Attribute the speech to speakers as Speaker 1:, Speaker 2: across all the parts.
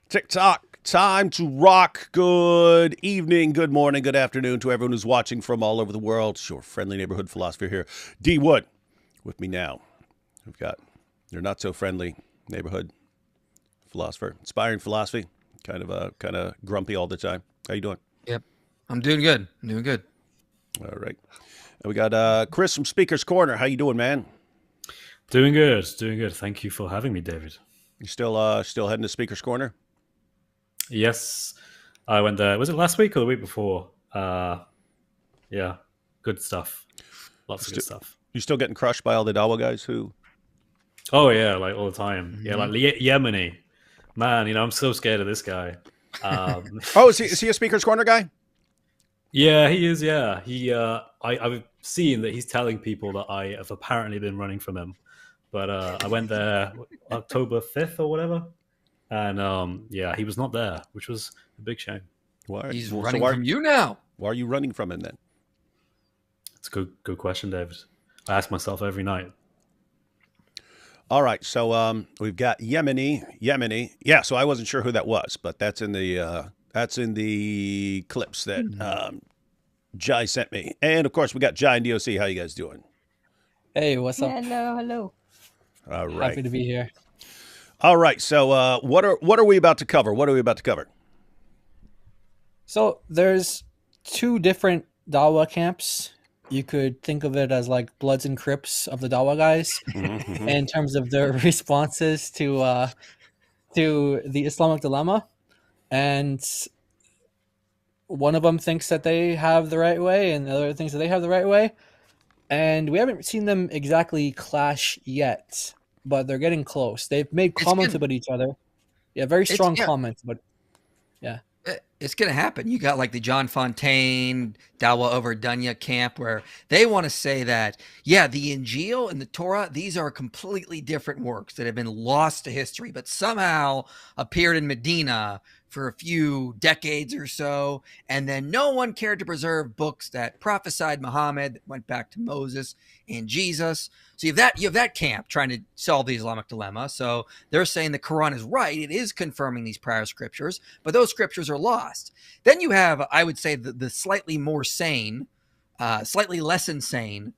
Speaker 1: TikTok, time to rock. Good evening, good morning, good afternoon to everyone who's watching from all over the world. It's your friendly neighborhood philosopher here, D. Wood. With me now, we've got your not so friendly neighborhood philosopher, inspiring philosophy, kind of grumpy all the time. How you doing?
Speaker 2: Yep, I'm doing good. I'm doing good.
Speaker 1: All right. And we got Chris from Speaker's Corner. How you doing, man?
Speaker 3: Doing good, doing good. Thank you for having me, David.
Speaker 1: You still heading to Speaker's Corner?
Speaker 3: Yes, I went there. Was it last week or the week before? Yeah, good stuff. Lots of good stuff.
Speaker 1: You still getting crushed by all the Dawa guys who?
Speaker 3: Oh yeah, like all the time. Yeah, like Yemeni. Man, I'm so scared of this guy.
Speaker 1: Oh, is he a Speaker's Corner guy?
Speaker 3: Yeah, he is. Yeah, I've seen that he's telling people that I have apparently been running from him, but I went there October 5th or whatever, and yeah, he was not there, which was a big shame.
Speaker 1: Why?
Speaker 2: He's running from you now.
Speaker 1: Why are you running from him then?
Speaker 3: It's a good question, David. I ask myself every night.
Speaker 1: All right, so we've got Yemeni. Yeah, so I wasn't sure who that was, but that's in the clips that Jai sent me, and of course we got Jai and DOC. How you guys doing?
Speaker 4: Hey, what's up?
Speaker 5: Hello.
Speaker 1: All right,
Speaker 4: Happy to be here.
Speaker 1: All right, so what are we about to cover? What are we about to cover?
Speaker 4: So there's two different Dawa camps. You could think of it as like Bloods and Crips of the Dawa guys, in terms of their responses to the Islamic dilemma. And one of them thinks that they have the right way, and the other thinks that they have the right way. And we haven't seen them exactly clash yet, but they're getting close. They've made comments about each other. Yeah, very strong comments, but yeah.
Speaker 2: It's going to happen. You got like the John Fontaine, Dawa over Dunya camp where they want to say that, yeah, the Injil and the Torah, these are completely different works that have been lost to history, but somehow appeared in Medina for a few decades or so. And then no one cared to preserve books that prophesied Muhammad, that went back to Moses and Jesus. So you have that camp trying to solve the Islamic dilemma. So they're saying the Quran is right. It is confirming these prior scriptures, but those scriptures are lost. Then you have, I would say, the slightly more sane, slightly less insane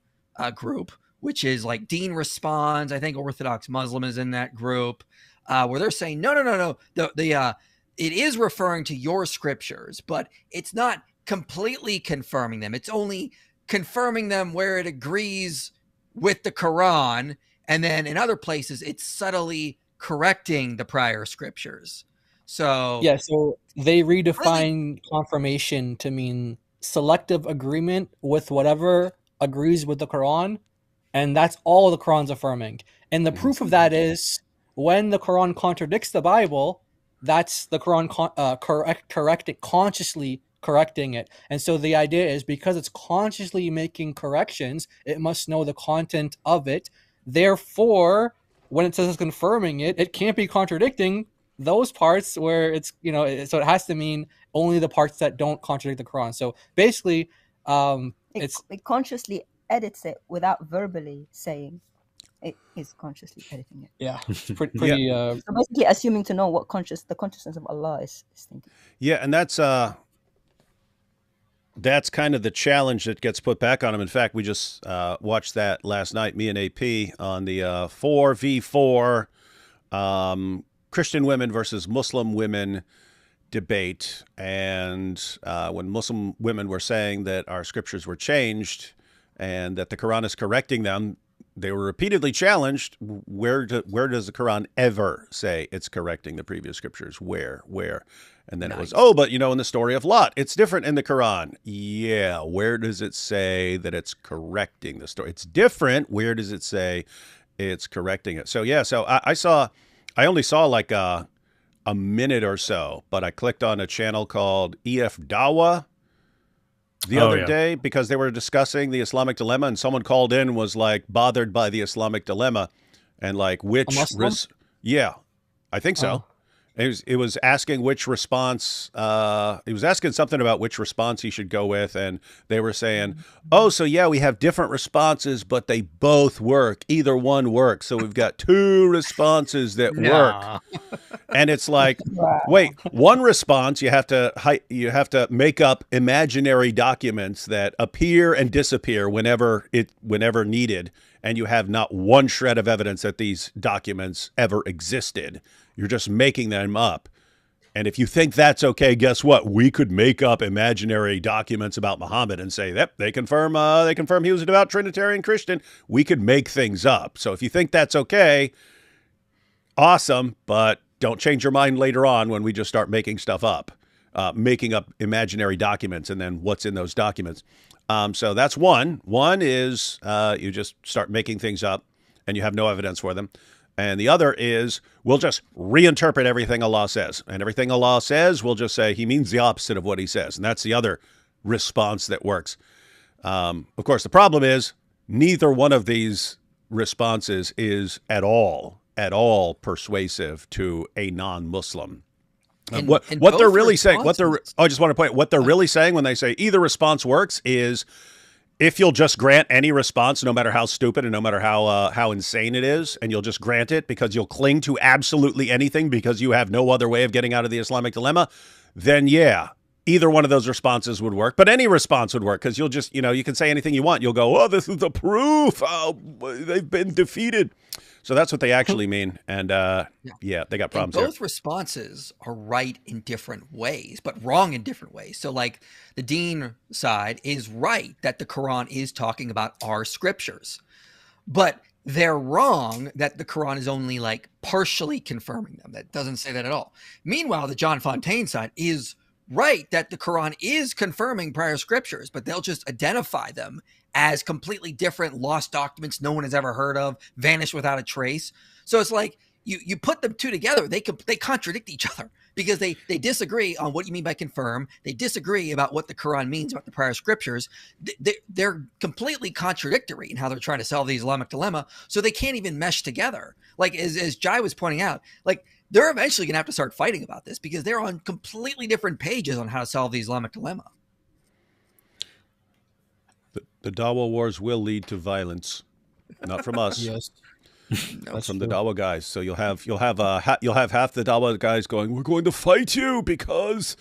Speaker 2: group, which is like Dean Responds. I think Orthodox Muslim is in that group, where they're saying, no. It is referring to your scriptures, but it's not completely confirming them. It's only confirming them where it agrees with the Quran, and then in other places it's subtly correcting the prior scriptures. So
Speaker 4: they redefine confirmation to mean selective agreement with whatever agrees with the Quran, and that's all the Quran's affirming. And the proof of that is when the Quran contradicts the Bible, that's the Quran consciously correcting it. And so the idea is because it's consciously making corrections, it must know the content of it. Therefore, when it says it's confirming it, it can't be contradicting those parts where it's, so it has to mean only the parts that don't contradict the Quran. So basically,
Speaker 5: it consciously edits it without verbally saying. It is consciously editing it.
Speaker 4: Yeah, pretty.
Speaker 5: So basically, assuming to know what the consciousness of Allah is thinking.
Speaker 1: Yeah, and that's kind of the challenge that gets put back on him. In fact, we just watched that last night, me and AP, on the 4v4 Christian women versus Muslim women debate. And when Muslim women were saying that our scriptures were changed and that the Quran is correcting them, they were repeatedly challenged. Where does the Quran ever say it's correcting the previous scriptures? Where? And then it was, but in the story of Lot, it's different in the Quran. Yeah, where does it say that it's correcting the story? It's different. Where does it say it's correcting it? So yeah, I only saw like a minute or so, but I clicked on a channel called EF Dawa the other day because they were discussing the Islamic dilemma, and someone called in and was like bothered by the Islamic dilemma and like which
Speaker 4: yeah, I think so.
Speaker 1: It was asking which response. It was asking something about which response he should go with, and they were saying, "Oh, so yeah, we have different responses, but they both work. Either one works. So we've got two responses that work." And it's like, wait, one response you have to make up imaginary documents that appear and disappear whenever needed, and you have not one shred of evidence that these documents ever existed. You're just making them up. And if you think that's okay, guess what? We could make up imaginary documents about Muhammad and say, yep, they confirm he was a devout Trinitarian Christian. We could make things up. So if you think that's okay, awesome, but don't change your mind later on when we just start making stuff up, making up imaginary documents and then what's in those documents. So that's one. One is you just start making things up and you have no evidence for them. And the other is we'll just reinterpret everything Allah says. And everything Allah says, we'll just say he means the opposite of what he says. And that's the other response that works. Of course, the problem is neither one of these responses is at all persuasive to a non-Muslim. What they're really saying, I just want to point, what they're really saying when they say either response works is if you'll just grant any response, no matter how stupid and no matter how insane it is, and you'll just grant it because you'll cling to absolutely anything because you have no other way of getting out of the Islamic dilemma, then yeah, either one of those responses would work. But any response would work because you'll just, you can say anything you want. You'll go, oh, this is the proof. Oh, they've been defeated. So that's what they actually mean. And yeah, they got problems.
Speaker 2: And both responses are right in different ways, but wrong in different ways. So like the Deen side is right that the Quran is talking about our scriptures, but they're wrong that the Quran is only like partially confirming them. That doesn't say that at all. Meanwhile, the John Fontaine side is right that the Quran is confirming prior scriptures, but they'll just identify them as completely different lost documents no one has ever heard of, vanished without a trace. So it's like you put them two together, they contradict each other because they disagree on what you mean by confirm. They disagree about what the Quran means about the prior scriptures. They're completely contradictory in how they're trying to solve the Islamic dilemma. So they can't even mesh together. Like as Jai was pointing out, like they're eventually going to have to start fighting about this because they're on completely different pages on how to solve the Islamic dilemma.
Speaker 1: The Dawa wars will lead to violence, not from us.
Speaker 4: Yes,
Speaker 1: That's from the Dawa guys. So you'll have half the Dawa guys going, "We're going to fight you because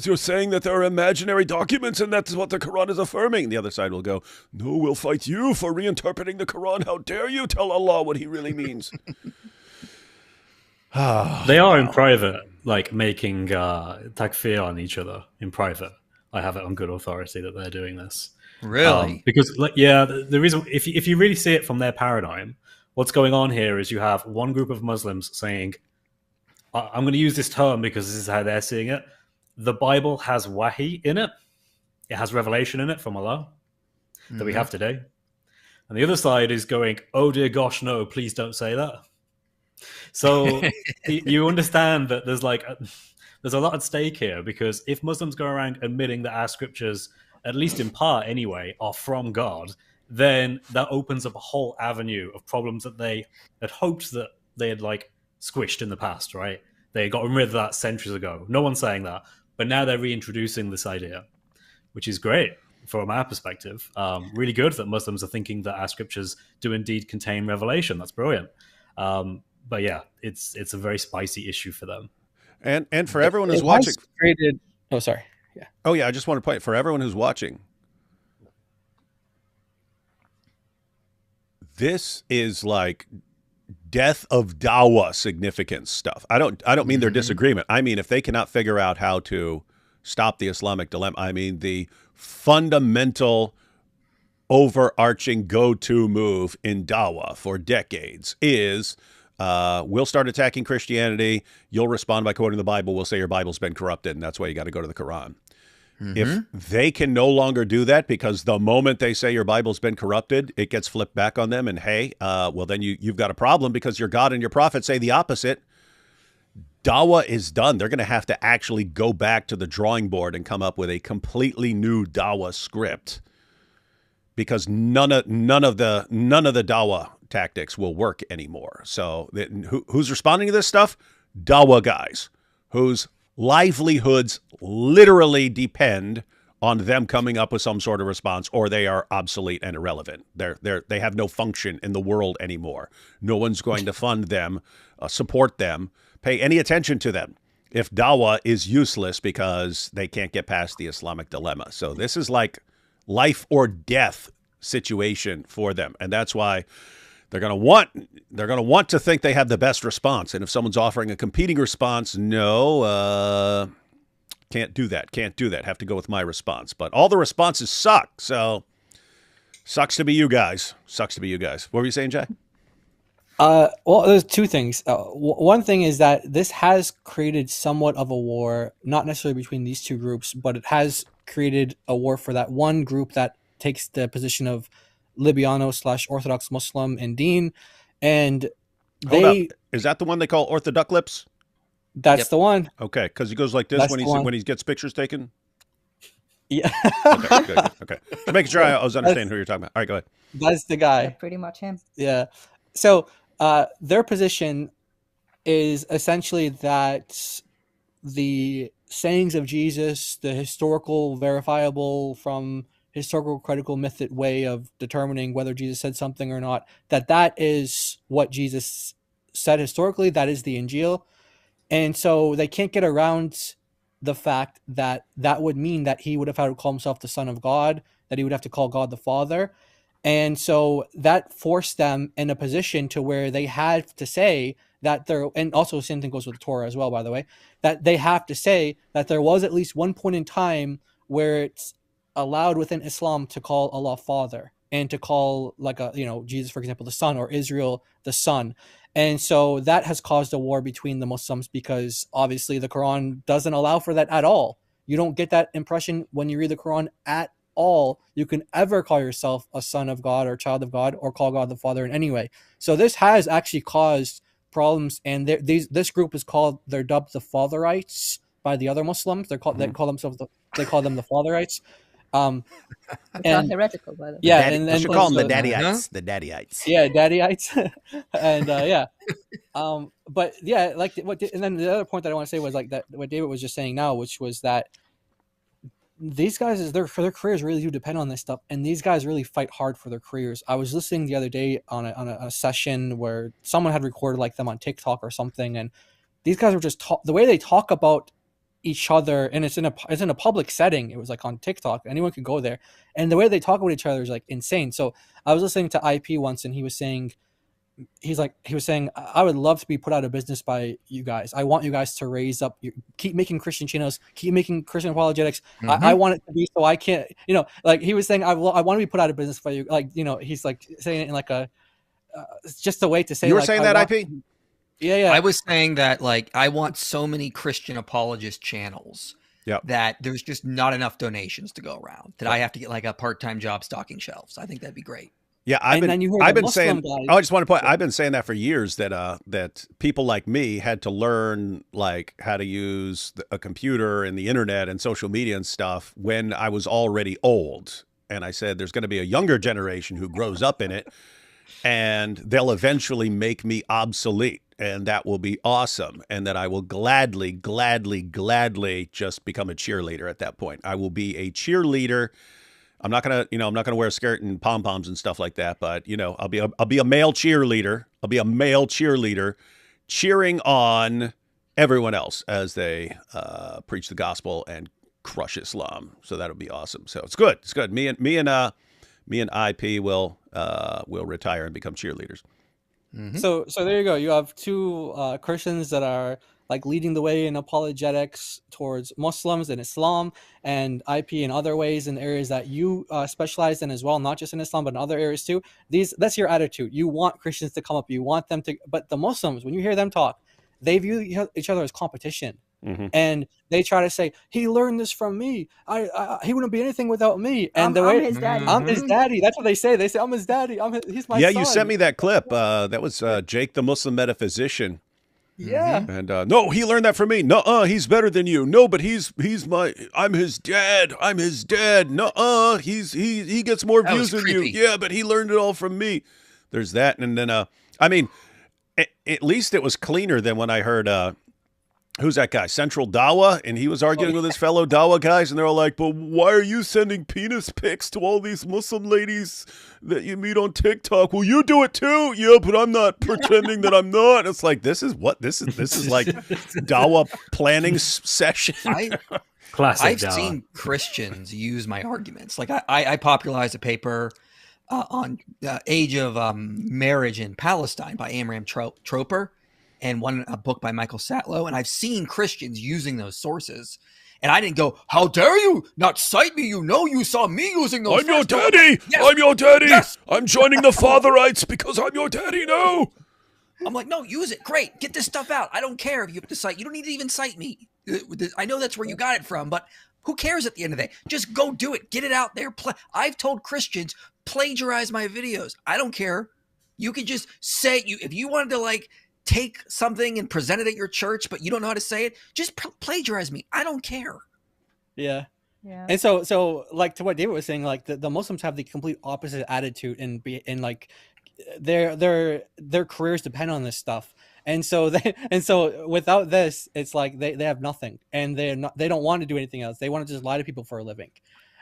Speaker 1: you're saying that there are imaginary documents and that's what the Quran is affirming." And the other side will go, "No, we'll fight you for reinterpreting the Quran. How dare you tell Allah what He really means?"
Speaker 3: They are in private, like making takfir on each other in private. I have it on good authority that they're doing this.
Speaker 2: Really?
Speaker 3: Because, the reason, if you really see it from their paradigm, what's going on here is you have one group of Muslims saying, I'm going to use this term because this is how they're seeing it. The Bible has wahi in it. It has revelation in it from Allah that we have today. And the other side is going, oh dear gosh, no, please don't say that. So you understand that there's a lot at stake here, because if Muslims go around admitting that our scriptures, at least in part anyway, are from God, then that opens up a whole avenue of problems that they had hoped that they had squished in the past, right? They got rid of that centuries ago. No one's saying that. But now they're reintroducing this idea, which is great from our perspective. Really good that Muslims are thinking that our scriptures do indeed contain revelation. That's brilliant. But yeah, it's a very spicy issue for them.
Speaker 1: And for everyone who's watching...
Speaker 4: Oh, sorry. Yeah.
Speaker 1: Oh, yeah, I just want to point for everyone who's watching. This is like death of Dawah significance stuff. I don't mean their disagreement. I mean, if they cannot figure out how to stop the Islamic dilemma, I mean, the fundamental overarching go-to move in Dawah for decades is we'll start attacking Christianity. You'll respond by quoting the Bible. We'll say your Bible's been corrupted, and that's why you got to go to the Quran. If they can no longer do that, because the moment they say your Bible's been corrupted, it gets flipped back on them, and hey, well, then you've got a problem because your God and your prophet say the opposite. Dawah is done. They're going to have to actually go back to the drawing board and come up with a completely new Dawah script, because none of the Dawah tactics will work anymore. So who's responding to this stuff? Dawa guys whose livelihoods literally depend on them coming up with some sort of response, or they are obsolete and irrelevant. They have no function in the world anymore. No one's going to fund them, support them, pay any attention to them if Dawa is useless because they can't get past the Islamic dilemma. So this is like life or death situation for them, and that's why they're going to want to think they have the best response. And if someone's offering a competing response, no, can't do that. Have to go with my response. But all the responses suck. So sucks to be you guys. What were you saying, Jack?
Speaker 4: Well, there's two things. One thing is that this has created somewhat of a war, not necessarily between these two groups, but it has created a war for that one group that takes the position of Libyano/Orthodox Muslim and Deen. And
Speaker 1: is that the one they call Orthodox Lips?
Speaker 4: That's the one.
Speaker 1: Okay, because he goes like this when he gets pictures taken.
Speaker 4: Yeah.
Speaker 1: Okay, good. Okay, just making sure I was understanding who you're talking about. All right, go ahead.
Speaker 4: That's the guy.
Speaker 5: Yeah, pretty much him.
Speaker 4: Yeah. So their position is essentially that the sayings of Jesus, the historical, verifiable from historical, critical method way of determining whether Jesus said something or not, that is what Jesus said historically. That is the Injil. And so they can't get around the fact that would mean that he would have had to call himself the Son of God, that he would have to call God the Father. And so that forced them in a position to where they had to say that and also the same thing goes with the Torah as well, by the way, that they have to say that there was at least one point in time where it's allowed within Islam to call Allah Father and to call Jesus, for example, the Son, or Israel the Son. And so that has caused a war between the Muslims because obviously the Quran doesn't allow for that at all. You don't get that impression when you read the Quran at all. You can ever call yourself a son of God or a child of God or call God the Father in any way. So this has actually caused problems. And this group is they're dubbed the Fatherites by the other Muslims. They call them the Fatherites.
Speaker 5: It's not heretical, by the way.
Speaker 4: Yeah,
Speaker 1: and you should call them the Daddyites. The Daddyites.
Speaker 4: Yeah, Daddyites. And yeah. But yeah, and then the other point that I want to say was like that what David was just saying now, which was that these guys their careers really do depend on this stuff, and these guys really fight hard for their careers. I was listening the other day on a session where someone had recorded like them on TikTok or something, and these guys were just the way they talk about each other, and it's in a public setting. It was like on TikTok, anyone could go there, and the way they talk about each other is like insane. So I was listening to IP once, and he was saying, I would love to be put out of business by you guys. I want you guys to raise up, keep making Christian channels, keep making Christian apologetics.
Speaker 2: Mm-hmm.
Speaker 4: I want it to be so I can't, like he was saying, I want to be put out of business by you. Like, he's like saying it in like it's just a way to say.
Speaker 1: You were saying that, IP?
Speaker 4: Yeah.
Speaker 2: I was saying that, like, I want so many Christian apologist channels that there's just not enough donations to go around, that I have to get like a part-time job stocking shelves. I think that'd be great.
Speaker 1: Yeah, I've been saying that for years, that people like me had to learn like how to use a computer and the internet and social media and stuff when I was already old. And I said, there's going to be a younger generation who grows up in it, and they'll eventually make me obsolete. And that will be awesome. And that I will gladly just become a cheerleader at that point. I will be a cheerleader. I'm not gonna wear a skirt and pom poms and stuff like that. But I'll be a male cheerleader. I'll be a male cheerleader, cheering on everyone else as they preach the gospel and crush Islam. So that'll be awesome. So it's good. It's good. Me and IP will retire and become cheerleaders.
Speaker 2: Mm-hmm.
Speaker 4: So there you go. You have two Christians that are like leading the way in apologetics towards Muslims and Islam, and IP in other ways in areas that you specialize in as well, not just in Islam, but in other areas too. That's your attitude. You want Christians to come up. You want them to, but the Muslims, when you hear them talk, they view each other as competition.
Speaker 1: Mm-hmm.
Speaker 4: And they try to say, he learned this from me. He wouldn't be anything without me. And
Speaker 5: I'm his daddy.
Speaker 4: I'm his daddy. That's what they say. They say, I'm his daddy. He's my son.
Speaker 1: Yeah, you sent me that clip. That was Jake the Muslim Metaphysician.
Speaker 4: Yeah.
Speaker 1: And no, he learned that from me. No, he's better than you. No, but I'm his dad. I'm his dad. No, he gets more views than you. Yeah, but he learned it all from me. There's that. And then, I mean, at least it was cleaner than when I heard who's that guy? Central Dawa, and he was arguing with his fellow Dawa guys, and they're all like, "But why are you sending penis pics to all these Muslim ladies that you meet on TikTok? Well, you do it too, yeah, but I'm not pretending that I'm not." It's like this is like Dawa planning session.
Speaker 3: Classic
Speaker 2: I've
Speaker 3: Dawa.
Speaker 2: seen Christians use my arguments. Like I popularized a paper on the age of marriage in Palestine by Amram Troper, and a book by Michael Satlow. And I've seen Christians using those sources. And I didn't go, "How dare you not cite me? You know you saw me using those."
Speaker 1: I'm your daddy. Yes. I'm your daddy. Yes. I'm joining the Fatherites because I'm your daddy now.
Speaker 2: I'm like, no, use it. Great. Get this stuff out. I don't care if you have to cite. You don't need to even cite me. I know that's where you got it from, but who cares at the end of the day? Just go do it. Get it out there. I've told Christians, plagiarize my videos. I don't care. You could just say, if you wanted to like take something and present it at your church, but you don't know how to say it, just plagiarize me. I don't care.
Speaker 4: Yeah. And so like to what David was saying, like the Muslims have the complete opposite attitude and like their careers depend on this stuff. And so without this, it's like they have nothing, and they don't want to do anything else. They want to just lie to people for a living.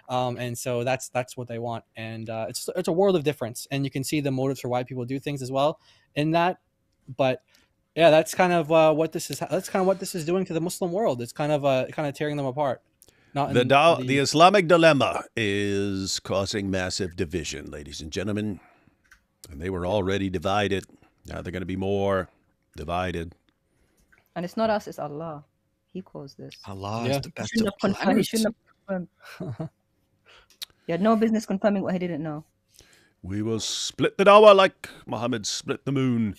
Speaker 4: And so that's what they want. And it's a world of difference, and you can see the motives for why people do things as well in that. But yeah, that's kind of what this is. That's kind of what this is doing to the Muslim world. It's kind of tearing them apart.
Speaker 1: The Islamic dilemma is causing massive division, ladies and gentlemen. And they were already divided. Now they're going to be more divided.
Speaker 5: And it's not us, it's Allah. He caused this.
Speaker 2: Allah is the best
Speaker 5: He
Speaker 2: of
Speaker 5: shouldn't have confirmed. He had no business confirming what he didn't know.
Speaker 1: We will split the dawah like Muhammad split the moon.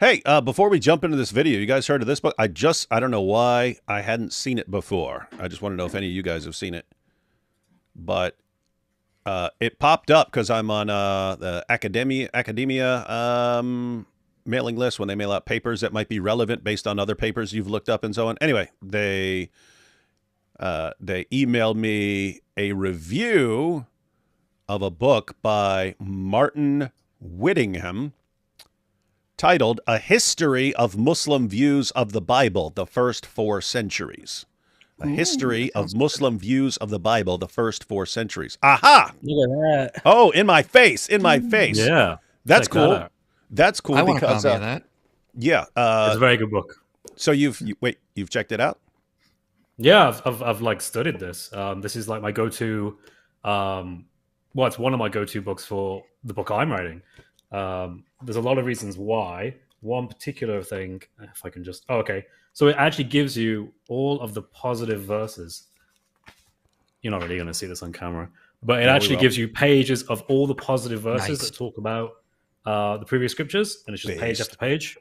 Speaker 1: Hey, before we jump into this video, you guys heard of this book? I don't know why I hadn't seen it before. I just want to know if any of you guys have seen it. But it popped up because I'm on the academia mailing list when they mail out papers that might be relevant based on other papers you've looked up and so on. Anyway, they emailed me a review of a book by Martin Whittingham titled A History of Muslim Views of the Bible, the First 4 Centuries. A history of Muslim views of the Bible, the first 4 centuries. Aha!
Speaker 4: Look at that.
Speaker 1: Oh, in my face, in my face.
Speaker 3: Yeah.
Speaker 1: That's cool. That's cool.
Speaker 2: I want to
Speaker 1: because
Speaker 2: copy of that.
Speaker 1: Yeah.
Speaker 3: It's a very good book.
Speaker 1: So you've checked it out?
Speaker 3: Yeah, I've like studied this. This is like my go-to. It's one of my go-to books for the book I'm writing. There's a lot of reasons why. One particular thing, if I can just... Oh, okay. So it actually gives you all of the positive verses. You're not really going to see this on camera. But it actually gives you pages of all the positive verses that talk about the previous scriptures. And it's just page after page.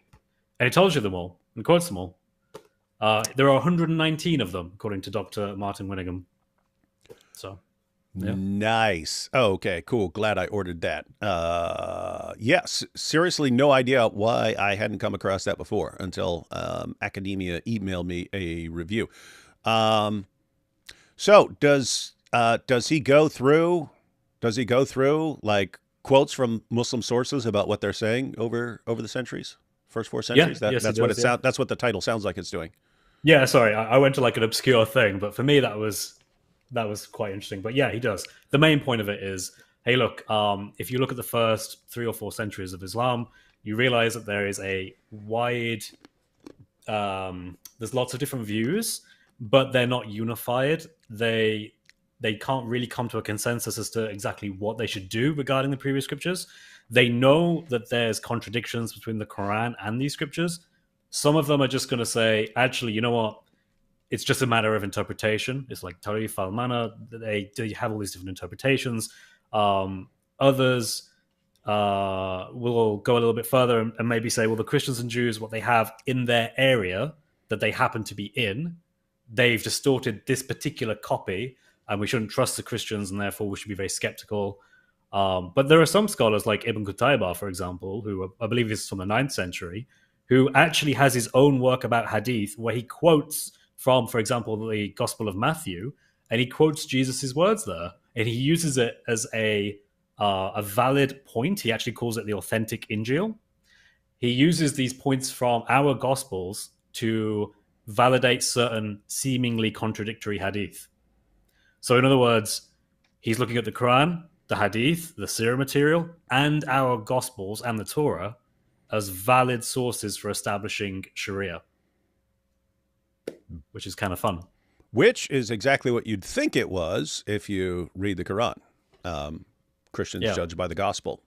Speaker 3: And it tells you them all. And quotes them all. There are 119 of them, according to Dr. Martin Whittingham. So... yeah. Nice.
Speaker 1: Oh, okay, cool. Glad I ordered that. Yes, seriously, no idea why I hadn't come across that before until Academia emailed me a review. So does he go through like quotes from Muslim sources about what they're saying over the centuries, first 4 centuries?
Speaker 3: Yeah,
Speaker 1: That's what it sounds. That's what the title sounds like it's doing.
Speaker 3: Yeah, sorry, I went to like an obscure thing, but for me that was quite interesting. But yeah, he does. The main point of it is, hey, look, if you look at the first 3 or 4 centuries of Islam, you realize that there is a wide, there's lots of different views, but they're not unified. They can't really come to a consensus as to exactly what they should do regarding the previous scriptures. They know that there's contradictions between the Quran and these scriptures. Some of them are just going to say, actually, you know what? It's just a matter of interpretation. It's like Tarif al-Mana. They have all these different interpretations. Others will go a little bit further and maybe say, well, the Christians and Jews, what they have in their area that they happen to be in, they've distorted this particular copy, and we shouldn't trust the Christians, and therefore we should be very skeptical. But there are some scholars like Ibn Qutaybah, for example, who I believe is from the 9th century, who actually has his own work about hadith where he quotes from, for example, the Gospel of Matthew, and he quotes Jesus' words there, and he uses it as a valid point. He actually calls it the authentic Injil. he uses these points from our Gospels to validate certain seemingly contradictory hadith. So in other words, he's looking at the Quran, the hadith, the Sirah material, and our Gospels and the Torah as valid sources for establishing Sharia, which is kind of fun.
Speaker 1: Which is exactly what you'd think it was if you read the Quran. Christians judged by the gospel.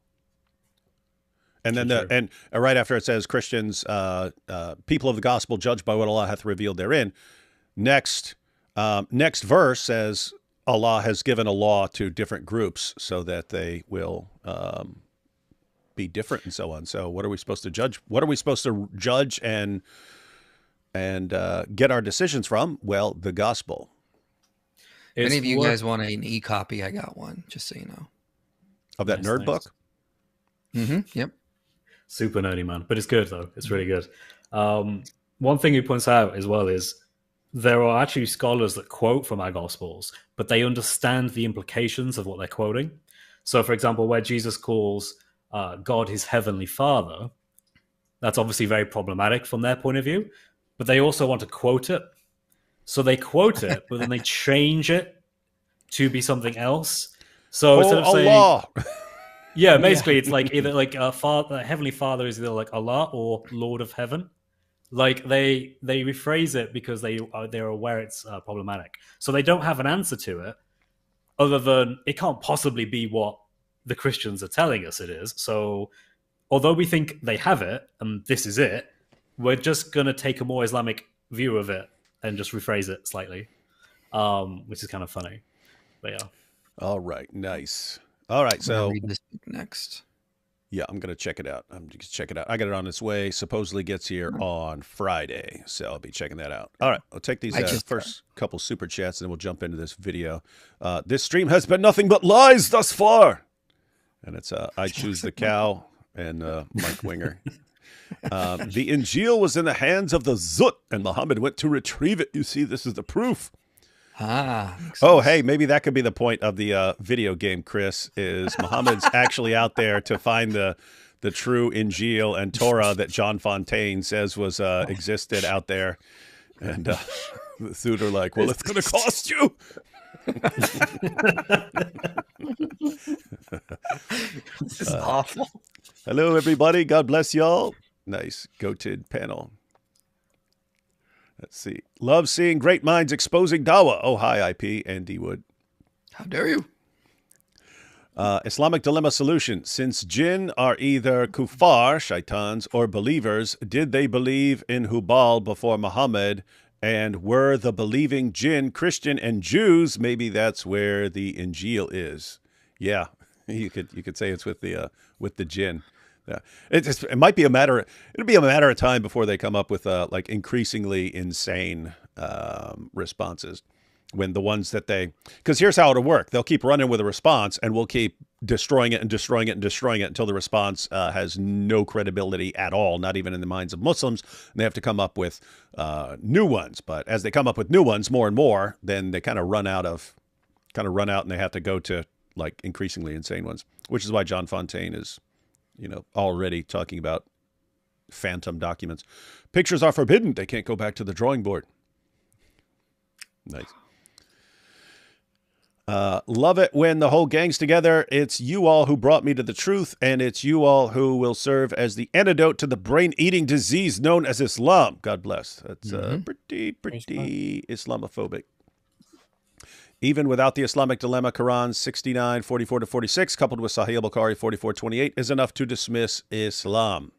Speaker 1: And then and right after it says Christians, people of the gospel judged by what Allah hath revealed therein. Next verse says Allah has given a law to different groups so that they will be different and so on. So what are we supposed to judge? What are we supposed to judge and get our decisions from? Well, the gospel.
Speaker 2: If any of you guys want an e-copy, I got one, just so you know.
Speaker 1: Of that nerd book?
Speaker 2: Mm-hmm. Yep.
Speaker 3: Super nerdy, man. But it's good, though. It's really good. One thing he points out as well is there are actually scholars that quote from our Gospels, but they understand the implications of what they're quoting. So, for example, where Jesus calls God his heavenly Father, that's obviously very problematic from their point of view, but they also want to quote it. So they quote it, but then they change it to be something else. So instead of saying,
Speaker 1: Allah.
Speaker 3: Yeah, basically it's like either like Heavenly Father is either like Allah or Lord of Heaven. Like they rephrase it because they're aware it's problematic. So they don't have an answer to it other than it can't possibly be what the Christians are telling us it is. So although we think they have it and this is it, we're just going to take a more Islamic view of it and just rephrase it slightly, which is kind of funny. But yeah.
Speaker 1: All right, nice. All right, so
Speaker 2: read this next.
Speaker 1: Yeah, I'm gonna check it out. I got it on its way. Supposedly gets here on Friday, so I'll be checking that out. All right, I'll take these first couple super chats, and then we'll jump into this video. This stream has been nothing but lies thus far, and it's I choose the cow and Mike Winger. The Injil was in the hands of the Zut, and Muhammad went to retrieve it. You see, this is the proof. Oh, hey, maybe that could be the point of the video game, Chris, is Muhammad's actually out there to find the true Injil and Torah that John Fontaine says was existed out there. And the Thud are like, well, it's going to cost you.
Speaker 2: This is awful.
Speaker 1: Hello, everybody. God bless y'all. Nice goated panel. Let's see. Love seeing great minds exposing Dawah. Oh, hi, IP and D Wood.
Speaker 2: How dare you?
Speaker 1: Islamic dilemma solution. Since jinn are either kuffar, shaitans, or believers, did they believe in Hubal before Muhammad? And were the believing jinn Christian and Jews? Maybe that's where the Injil is. Yeah, you could say it's with the jinn. Yeah, it might be a matter. It'll be a matter of time before they come up with like increasingly insane responses. When the ones that because here's how it'll work: they'll keep running with a response, and we'll keep destroying it and destroying it and destroying it until the response has no credibility at all, not even in the minds of Muslims. And they have to come up with new ones. But as they come up with new ones, more and more, then they kind of run out, and they have to go to like increasingly insane ones. Which is why John Fontaine is, already talking about phantom documents. Pictures are forbidden. They can't go back to the drawing board. Nice. Love it when the whole gang's together. It's you all who brought me to the truth, and it's you all who will serve as the antidote to the brain-eating disease known as Islam. God bless. That's pretty Islamophobic. Even without the Islamic dilemma, Quran 69, 44-46, coupled with Sahih al-Bukhari 44-28, is enough to dismiss Islam.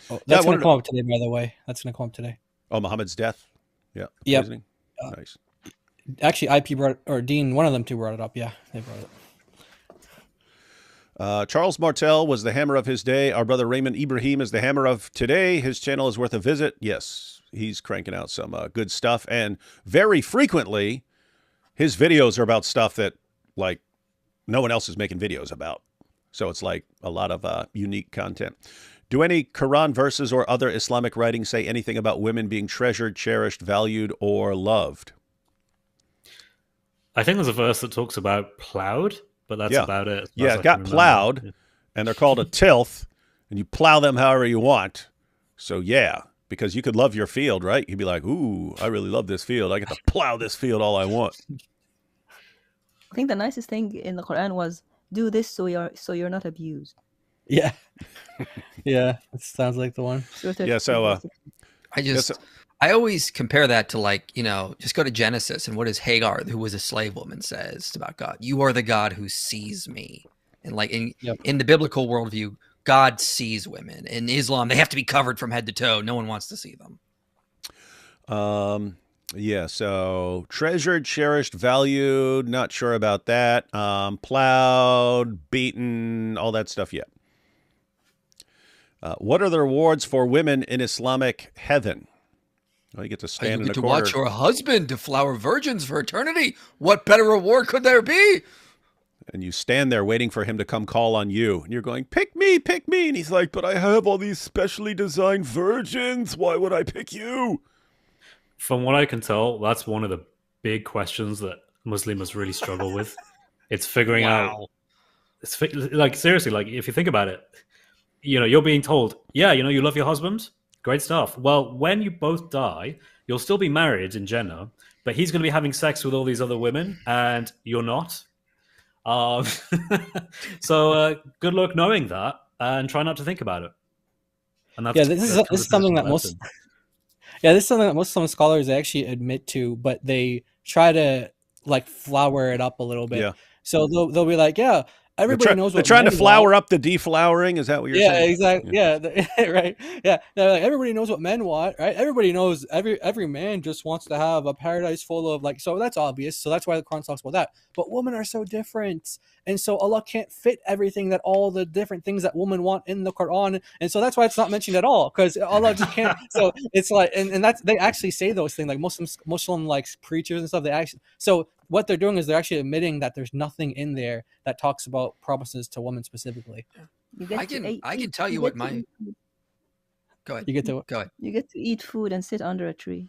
Speaker 4: Oh, that's going to come up today, by the way. That's going to come up today.
Speaker 1: Oh, Muhammad's death? Yeah.
Speaker 4: Yep.
Speaker 1: Nice.
Speaker 4: Actually, IP Dean, one of them two brought it up. Yeah, they brought it up.
Speaker 1: Charles Martel was the hammer of his day. Our brother Raymond Ibrahim is the hammer of today. His channel is worth a visit. Yes, he's cranking out some good stuff. And very frequently, his videos are about stuff that, like, no one else is making videos about. So it's like a lot of unique content. Do any Quran verses or other Islamic writings say anything about women being treasured, cherished, valued, or loved?
Speaker 3: I think there's a verse that talks about plowed, but that's about it.
Speaker 1: Yeah, it got plowed, and they're called a tilth, and you plow them however you want. So yeah, because you could love your field, right? You'd be like, ooh, I really love this field. I get to plow this field all I want.
Speaker 5: I think the nicest thing in the Quran was do this so you're not abused.
Speaker 4: Yeah. Yeah, it sounds like the one.
Speaker 1: Yeah, so
Speaker 2: I always compare that to, like, just go to Genesis, and what does Hagar, who was a slave woman, says about God? You are the God who sees me. And like in the biblical worldview, God sees women. In Islam, they have to be covered from head to toe. No one wants to see them.
Speaker 1: Yeah, so treasured, cherished, valued, not sure about that. Plowed, beaten, all that stuff, yeah. What are the rewards for women in Islamic heaven? Well, you get to stand in a corner.
Speaker 2: Watch your husband deflower virgins for eternity. What better reward could there be?
Speaker 1: And you stand there waiting for him to come call on you. And you're going, pick me, pick me. And he's like, but I have all these specially designed virgins. Why would I pick you?
Speaker 3: From what I can tell, that's one of the big questions that Muslims really struggle with. It's figuring out. It's like, seriously, like, if you think about it, you're being told, yeah, you love your husband. Great stuff. Well, when you both die, you'll still be married in Jannah, but he's going to be having sex with all these other women, and you're not. So good luck knowing that, and try not to think about it. And that's,
Speaker 4: this is something that most Muslim scholars actually admit to, but they try to like flower it up a little bit. Yeah. So they'll be like, yeah. Everybody knows what
Speaker 1: they're trying to flower up the deflowering. Is that what you're saying?
Speaker 4: Yeah, exactly. Yeah, right. Yeah, they're like, everybody knows what men want, right? Everybody knows every man just wants to have a paradise full of so that's obvious. So that's why the Quran talks about that. But women are so different, and so Allah can't fit everything that all the different things that women want in the Quran, and so that's why it's not mentioned at all, because Allah just can't. So it's like, and that's, they actually say those things, like Muslim like preachers and stuff. They actually, so what they're doing is they're actually admitting that there's nothing in there that talks about promises to women specifically.
Speaker 2: I can tell you what my. Go ahead.
Speaker 4: You get to
Speaker 2: go ahead.
Speaker 5: You get to eat food and sit under a tree.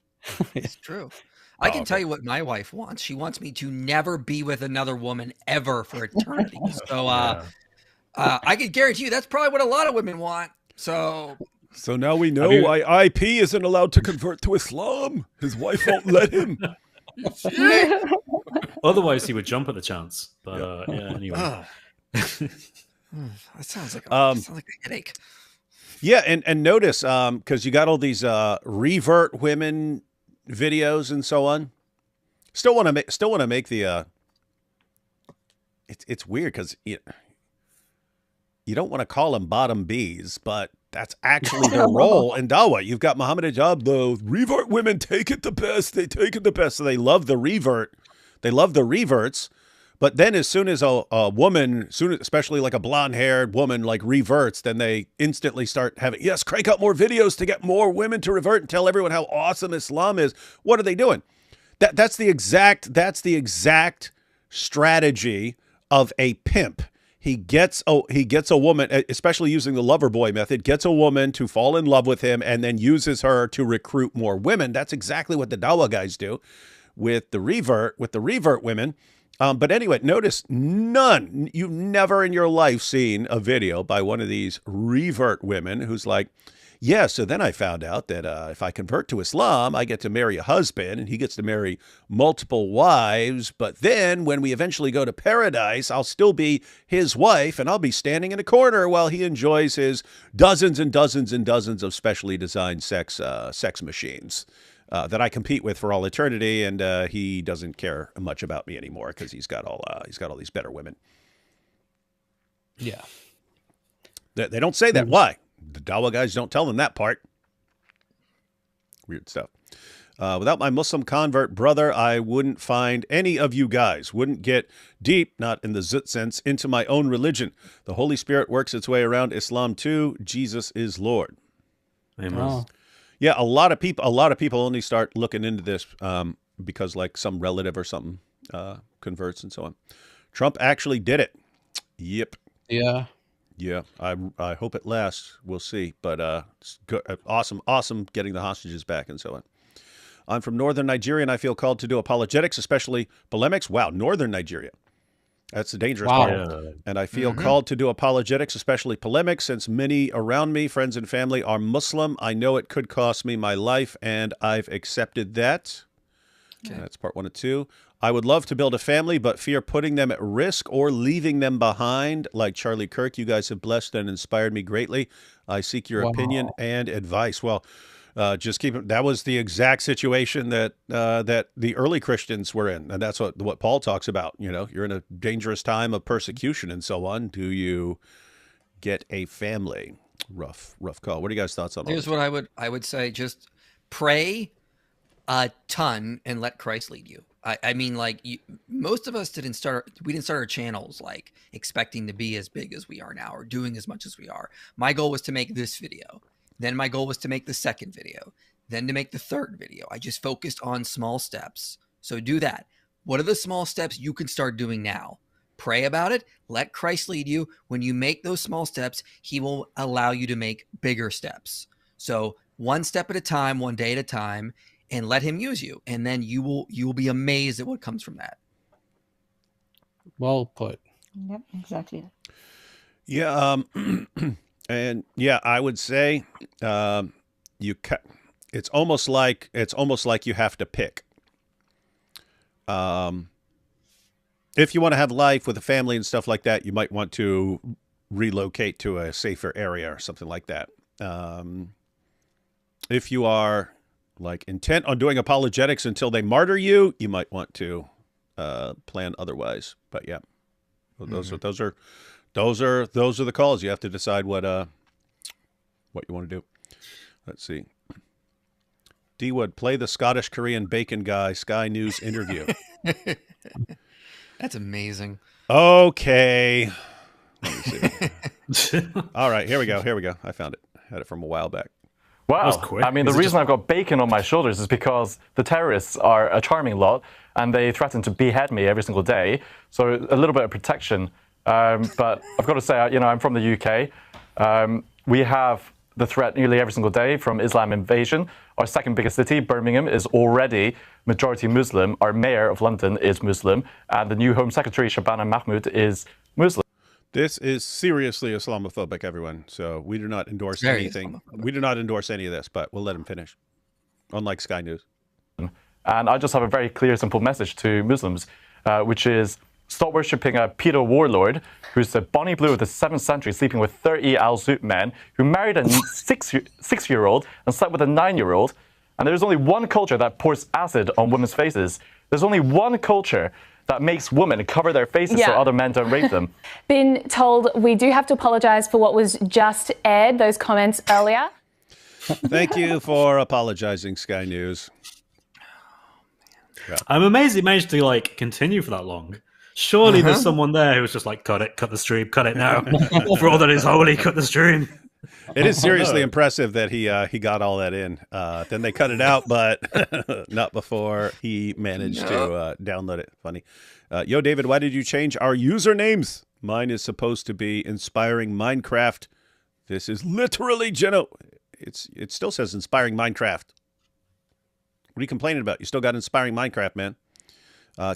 Speaker 2: It's true. I can tell you what my wife wants. She wants me to never be with another woman ever for eternity. So I can guarantee you that's probably what a lot of women want. So
Speaker 1: now we know why IP isn't allowed to convert to Islam. His wife won't let him.
Speaker 3: Otherwise, he would jump at the chance. But anyway,
Speaker 2: that sounds like a headache.
Speaker 1: Yeah, and notice because you got all these revert women videos and so on. Still want to make the. It's weird because you don't want to call them bottom Bs, but that's actually their role in Dawah. You've got Muhammad Hijab, the revert women take it the best. They take it the best. So they love the revert. They love the reverts. But then as soon as a woman, especially like a blonde-haired woman, like reverts, then they instantly start having, yes, crank out more videos to get more women to revert and tell everyone how awesome Islam is. What are they doing? That's the exact strategy of a pimp. He gets a woman, especially using the lover boy method, gets a woman to fall in love with him and then uses her to recruit more women. That's exactly what the Dawah guys do with the revert women. But anyway, notice you've never in your life seen a video by one of these revert women who's like, yeah, so then I found out that if I convert to Islam, I get to marry a husband and he gets to marry multiple wives. But then when we eventually go to paradise, I'll still be his wife and I'll be standing in a corner while he enjoys his dozens and dozens and dozens of specially designed sex machines that I compete with for all eternity. And he doesn't care much about me anymore because he's got all these better women.
Speaker 4: Yeah.
Speaker 1: They don't say that. Why? The Dawah guys don't tell them that part. Weird stuff. Without my Muslim convert brother, I wouldn't find any of you guys. Wouldn't get deep, not in the zut sense, into my own religion. The Holy Spirit works its way around Islam too. Jesus is Lord.
Speaker 3: Amen.
Speaker 4: Oh.
Speaker 1: Yeah, a lot of people only start looking into this because like some relative or something converts and so on. Trump actually did it. Yep.
Speaker 4: Yeah.
Speaker 1: Yeah, I hope it lasts. We'll see. But it's good, awesome getting the hostages back and so on. I'm from northern Nigeria, and I feel called to do apologetics, especially polemics. Wow, northern Nigeria. That's a dangerous
Speaker 4: Wow.
Speaker 1: call. And I feel called to do apologetics, especially polemics, since many around me, friends and family, are Muslim. I know it could cost me my life, and I've accepted that. Okay. That's part 1 of 2. I would love to build a family, but fear putting them at risk or leaving them behind. Like Charlie Kirk, you guys have blessed and inspired me greatly. I seek your opinion and advice. Well, just keep it. That was the exact situation that that the early Christians were in, and that's what Paul talks about. You know, you're in a dangerous time of persecution and so on. Do you get a family? Rough call. What are you guys' thoughts on all
Speaker 2: Here's
Speaker 1: this?
Speaker 2: what I would say: just pray a ton and let Christ lead you. I mean, like most of us didn't start our channels like expecting to be as big as we are now or doing as much as we are. My goal was to make this video. Then my goal was to make the second video, then to make the third video. I just focused on small steps. So do that. What are the small steps you can start doing now? Pray about it. Let Christ lead you. When you make those small steps, he will allow you to make bigger steps. So one step at a time, one day at a time, and let him use you. And then you will be amazed at what comes from that.
Speaker 4: Well put.
Speaker 5: Yep, exactly.
Speaker 1: Yeah. And yeah, I would say it's almost like you have to pick. If you want to have life with a family and stuff like that, you might want to relocate to a safer area or something like that. If you are like intent on doing apologetics until they martyr you, you might want to plan otherwise. But yeah, those are the calls. You have to decide what you want to do. Let's see. D Wood, play the Scottish Korean bacon guy Sky News interview.
Speaker 2: That's amazing.
Speaker 1: Okay. Let me see. All right, here we go. I found it. Had it from a while back.
Speaker 6: Wow.
Speaker 3: Quick.
Speaker 6: I mean, the reason I've got bacon on my shoulders is because the terrorists are a charming lot, and they threaten to behead me every single day. So a little bit of protection. But I've got to say, I'm from the UK. We have the threat nearly every single day from Islam invasion. Our second biggest city, Birmingham, is already majority Muslim. Our mayor of London is Muslim. And the new Home Secretary, Shabana Mahmood, is Muslim.
Speaker 1: This is seriously Islamophobic, everyone. So we do not endorse anything. We do not endorse any of this, but we'll let him finish. Unlike Sky News.
Speaker 6: And I just have a very clear, simple message to Muslims, which is stop worshipping a pedo warlord who's the Bonnie Blue of the 7th century, sleeping with 30 Al Zoot men, who married a six-year-old and slept with a 9-year-old. And there's only one culture that pours acid on women's faces. There's only one culture that makes women cover their faces so other men don't rape them.
Speaker 7: Been told we do have to apologise for what was just aired, those comments earlier.
Speaker 1: Thank you for apologizing, Sky News.
Speaker 3: Yeah. I'm amazed it managed to continue for that long. Surely there's someone there who was just like, cut the stream, cut it now. For all that is holy, cut the stream.
Speaker 1: It is seriously impressive that he got all that in. Then they cut it out, but not before he managed to download it. Funny. Yo, David, why did you change our usernames? Mine is supposed to be Inspiring Minecraft. This is literally it still says Inspiring Minecraft. What are you complaining about? You still got Inspiring Minecraft, man.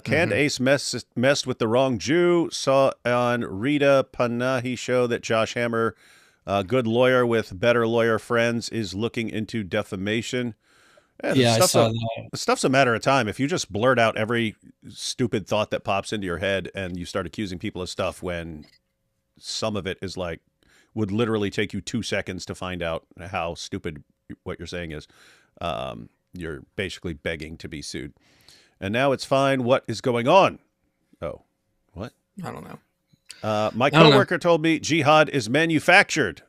Speaker 1: Canned Ace messed with the wrong Jew. Saw on Rita Panahi show that Josh Hammer, good lawyer with better lawyer friends, is looking into defamation.
Speaker 4: Yeah, I saw that.
Speaker 1: Stuff's a matter of time. If you just blurt out every stupid thought that pops into your head and you start accusing people of stuff when some of it is would literally take you 2 seconds to find out how stupid what you're saying is, you're basically begging to be sued. And now it's fine. What is going on? Oh, what?
Speaker 2: I don't know.
Speaker 1: My coworker told me jihad is manufactured.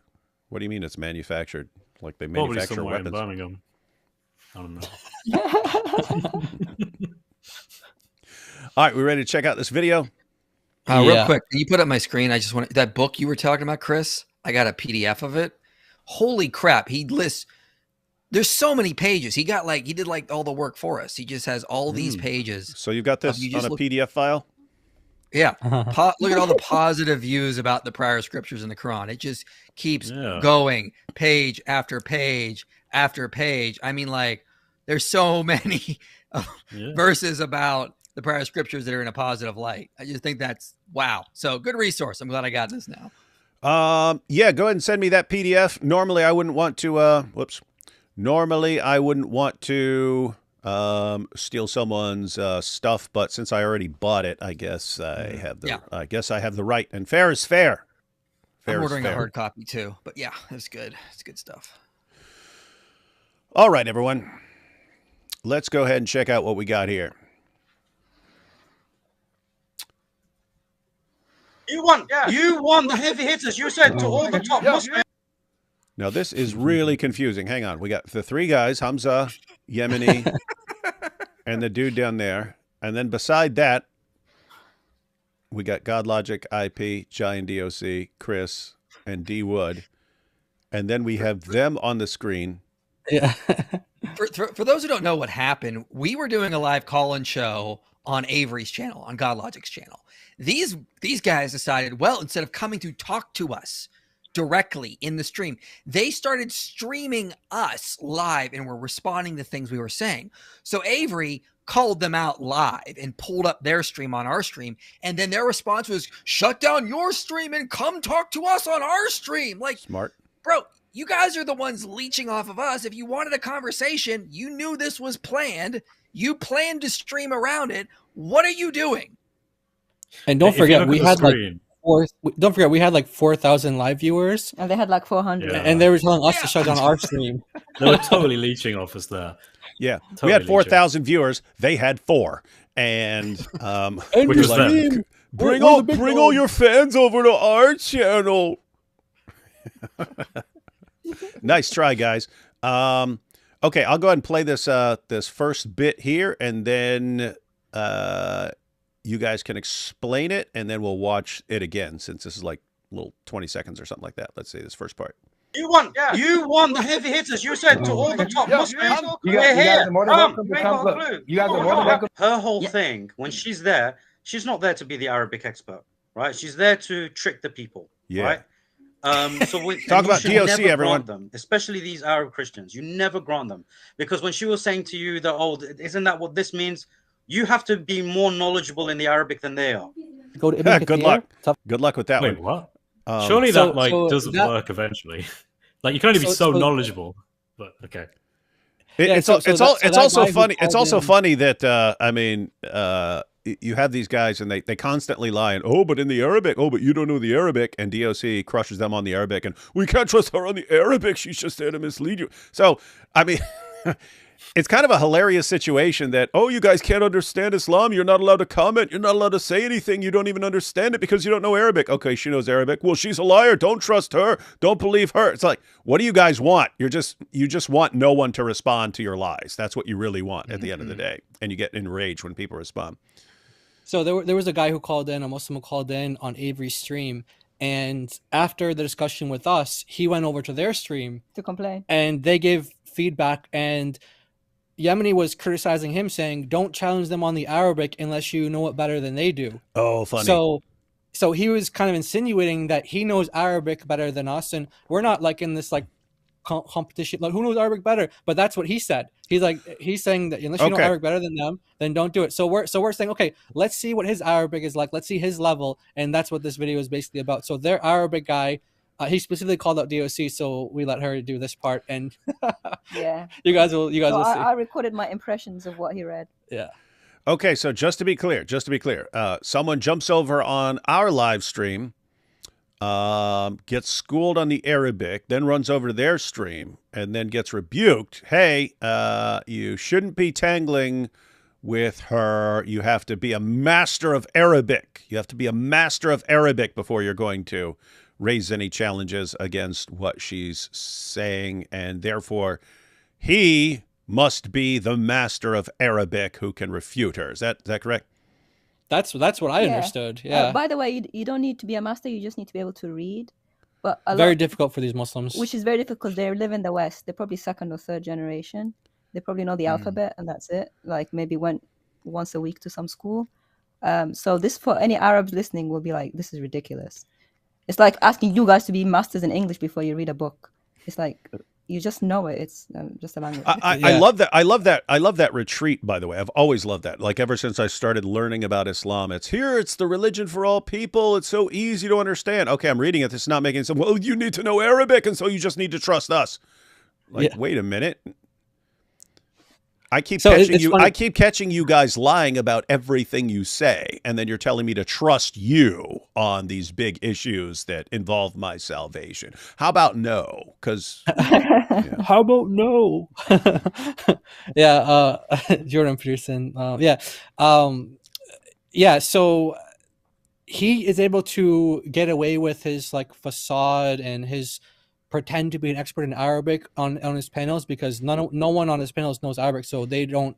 Speaker 1: What do you mean it's manufactured? Like they manufacture weapons?
Speaker 3: In Birmingham. I don't know.
Speaker 1: All right, we ready to check out this video?
Speaker 2: Real quick, can you put up my screen? I just want that book you were talking about, Chris. I got a PDF of it. Holy crap! He lists. There's so many pages. He did all the work for us. He just has all these pages.
Speaker 1: So you've got this on a PDF file?
Speaker 2: Yeah. Look at all the positive views about the prior scriptures in the Quran. It just keeps going page after page after page. I mean, there's so many verses about the prior scriptures that are in a positive light. I just think that's wow. So good resource. I'm glad I got this now.
Speaker 1: Yeah, go ahead and send me that PDF. Normally I wouldn't want to steal someone's stuff, but since I already bought it, I guess I have the right, and fair is fair.
Speaker 2: I'm ordering a hard copy too, but yeah, it's good. It's good stuff.
Speaker 1: All right, everyone. Let's go ahead and check out what we got here.
Speaker 8: You want the heavy hitters. You said to all the top Muslims.
Speaker 1: Now, this is really confusing. Hang on. We got the three guys, Hamza, Yemeni, and the dude down there. And then beside that, we got GodLogic, IP, Giant DOC, Chris, and D Wood. And then we have them on the screen.
Speaker 4: Yeah.
Speaker 2: For those who don't know what happened, we were doing a live call-in show on Avery's channel, on GodLogic's channel. These guys decided, well, instead of coming to talk to us directly in the stream, they started streaming us live and were responding to things we were saying. So Avery called them out live and pulled up their stream on our stream, and then their response was, shut down your stream and come talk to us on our stream. Like,
Speaker 1: smart.
Speaker 2: Bro, you guys are the ones leeching off of us. If you wanted a conversation, you knew this was planned. You planned to stream around it. What are you doing?
Speaker 4: And don't forget, we had like 4,000 live viewers.
Speaker 5: And they had like 400.
Speaker 3: Yeah.
Speaker 4: And they were telling us to shut down our stream.
Speaker 3: They were totally leeching off us there.
Speaker 1: Yeah.
Speaker 3: Totally
Speaker 1: we had 4,000 viewers. They had 4. And
Speaker 3: which was them.
Speaker 1: Bring all your fans over to our channel. Nice try, guys. Okay, I'll go ahead and play this first bit here, and then you guys can explain it, and then we'll watch it again, since this is like a little 20 seconds or something like that. Let's see this first part.
Speaker 8: You want the heavy hitters. You said to all the top Muslims,
Speaker 9: you guys are more than welcome to come. Look, you guys are more than welcome.
Speaker 8: Her whole thing, when she's there, she's not there to be the Arabic expert, right? She's there to trick the people, right? So
Speaker 1: talk about DOC, everyone.
Speaker 8: Them, especially these Arab Christians, you never grant them, because when she was saying to you that, oh, isn't that what this means? You have to be more knowledgeable in the Arabic than they are.
Speaker 4: Go to
Speaker 1: good luck. Good luck with that one.
Speaker 3: Wait, what? Surely that doesn't work eventually. Like, you can only be so knowledgeable. But okay.
Speaker 1: It's also funny. It's also funny that I mean, you have these guys and they constantly lie and, oh, but in the Arabic, oh, but you don't know the Arabic, and DOC crushes them on the Arabic, and we can't trust her on the Arabic. She's just there to mislead you. So I mean. It's kind of a hilarious situation that, oh, you guys can't understand Islam. You're not allowed to comment. You're not allowed to say anything. You don't even understand it because you don't know Arabic. Okay, she knows Arabic. Well, she's a liar. Don't trust her. Don't believe her. It's like, what do you guys want? You just want no one to respond to your lies. That's what you really want at the end of the day. And you get enraged when people respond.
Speaker 4: So there was a guy who called in, a Muslim who called in on Avery's stream. And after the discussion with us, he went over to their stream
Speaker 5: to complain. And
Speaker 4: they gave feedback, and Yemeni was criticizing him, saying, don't challenge them on the Arabic unless you know it better than they do.
Speaker 1: Oh, funny.
Speaker 4: So he was kind of insinuating that he knows Arabic better than us, and we're not like in this like competition, like who knows Arabic better? But that's what he said. He's saying that unless you know Arabic better than them, then don't do it. So we're saying, okay, let's see what his Arabic is like. Let's see his level, and that's what this video is basically about. So their Arabic guy, he specifically called out DOC, so we let her do this part, and
Speaker 5: yeah,
Speaker 4: you guys will see.
Speaker 5: I recorded my impressions of what he read.
Speaker 4: Yeah.
Speaker 1: Okay, so just to be clear, someone jumps over on our live stream, gets schooled on the Arabic, then runs over to their stream, and then gets rebuked. Hey, you shouldn't be tangling with her. You have to be a master of Arabic. You have to be a master of Arabic before you're going to raise any challenges against what she's saying, and therefore he must be the master of Arabic who can refute her. Is that correct?
Speaker 4: That's what I understood. Yeah.
Speaker 5: By the way, you don't need to be a master. You just need to be able to read. But
Speaker 4: very difficult for these Muslims.
Speaker 5: Which is very difficult because they live in the West. They're probably second or third generation. They probably know the alphabet, and that's it. Like maybe went once a week to some school. So this, for any Arabs listening, will be like, this is ridiculous. It's like asking you guys to be masters in English before you read a book. It's like, you just know it. It's just a language.
Speaker 1: I love that. I love that. I love that retreat, by the way. I've always loved that. Like ever since I started learning about Islam, it's the religion for all people. It's so easy to understand. Okay, I'm reading it. It's not making sense. Well, you need to know Arabic, and so you just need to trust us. Like, wait a minute. I keep catching you guys lying about everything you say, and then you're telling me to trust you on these big issues that involve my salvation. How about no? Because
Speaker 4: how about no? Jordan Peterson. So he is able to get away with his like facade and his pretend to be an expert in Arabic on his panels, because no one on his panels knows Arabic, so they don't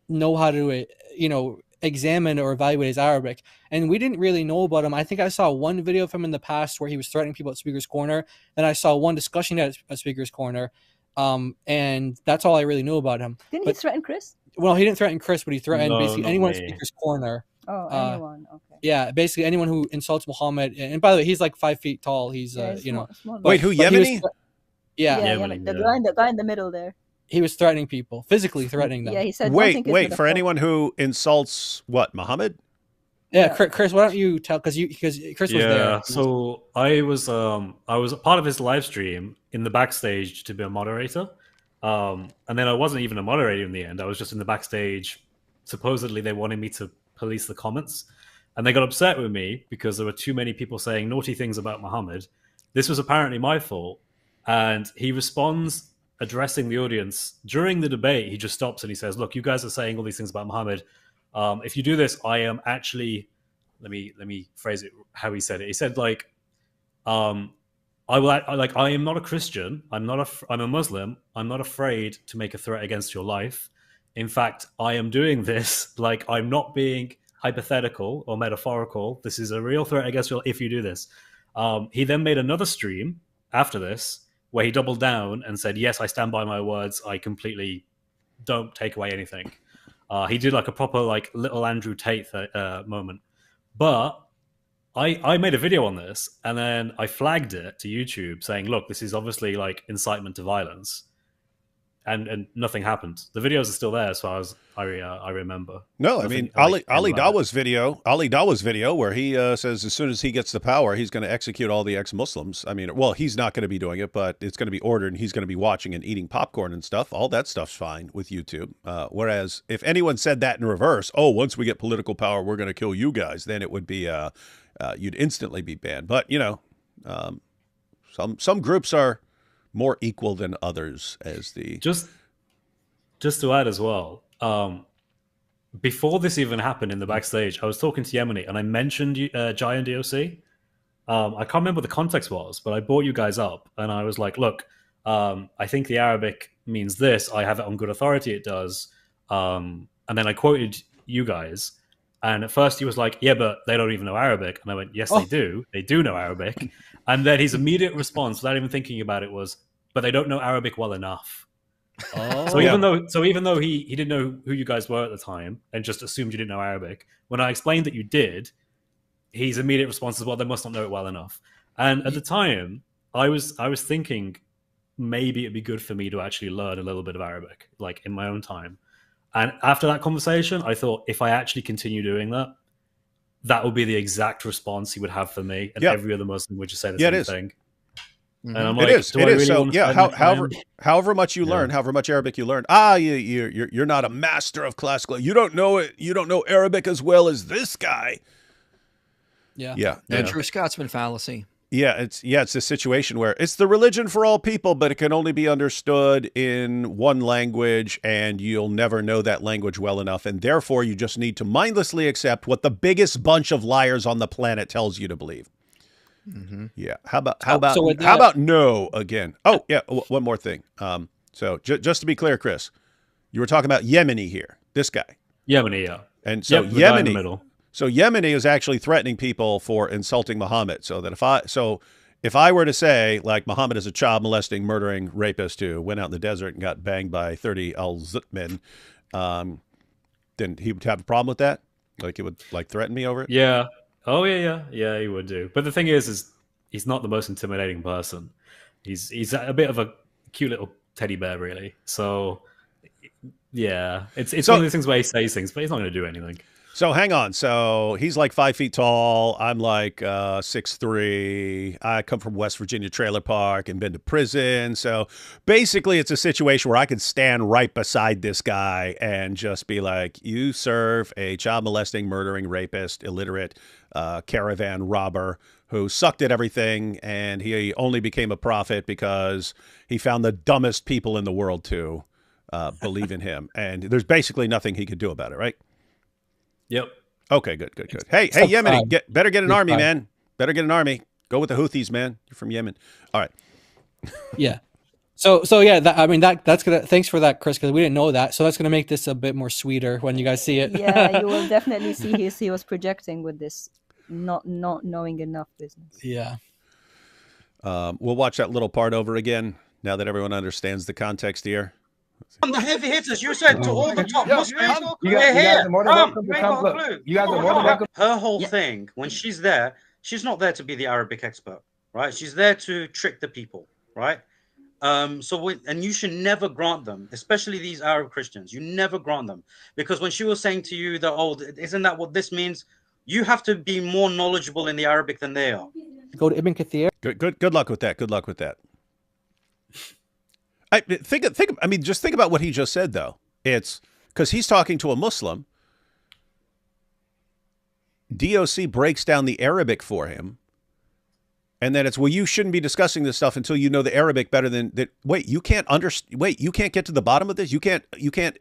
Speaker 4: know how to examine or evaluate his Arabic. And we didn't really know about him. I think I saw one video of him in the past where he was threatening people at Speaker's Corner. Then I saw one discussion at Speaker's Corner, and that's all I really knew about him.
Speaker 5: Didn't he threaten Chris?
Speaker 4: Well, he didn't threaten Chris, but he threatened basically anyone at Speaker's Corner.
Speaker 5: Oh, anyone. Okay.
Speaker 4: Yeah, basically anyone who insults Muhammad. And by the way, he's like 5 feet tall. He's
Speaker 5: small.
Speaker 1: Wait, who, Yemeni?
Speaker 5: Yemeni. The guy in the middle there.
Speaker 4: He was threatening people, physically threatening them.
Speaker 5: Yeah, he said.
Speaker 1: Wait, for anyone who insults what, Muhammad?
Speaker 4: Yeah, Chris, why don't you tell? Because Chris was there.
Speaker 3: Yeah, so I was a part of his live stream in the backstage to be a moderator, and then I wasn't even a moderator in the end. I was just in the backstage. Supposedly, they wanted me to police the comments, and they got upset with me because there were too many people saying naughty things about Muhammad. This was apparently my fault, and he responds addressing the audience during the debate. He just stops and he says, "Look, you guys are saying all these things about Muhammad. If you do this, I am actually." Let me phrase it how he said it. He said like, I am not a Christian. I'm a Muslim. I'm not afraid to make a threat against your life. In fact, I am doing this like I'm not being hypothetical or metaphorical. This is a real threat against you if you do this. He then made another stream after this where he doubled down and said, yes, I stand by my words. I completely don't take away anything. He did like a proper like little Andrew Tate moment. But I made a video on this and then I flagged it to YouTube saying, look, this is obviously like incitement to violence. And nothing happened. The videos are still there as far as I remember.
Speaker 1: No, I mean Ali Dawa's video where he says as soon as he gets the power, he's going to execute all the ex-Muslims. I mean, well, he's not going to be doing it, but it's going to be ordered, and he's going to be watching and eating popcorn and stuff. All that stuff's fine with YouTube. Whereas if anyone said that in reverse, oh, once we get political power, we're going to kill you guys, then it would be you'd instantly be banned. But some groups are more equal than others, as the
Speaker 3: just to add as well. Before this even happened in the backstage, I was talking to Yemeni and I mentioned Giant DOC. I can't remember what the context was, but I brought you guys up and I was like, look, I think the Arabic means this. I have it on good authority. It does. And then I quoted you guys. And at first he was like, yeah, but they don't even know Arabic. And I went, yes, they do. They do know Arabic. And then his immediate response, without even thinking about it, was, but they don't know Arabic well enough.
Speaker 1: Oh.
Speaker 3: So even though he didn't know who you guys were at the time and just assumed you didn't know Arabic, when I explained that you did, his immediate response is, well, they must not know it well enough. And at the time, I was thinking maybe it'd be good for me to actually learn a little bit of Arabic, like in my own time. And after that conversation, I thought if I actually continue doing that, that would be the exact response he would have for me, and every other Muslim would just say the same thing.
Speaker 1: Mm-hmm. And I'm like, it is. So yeah, however much you learn, however much Arabic you learn, you're not a master of classical. You don't know it. You don't know Arabic as well as this guy.
Speaker 2: Yeah. The true Scotsman fallacy.
Speaker 1: Yeah, it's a situation where it's the religion for all people, but it can only be understood in one language, and you'll never know that language well enough, and therefore you just need to mindlessly accept what the biggest bunch of liars on the planet tells you to believe. Mm-hmm. Yeah. How about no again? Oh yeah. One more thing. So just to be clear, Chris, you were talking about Yemeni here. This guy.
Speaker 3: Yemeni, yeah.
Speaker 1: And so Yemeni. So Yemeni is actually threatening people for insulting Muhammad. So that if I were to say like Muhammad is a child molesting, murdering rapist who went out in the desert and got banged by 30 al-Zut men, then he would have a problem with that. Like he would like threaten me over it.
Speaker 3: Yeah. Oh yeah. He would do. But the thing is he's not the most intimidating person. He's a bit of a cute little teddy bear, really. So yeah, it's one of those things where he says things, but he's not going to do anything.
Speaker 1: So hang on. So he's like 5 feet tall. I'm like 6'3". I come from West Virginia trailer park and been to prison. So basically it's a situation where I could stand right beside this guy and just be like, you serve a child molesting, murdering, rapist, illiterate, caravan robber who sucked at everything. And he only became a prophet because he found the dumbest people in the world to believe in him. And there's basically nothing he could do about it, right?
Speaker 3: Yep.
Speaker 1: Okay, good. Hey, Yemeni, better get an army, man. Better get an army. Go with the Houthis, man. You're from Yemen. All right.
Speaker 4: Yeah. So yeah, that's gonna. Thanks for that, Chris, because we didn't know that. So that's gonna make this a bit more sweeter when you guys see it.
Speaker 5: Yeah, you will definitely see he was projecting with this not knowing enough business.
Speaker 4: Yeah.
Speaker 1: We'll watch that little part over again now that everyone understands the context here.
Speaker 8: The heavy hitters, you said to all the top Muslims,
Speaker 9: you guys are more than welcome to come. Look, you guys are more than welcome.
Speaker 8: Her whole thing, when she's there, she's not there to be the Arabic expert, right? She's there to trick the people, right? And you should never grant them, especially these Arab Christians. You never grant them, because when she was saying to you that, oh, isn't that what this means? You have to be more knowledgeable in the Arabic than they are.
Speaker 4: Go to Ibn Kathir.
Speaker 1: Good luck with that. Good luck with that. Just think about what he just said, though. It's because he's talking to a Muslim. DOC breaks down the Arabic for him. And then it's, well, you shouldn't be discussing this stuff until you know the Arabic better than that. Wait, you can't you can't get to the bottom of this. You can't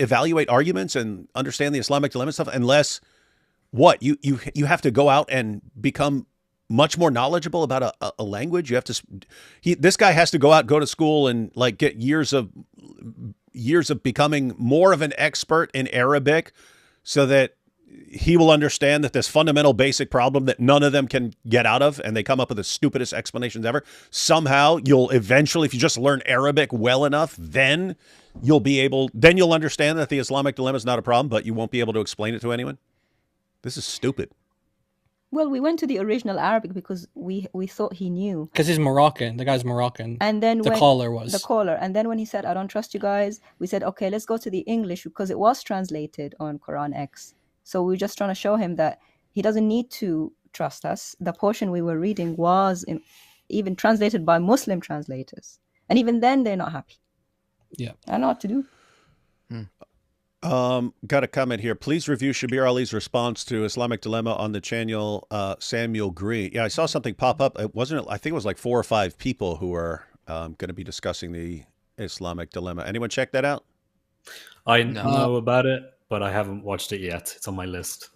Speaker 1: evaluate arguments and understand the Islamic dilemma stuff unless what? You have to go out and become much more knowledgeable about a language. You have to. This guy has to go to school and like get years of becoming more of an expert in Arabic, so that he will understand that this fundamental basic problem that none of them can get out of, and they come up with the stupidest explanations ever. Somehow you'll eventually, if you just learn Arabic well enough, then you'll understand that the Islamic dilemma is not a problem, but you won't be able to explain it to anyone. This is stupid.
Speaker 5: Well, we went to the original Arabic because we thought he knew.
Speaker 4: Because he's Moroccan. The guy's Moroccan.
Speaker 5: And then
Speaker 4: the caller was.
Speaker 5: The caller. And then when he said, I don't trust you guys, we said, okay, let's go to the English, because it was translated on Quran X. So we were just trying to show him that he doesn't need to trust us. The portion we were reading was even translated by Muslim translators. And even then, they're not happy.
Speaker 4: Yeah.
Speaker 5: I don't know what to do.
Speaker 1: Got a comment here. Please review Shabir Ali's response to Islamic Dilemma on the channel Samuel Green. Yeah, I saw something pop up. I think it was like 4 or 5 people who are going to be discussing the Islamic Dilemma. Anyone check that out?
Speaker 3: I know about it, but I haven't watched it yet. It's on my list.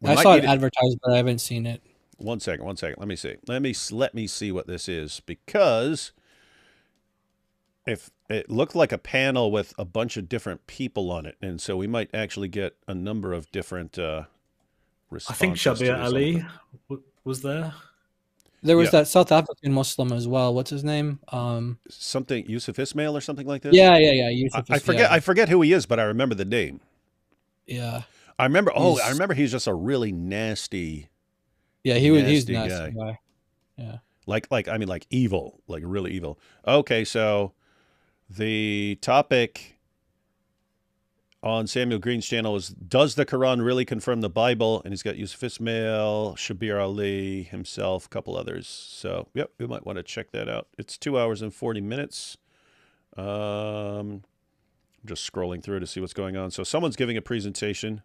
Speaker 4: I saw it advertised, but I haven't seen it.
Speaker 1: One second. Let me see. Let me see what this is, because if it looked like a panel with a bunch of different people on it, and so we might actually get a number of different responses.
Speaker 3: I think Shabir Ali was there.
Speaker 4: There was that South African Muslim as well. What's his name?
Speaker 1: Something Yusuf Ismail or something like that.
Speaker 4: Yeah. Yusuf Ismail.
Speaker 1: I forget who he is, but I remember the name.
Speaker 4: Yeah.
Speaker 1: I remember he's just a really nasty.
Speaker 4: Yeah, he's a nasty guy. Yeah.
Speaker 1: Like evil, like really evil. Okay, so the topic on Samuel Green's channel is, does the Quran really confirm the Bible? And he's got Yusuf Ismail, Shabir Ali himself, a couple others. So, yep, we might want to check that out. It's 2 hours and 40 minutes. I'm just scrolling through to see what's going on. So someone's giving a presentation.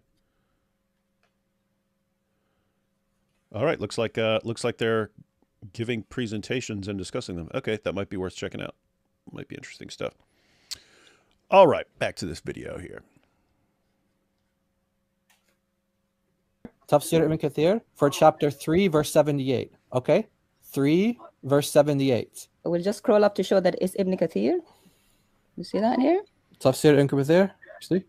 Speaker 1: All right, looks like they're giving presentations and discussing them. Okay, that might be worth checking out. Might be interesting stuff. All right, back to this video here.
Speaker 4: Tafsir Ibn Kathir for chapter 3, verse 78. Okay? 3, verse 78.
Speaker 5: We'll just scroll up to show that it's Ibn Kathir. You see that here?
Speaker 4: Tafsir Ibn Kathir. See?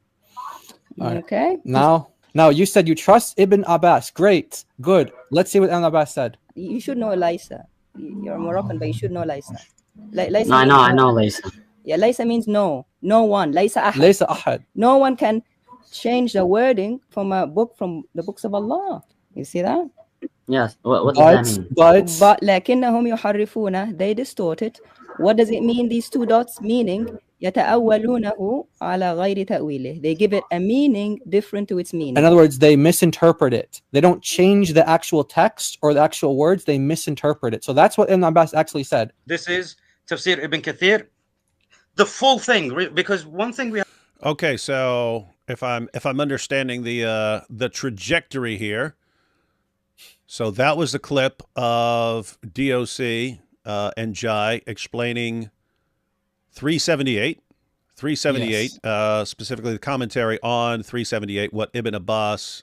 Speaker 4: Right.
Speaker 5: Okay.
Speaker 4: Now, you said you trust Ibn Abbas. Great. Good. Let's see what Ibn Abbas said.
Speaker 5: You should know Laysa. You're Moroccan, but you should know Laysa.
Speaker 10: No, I know Laysa.
Speaker 5: Yeah, Laysa means no. No one. Laysa ahad.
Speaker 4: Laysa ahad.
Speaker 5: No one can change the wording from a book from the books of Allah. You see that?
Speaker 10: Yes. What does that mean?
Speaker 5: But لكنهم يحرفون, they distort it. What does it mean, these two dots? Meaning, يتأولونه على غير تأويله. They give it a meaning different to its meaning.
Speaker 4: In other words, they misinterpret it. They don't change the actual text or the actual words. They misinterpret it. So that's what Ibn Abbas actually said.
Speaker 8: This is Tafsir Ibn Kathir, the full thing, because one thing we have.
Speaker 1: Okay, so if I'm understanding the trajectory here, so that was the clip of DOC and Jai explaining 378, yes. Specifically the commentary on 378, what Ibn Abbas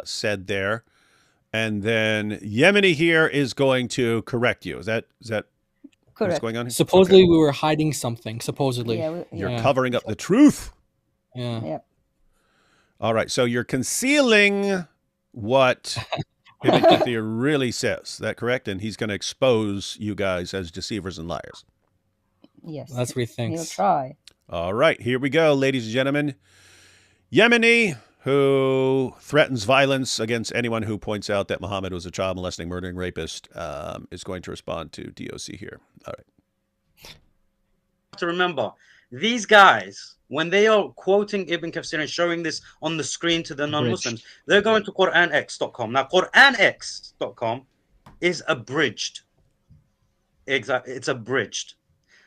Speaker 1: said there, and then Yemeni here is going to correct you. Is that
Speaker 5: correct?
Speaker 1: What's going on here?
Speaker 4: Supposedly we were hiding something. Supposedly,
Speaker 1: you're covering up the truth.
Speaker 4: Yeah.
Speaker 5: Yep.
Speaker 1: All right, so you're concealing what Ibn Kathir really says. Is that correct? And he's going to expose you guys as deceivers and liars.
Speaker 5: Yes.
Speaker 4: That's what he thinks.
Speaker 5: He'll try.
Speaker 1: All right, here we go, ladies and gentlemen. Yemeni, who threatens violence against anyone who points out that Muhammad was a child molesting, murdering rapist, is going to respond to DOC here. All right.
Speaker 8: To remember, these guys, when they are quoting Ibn Kathir and showing this on the screen to the non-Muslims, they're going to QuranX.com. Now, QuranX.com is abridged. Exactly, it's abridged.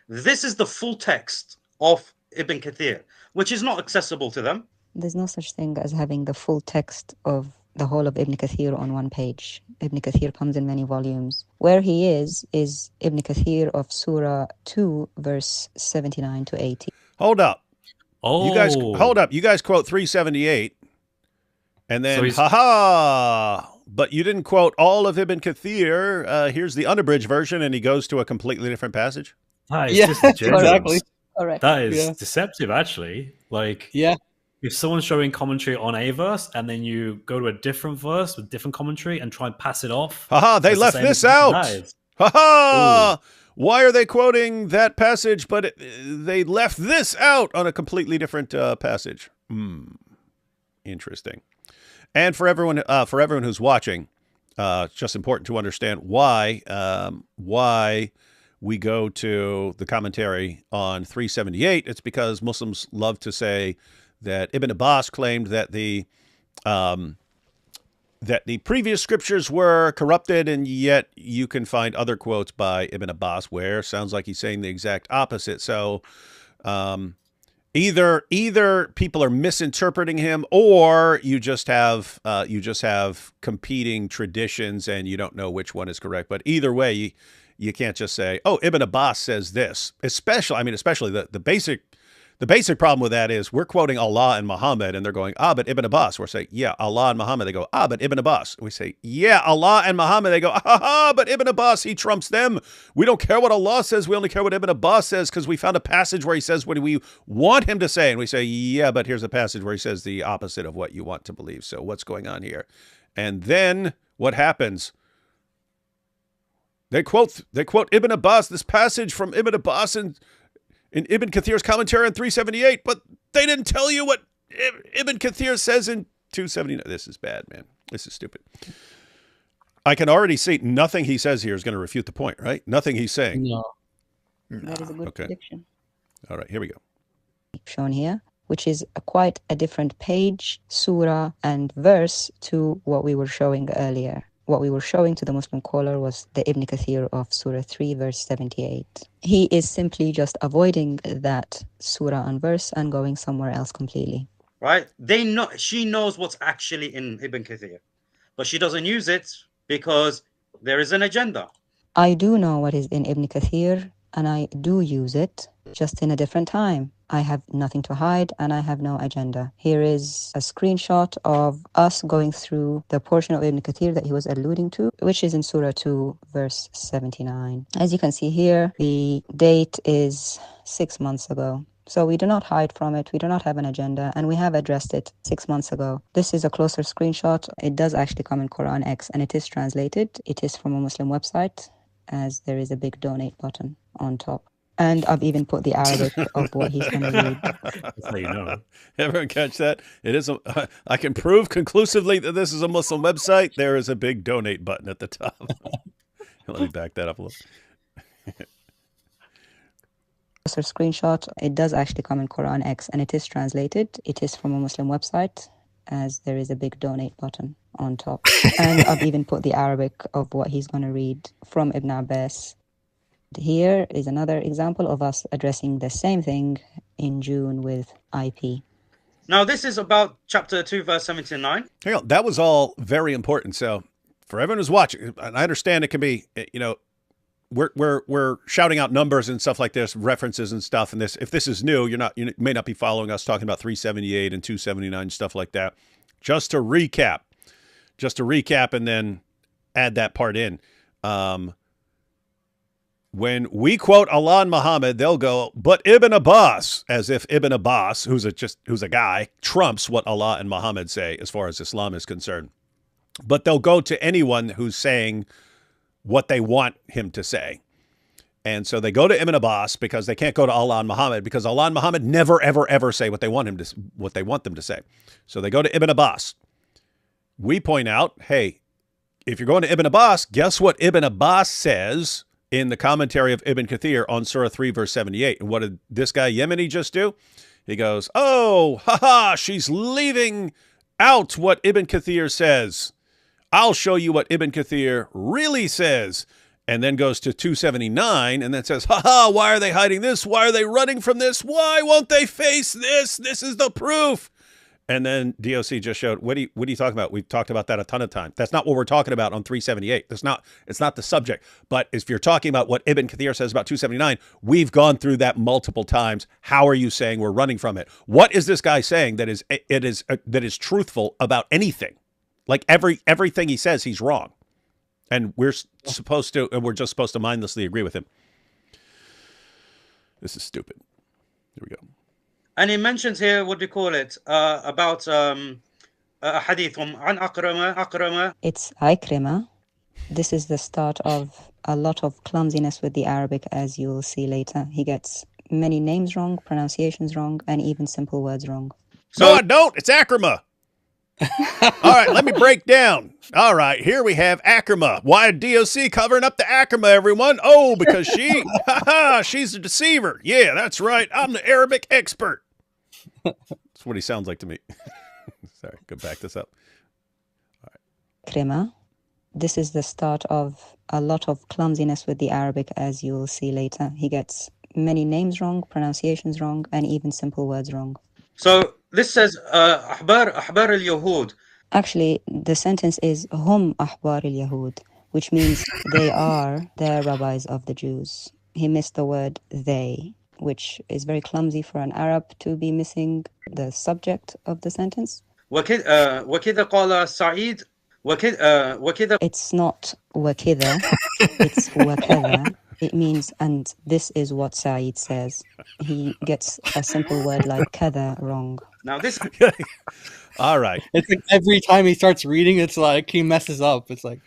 Speaker 8: This is the full text of Ibn Kathir, which is not accessible to them.
Speaker 11: There's no such thing as having the full text of the whole of Ibn Kathir on one page. Ibn Kathir comes in many volumes. Where he is Ibn Kathir of Surah 2, verse 79 to 80.
Speaker 1: Hold up.
Speaker 3: Oh.
Speaker 1: You guys, hold up. You guys quote 378, and then, haha, but you didn't quote all of Ibn Kathir. Here's the unabridged version, and he goes to a completely different passage.
Speaker 3: That is
Speaker 4: exactly.
Speaker 5: Correct.
Speaker 3: That is deceptive, actually. Like, if someone's showing commentary on a verse and then you go to a different verse with different commentary and try and pass it off.
Speaker 1: Haha, they left this out. Haha. Why are they quoting that passage, but they left this out on a completely different passage? Interesting. And for everyone who's watching, it's just important to understand why we go to the commentary on 378. It's because Muslims love to say that Ibn Abbas claimed that the previous scriptures were corrupted, and yet you can find other quotes by Ibn Abbas where it sounds like he's saying the exact opposite. So either people are misinterpreting him, or you just have competing traditions and you don't know which one is correct. But either way, you can't just say, "Oh, Ibn Abbas says this." Especially the basic problem with that is we're quoting Allah and Muhammad, and they're going, but Ibn Abbas. We're saying, yeah, Allah and Muhammad. They go, but Ibn Abbas. We say, yeah, Allah and Muhammad. They go, but Ibn Abbas, he trumps them. We don't care what Allah says. We only care what Ibn Abbas says because we found a passage where he says what we want him to say. And we say, yeah, but here's a passage where he says the opposite of what you want to believe. So what's going on here? And then what happens? They quote Ibn Abbas, this passage from Ibn Abbas in Ibn Kathir's commentary on 378, but they didn't tell you what Ibn Kathir says in 279. This is bad, man. This is stupid. I can already see nothing he says here is going to refute the point, right? Nothing he's saying.
Speaker 11: No. That is a good prediction.
Speaker 1: All right, here we go.
Speaker 11: Shown here, which is quite a different page, surah, and verse to what we were showing earlier. What we were showing to the Muslim caller was the Ibn Kathir of Surah 3, verse 78. He is simply just avoiding that surah and verse and going somewhere else completely.
Speaker 8: Right? She knows what's actually in Ibn Kathir, but she doesn't use it because there is an agenda.
Speaker 11: I do know what is in Ibn Kathir, and I do use it, just in a different time. I have nothing to hide, and I have no agenda. Here is a screenshot of us going through the portion of Ibn Kathir that he was alluding to, which is in Surah 2, verse 79. As you can see here, the date is 6 months ago. So we do not hide from it. We do not have an agenda, and we have addressed it 6 months ago. This is a closer screenshot. It does actually come in Quran X, and it is translated. It is from a Muslim website, as there is a big donate button on top. And I've even put the Arabic of what he's going to read.
Speaker 3: That's how you know.
Speaker 1: Everyone catch that? It is. I can prove conclusively that this is a Muslim website. There is a big donate button at the top. Let me back that up a little.
Speaker 11: A screenshot. It does actually come in Quran X, and it is translated. It is from a Muslim website, as there is a big donate button on top. And I've even put the Arabic of what he's going to read from Ibn Abbas. Here is another example of us addressing the same thing in June with IP.
Speaker 8: Now, this is about chapter 2, verse 79.
Speaker 1: Hang on, that was all very important. So for everyone who's watching, and I understand it can be, we're shouting out numbers and stuff like this, references and stuff. And this, if this is new, you may not be following us talking about 378 and 279, stuff like that. Just to recap, and then add that part in. When we quote Allah and Muhammad, they'll go, but Ibn Abbas, as if Ibn Abbas, who's a guy, trumps what Allah and Muhammad say as far as Islam is concerned. But they'll go to anyone who's saying what they want him to say. And so they go to Ibn Abbas because they can't go to Allah and Muhammad, because Allah and Muhammad never, ever, ever say what they want them to say. So they go to Ibn Abbas. We point out, hey, if you're going to Ibn Abbas, guess what Ibn Abbas says in the commentary of Ibn Kathir on Surah 3, verse 78. And what did this guy Yemeni just do? He goes, oh, haha, she's leaving out what Ibn Kathir says. I'll show you what Ibn Kathir really says. And then goes to 279 and then says, haha, why are they hiding this? Why are they running from this? Why won't they face this? This is the proof. And then DOC just showed, what are you talking about? We've talked about that a ton of times. That's not what we're talking about on 378. It's not the subject. But if you're talking about what Ibn Kathir says about 279, we've gone through that multiple times. How are you saying we're running from it? What is this guy saying that is truthful about anything? Like everything he says, he's wrong. And we're just supposed to mindlessly agree with him. This is stupid. Here we go.
Speaker 8: And he mentions here, what do you call it? About a hadith an Akrama.
Speaker 11: It's Ikrima. This is the start of a lot of clumsiness with the Arabic, as you will see later. He gets many names wrong, pronunciations wrong, and even simple words wrong.
Speaker 1: No, I don't. It's Akrama. All right, let me break down. All right, here we have Akrama. Why DOC covering up the Akrama, everyone? Oh, because she's a deceiver. Yeah, that's right. I'm the Arabic expert. That's what he sounds like to me. Sorry, go back this up. All right.
Speaker 11: Krima. This is the start of a lot of clumsiness with the Arabic, as you will see later. He gets many names wrong, pronunciations wrong, and even simple words wrong.
Speaker 8: So this says أحبار اليهود.
Speaker 11: Actually, the sentence is Hum Ahbar al-Yahud, which means they are the rabbis of the Jews. He missed the word they, which is very clumsy for an Arab to be missing the subject of the sentence.
Speaker 8: وكذا قال سعيد وكذا.
Speaker 11: It's not wakida, it's wakada. It means, and this is what Saeed says. He gets a simple word like kada wrong.
Speaker 8: Now this.
Speaker 1: All right.
Speaker 4: It's like every time he starts reading, it's like he messes up. It's like.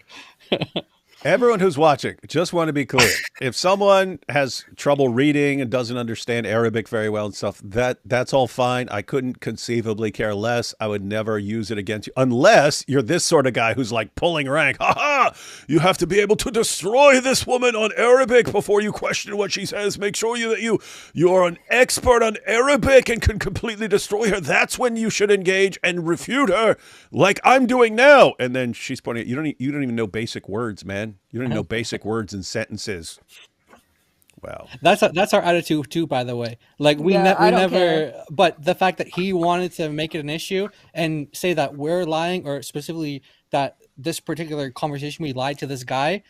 Speaker 1: Everyone who's watching, just want to be clear. If someone has trouble reading and doesn't understand Arabic very well and stuff, that's all fine. I couldn't conceivably care less. I would never use it against you unless you're this sort of guy who's like pulling rank. Ha ha! You have to be able to destroy this woman on Arabic before you question what she says. Make sure that you are an expert on Arabic and can completely destroy her. That's when you should engage and refute her, like I'm doing now. And then she's pointing out, you don't even know basic words, man. You don't even know basic words and sentences. Wow.
Speaker 4: That's our attitude too, by the way. Like we never care. But the fact that he wanted to make it an issue and say that we're lying, or specifically that this particular conversation we lied to this guy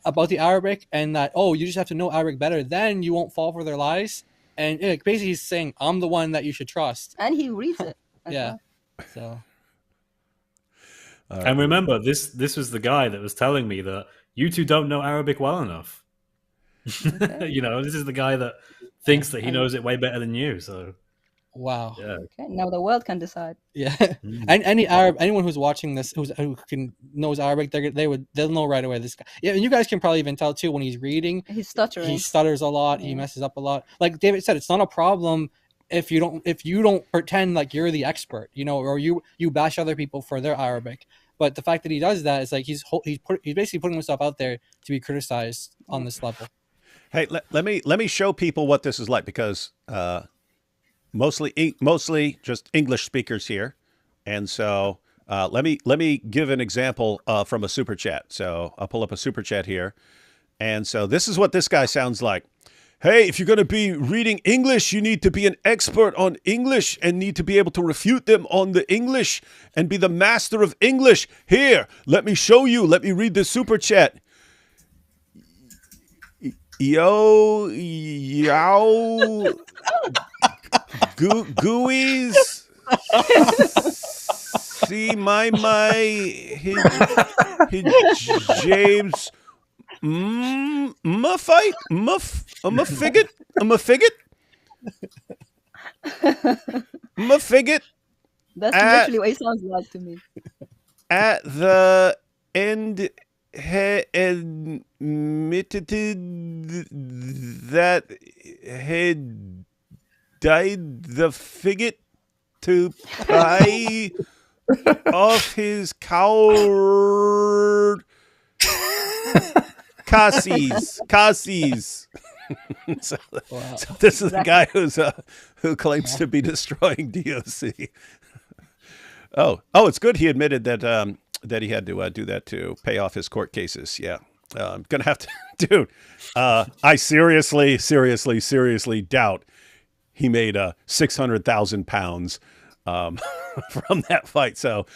Speaker 4: about the Arabic, and that you just have to know Arabic better, then you won't fall for their lies. And basically he's saying I'm the one that you should trust.
Speaker 5: And he reads it.
Speaker 4: Yeah. So.
Speaker 3: And remember, this was the guy that was telling me that you two don't know Arabic well enough.
Speaker 5: Okay.
Speaker 3: This is the guy that thinks that he knows it way better than you. So,
Speaker 4: wow.
Speaker 3: Yeah.
Speaker 5: Okay, now the world can decide.
Speaker 4: Yeah. And anyone who's watching this, who knows Arabic, they'll know right away this guy. Yeah, and you guys can probably even tell too when he's reading.
Speaker 5: He's stuttering.
Speaker 4: He stutters a lot. Yeah. He messes up a lot. Like David said, it's not a problem if you don't pretend like you're the expert, or you bash other people for their Arabic. But the fact that he does that is like he's basically putting himself out there to be criticized on this level.
Speaker 1: Hey, let me show people what this is like, because mostly just English speakers here, and so let me give an example from a super chat. So I'll pull up a super chat here, and so this is what this guy sounds like. Hey, if you're going to be reading English, you need to be an expert on English and need to be able to refute them on the English and be the master of English. Here, let me show you. Let me read the super chat. Yo, gooeyes. See my James. Fight? I'm a figget? I'm a figget? I'm a figget?
Speaker 5: That's literally what it sounds like to me.
Speaker 1: At the end, admitted that had died the figget to pay off his coward Cassis. so this is the guy who claims to be destroying DOC. Oh, it's good he admitted that that he had to do that to pay off his court cases. Yeah, I'm gonna have to, dude. I seriously doubt he made £600,000 from that fight. So.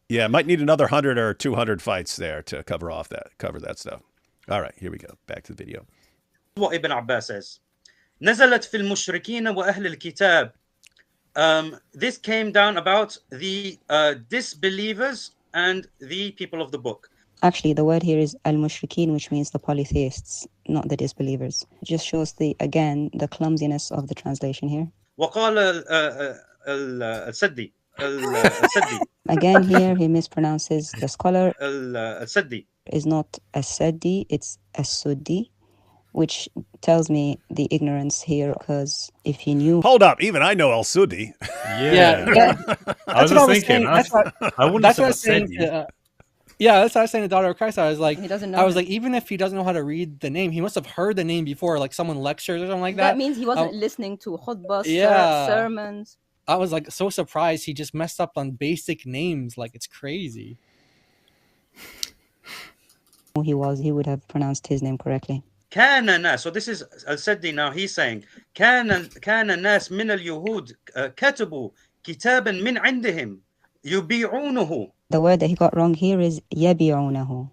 Speaker 1: Yeah, might need another 100 or 200 fights there to cover that stuff. All right, here we go. Back to the video.
Speaker 8: What Ibn Abbas says. نزلت في المشركين وأهل الكتاب. This came down about the disbelievers and the people of the book.
Speaker 11: Actually, the word here is al-mushrikeen, which means the polytheists, not the disbelievers. It just shows the clumsiness of the translation here.
Speaker 8: وقال السدي.
Speaker 11: Again, here he mispronounces the scholar.
Speaker 8: السدي
Speaker 11: Is not as-saddi, it's as-suddi, which tells me the ignorance here, because if he knew...
Speaker 1: Hold up, even I know al-Suddi.
Speaker 4: Yeah.
Speaker 3: I was just thinking. I wouldn't have
Speaker 4: that's
Speaker 3: said
Speaker 4: yeah, that's what I was saying to Daughter of Christ. I was like,
Speaker 5: he doesn't know.
Speaker 4: I was like, even if he doesn't know how to read the name, he must have heard the name before, like someone lectures or something like that.
Speaker 5: That means he wasn't listening to khutbahs, sermons.
Speaker 4: I was like so surprised he just messed up on basic names. Like, it's crazy.
Speaker 11: He would have pronounced his name correctly.
Speaker 8: كان الناس. So this is al-Saddi now. He's saying كان الناس من اليهود كتبوا كتابا من عندهم يبيعونه.
Speaker 11: The word that he got wrong here is يبيعونه,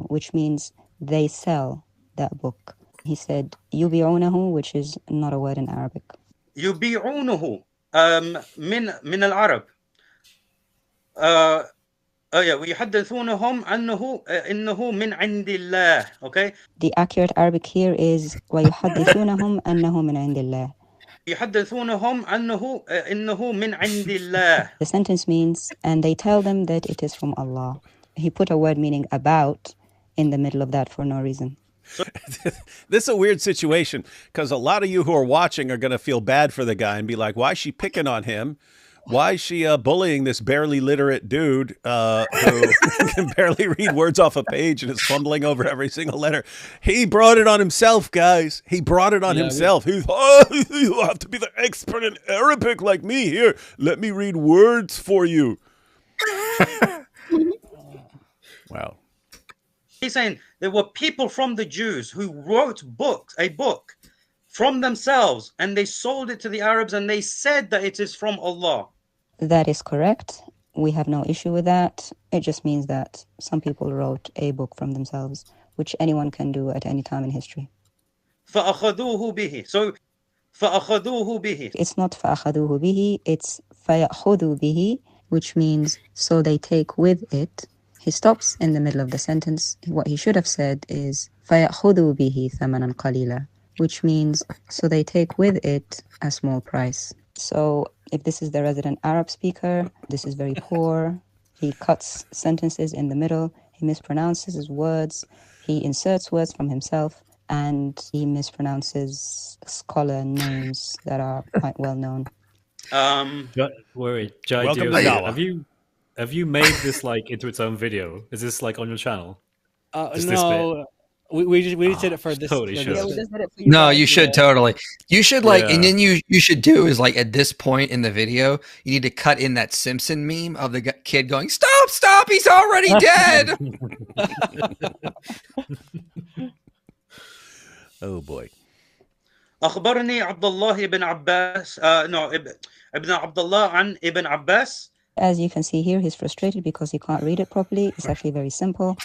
Speaker 11: which means they sell that book. He said يبيعونه, which is not a word in Arabic.
Speaker 8: يبيعونه من العرب. ويحدثونهم إنه من عند الله. Okay.
Speaker 11: The accurate Arabic here is ويحدثونهم أنه من عند الله.
Speaker 8: يحدثونهم إنه من عند الله.
Speaker 11: The sentence means, and they tell them that it is from Allah. He put a word meaning about in the middle of that for no reason.
Speaker 1: This is a weird situation, because a lot of you who are watching are going to feel bad for the guy and be like, why is she picking on him? Why is she bullying this barely literate dude who can barely read words off a page and is fumbling over every single letter? He brought it on himself, guys. He brought it on himself. You have to be the expert in Arabic like me. Here, let me read words for you. Wow.
Speaker 8: He's saying there were people from the Jews who wrote a book from themselves, and they sold it to the Arabs, and they said that it is from Allah.
Speaker 11: That is correct. We have no issue with that. It just means that some people wrote a book from themselves, which anyone can do at any time in history.
Speaker 8: فأخذوه به. So فأخذوه به.
Speaker 11: It's not فأخذوه به, it's فيأخذوا به, which means so they take with it. He stops in the middle of the sentence. What he should have said is فيأخذوا به ثمنا قليلا, which means so they take with it a small price. So if this is the resident Arab speaker, this is very poor. He cuts sentences in the middle. He mispronounces his words. He inserts words from himself, and he mispronounces scholar names that are quite well known.
Speaker 3: Welcome to Dawah. Have you made this like into its own video? Is this like on your channel?
Speaker 4: No. We just did it for this.
Speaker 3: Totally
Speaker 4: for
Speaker 3: should.
Speaker 4: this.
Speaker 5: Yeah, we just did it for you.
Speaker 2: No,
Speaker 5: guys.
Speaker 2: you should totally. You should
Speaker 3: Yeah.
Speaker 2: and then you should do is like at this point in the video, you need to cut in that Simpson meme of the kid going, "Stop, stop, he's already dead."
Speaker 1: Oh boy.
Speaker 8: أخبرني عبد الله بن عباس ابن عبد الله عن ابن عباس.
Speaker 11: As you can see here, he's frustrated because he can't read it properly. It's actually very simple.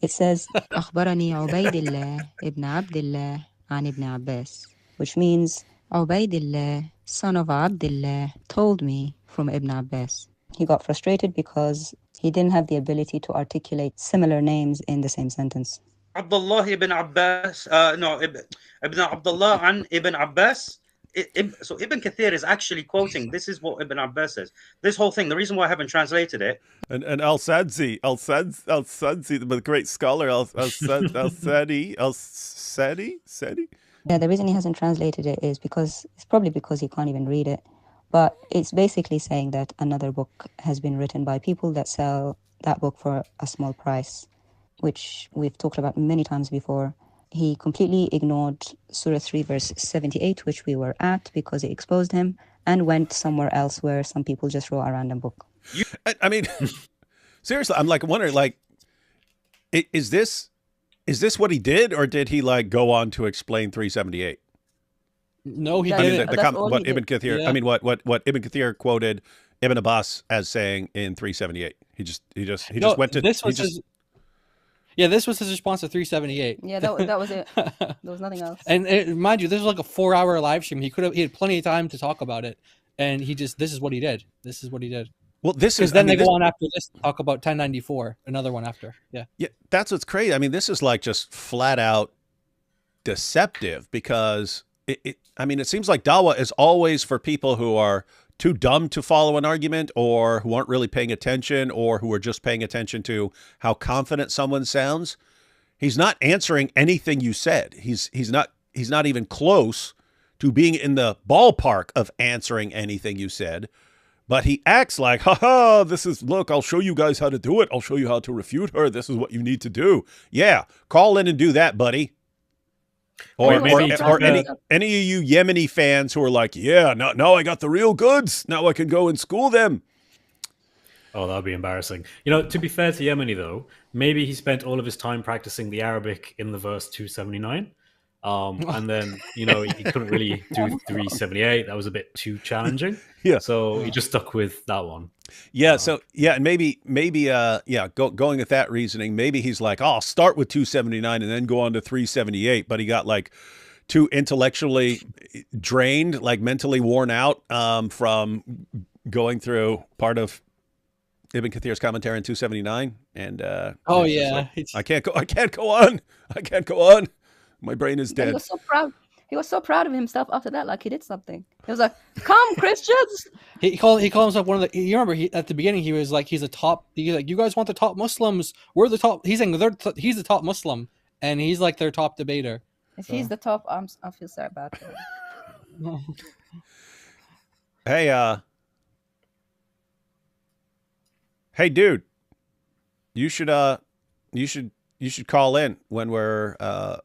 Speaker 11: It says, أخبرني عبيد الله ابن عبد الله عن ابن عباس, which means Ubaydillah, son of Abdullah, told me from Ibn Abbas. He got frustrated because he didn't have the ability to articulate similar names in the same sentence.
Speaker 8: عبد الله بن عباس ابن عبد الله عن ابن عباس. So Ibn Kathir is actually quoting. This is what Ibn Abbas says. This whole thing. The reason why I haven't translated it.
Speaker 1: And Al-Sadzi, the great scholar Al-Sadi.
Speaker 11: Yeah, the reason he hasn't translated it is because it's probably because he can't even read it. But it's basically saying that another book has been written by people that sell that book for a small price, which we've talked about many times before. He completely ignored Surah 3, verse 78, which we were at because it exposed him, and went somewhere else where some people just wrote a random book.
Speaker 1: I mean, seriously, I'm like wondering, like, is this what he did, or did he like go on to explain 378?
Speaker 4: No, he
Speaker 5: That's-
Speaker 4: didn't.
Speaker 1: What Ibn Kathir,
Speaker 4: Yeah.
Speaker 1: I mean, what Ibn Kathir quoted Ibn Abbas as saying in 378. He just went to
Speaker 4: this was his. Yeah, this was his response to 378.
Speaker 5: Yeah, that was it. There was nothing else.
Speaker 4: And mind you, this was like a 4-hour live stream. He had plenty of time to talk about it, and this is what he did. This is what he did.
Speaker 1: Well, this is
Speaker 4: Because then
Speaker 1: I mean,
Speaker 4: they go on after this to talk about 1094, another one after. Yeah.
Speaker 1: Yeah, that's what's crazy. I mean, this is like just flat out deceptive because I mean, it seems like Dawah is always for people who are too dumb to follow an argument, or who aren't really paying attention, or who are just paying attention to how confident someone sounds. He's not answering anything you said. He's not even close to being in the ballpark of answering anything you said. But he acts like, haha, look, I'll show you guys how to do it. I'll show you how to refute her. This is what you need to do. Yeah, call in and do that, buddy. Or any of you Yemeni fans who are like, yeah, now I got the real goods. Now I can go and school them.
Speaker 3: Oh, that would be embarrassing. You know, to be fair to Yemeni, though, maybe he spent all of his time practicing the Arabic in the verse 279. And then, you know, he couldn't really do 378. That was a bit too challenging.
Speaker 1: Yeah.
Speaker 3: So he just stuck with that one.
Speaker 1: Yeah. So, yeah, and maybe, going with that reasoning, maybe he's like, oh, I'll start with 279 and then go on to 378. But he got like too intellectually drained, like mentally worn out from going through part of Ibn Kathir's commentary in 279. And
Speaker 4: Oh yeah.
Speaker 1: I can't go on. My brain is
Speaker 5: He
Speaker 1: dead.
Speaker 5: was so proud. He was so proud of himself after that, like he did something. He was like, "Come, Christians!"
Speaker 4: He called himself one of the. You remember at the beginning he was like, he's a top. He's like, you guys want the top Muslims? We're the top. He's saying he's the top Muslim, and he's like their top debater.
Speaker 5: If he's the top, I feel sad about him.
Speaker 1: Hey, dude, you should call in when we're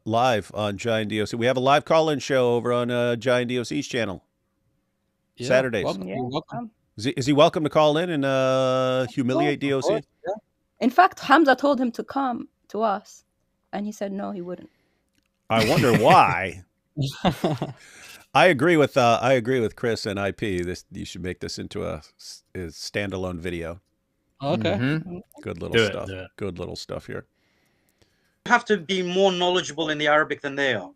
Speaker 1: live on Giant DOC. We have a live call-in show over on Giant DOC's channel.
Speaker 4: Yeah,
Speaker 1: Saturdays.
Speaker 4: welcome, you're welcome.
Speaker 1: Is he welcome to call in and humiliate DOC?
Speaker 4: Yeah.
Speaker 5: In fact, Hamza told him to come to us, and he said no, he wouldn't.
Speaker 1: I wonder why. I agree with Chris and IP. You should make this into a standalone video.
Speaker 4: Okay.
Speaker 2: Mm-hmm.
Speaker 1: Good little
Speaker 3: Do it,
Speaker 1: stuff.
Speaker 3: do it.
Speaker 1: Good little stuff here.
Speaker 8: You have to be more knowledgeable in the Arabic than they are.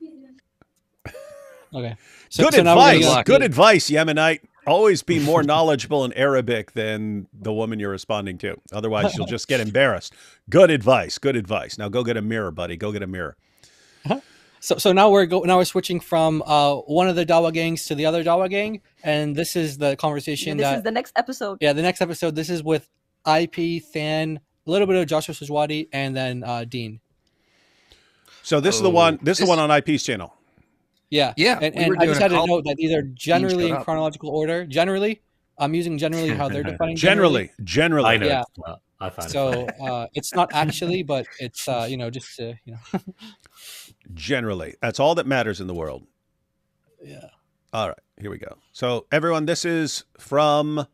Speaker 4: Okay.
Speaker 1: Good
Speaker 4: now we're
Speaker 1: advice.
Speaker 4: gonna-
Speaker 1: Good advice, Yemenite. Always be more knowledgeable in Arabic than the woman you're responding to. Otherwise, you'll just get embarrassed. Good advice. Good advice. Now go get a mirror, buddy. Go get a mirror.
Speaker 4: So now we're switching from one of the Dawah gangs to the other Dawah gang, and this is the conversation.
Speaker 5: This is the next episode.
Speaker 4: Yeah, the next episode. This is with IP, Than, a little bit of Joshua Sajwadi, and then Dean.
Speaker 1: So this is the one. This is the one on IP's channel.
Speaker 4: Yeah,
Speaker 2: Yeah,
Speaker 4: and,
Speaker 2: we were
Speaker 4: and I
Speaker 2: doing
Speaker 4: just
Speaker 2: a
Speaker 4: had to
Speaker 2: call-
Speaker 4: note that these are generally
Speaker 2: shut
Speaker 4: in
Speaker 2: up.
Speaker 4: chronological order. Generally, I'm using generally how they're defining.
Speaker 1: Generally.
Speaker 3: I know.
Speaker 4: Yeah.
Speaker 3: it's not. I find
Speaker 4: So
Speaker 3: it funny.
Speaker 4: it's not actually, but it's just to
Speaker 1: Generally, that's all that matters in the world.
Speaker 4: Yeah.
Speaker 1: All right, here we go. So everyone, this is from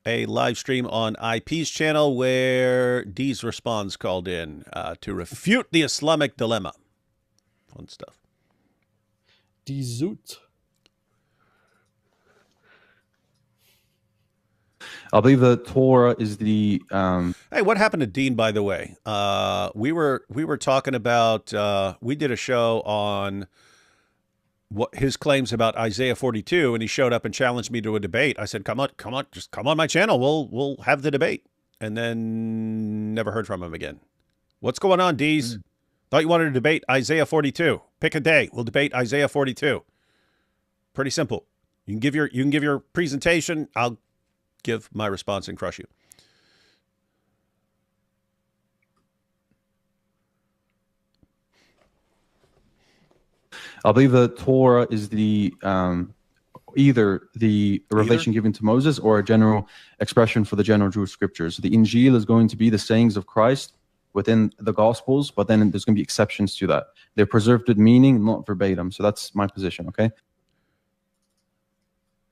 Speaker 1: a live stream on IP's channel where Dee's Response called in to refute the Islamic dilemma. Fun stuff.
Speaker 4: Die Zoot.
Speaker 12: I believe the Torah is the.
Speaker 1: Hey, what happened to Dean? By the way, we were talking about. We did a show on what his claims about Isaiah 42, and he showed up and challenged me to a debate. I said, "Come on, just come on my channel. We'll have the debate." And then never heard from him again. What's going on, Dees? Thought you wanted to debate Isaiah 42. Pick a day. We'll debate Isaiah 42. Pretty simple. You can give your presentation. I'll give my response and crush you.
Speaker 12: I believe the Torah is the either the revelation given to Moses or a general expression for the general Jewish scriptures. The Injil is going to be the sayings of Christ within the Gospels, but then there's going to be exceptions to that. They're preserved with meaning, not verbatim. So that's my position, okay?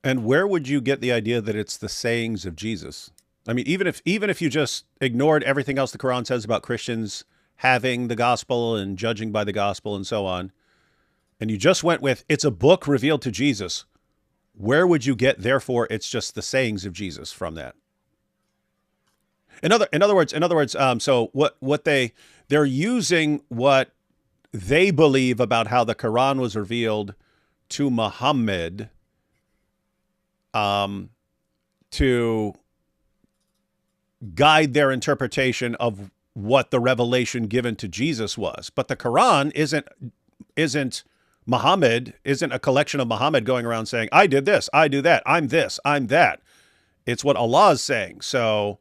Speaker 1: And where would you get the idea that it's the sayings of Jesus? I mean, even if you just ignored everything else the Quran says about Christians having the gospel and judging by the gospel and so on, and you just went with it's a book revealed to Jesus, where would you get, therefore, it's just the sayings of Jesus from that? In other words, so what they're using what they believe about how the Quran was revealed to Muhammad to guide their interpretation of what the revelation given to Jesus was. But the Quran isn't Muhammad, isn't a collection of Muhammad going around saying, I did this, I do that, I'm this, I'm that. It's what Allah is saying. So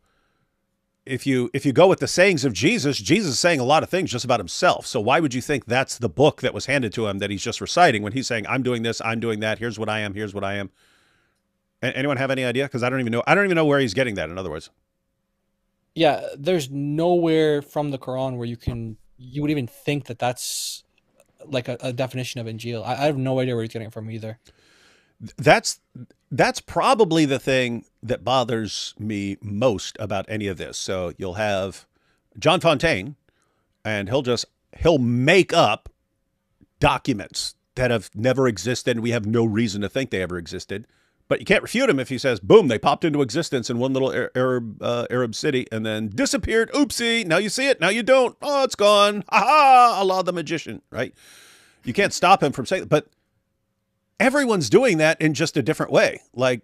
Speaker 1: if you go with the sayings of Jesus, Jesus is saying a lot of things just about himself. So why would you think that's the book that was handed to him that he's just reciting when he's saying, I'm doing this, I'm doing that, here's what I am, here's what I am. Anyone have any idea? Because I don't even know where he's getting that, in other words.
Speaker 4: Yeah, there's nowhere from the Quran where you would even think that that's like a definition of Injil. I have no idea where he's getting it from either.
Speaker 1: That's probably the thing that bothers me most about any of this. So you'll have John Fontaine, and he'll make up documents that have never existed, and we have no reason to think they ever existed. But you can't refute him if he says, boom, they popped into existence in one little Arab city and then disappeared. Oopsie, now you see it, now you don't. Oh, it's gone. Ha-ha, Allah the magician, right? You can't stop him from saying that. But everyone's doing that in just a different way. Like,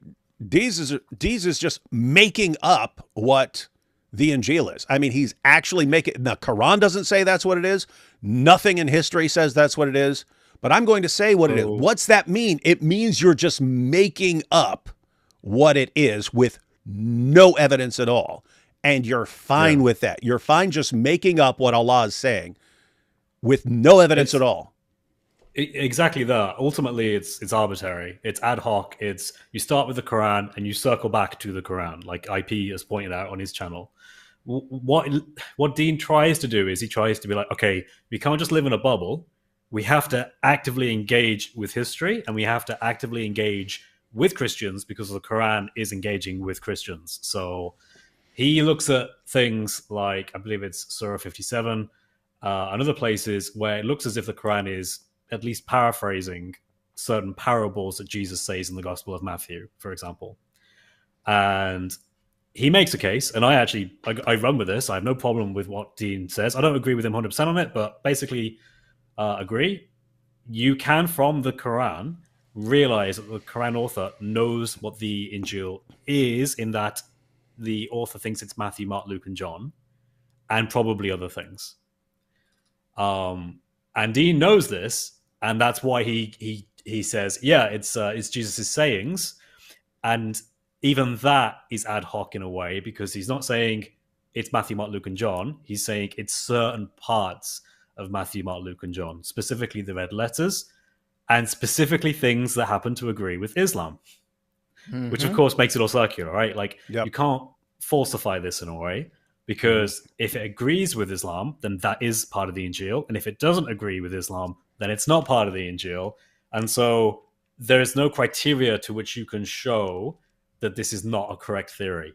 Speaker 1: Dees is just making up what the Injil is. I mean, he's actually making, the Quran doesn't say that's what it is. Nothing in history says that's what it is. But I'm going to say what it is. What's that mean? It means you're just making up what it is with no evidence at all. And you're fine with that. You're fine just making up what Allah is saying with no evidence at all.
Speaker 3: Exactly that. Ultimately, it's arbitrary. It's ad hoc. It's you start with the Quran and you circle back to the Quran, like IP has pointed out on his channel. What Dean tries to do is he tries to be like, okay, we can't just live in a bubble. We have to actively engage with history, and we have to actively engage with Christians because the Quran is engaging with Christians. So he looks at things like, I believe it's Surah 57, and other places where it looks as if the Quran is at least paraphrasing certain parables that Jesus says in the Gospel of Matthew, for example. And he makes a case, and I run with this. I have no problem with what Dean says. I don't agree with him 100% on it, but basically agree. You can, from the Quran, realize that the Quran author knows what the Injil is, in that the author thinks it's Matthew, Mark, Luke, and John, and probably other things. And Dean knows this, and that's why he says, yeah, it's Jesus' sayings, and even that is ad hoc in a way, because he's not saying it's Matthew, Mark, Luke, and John. He's saying it's certain parts of Matthew, Mark, Luke, and John, specifically the red letters, and specifically things that happen to agree with Islam, which of course makes it all circular, right? Like you can't falsify this in a way, because if it agrees with Islam, then that is part of the Injil, and if it doesn't agree with Islam, then it's not part of the Injil. And so there is no criteria to which you can show that this is not a correct theory.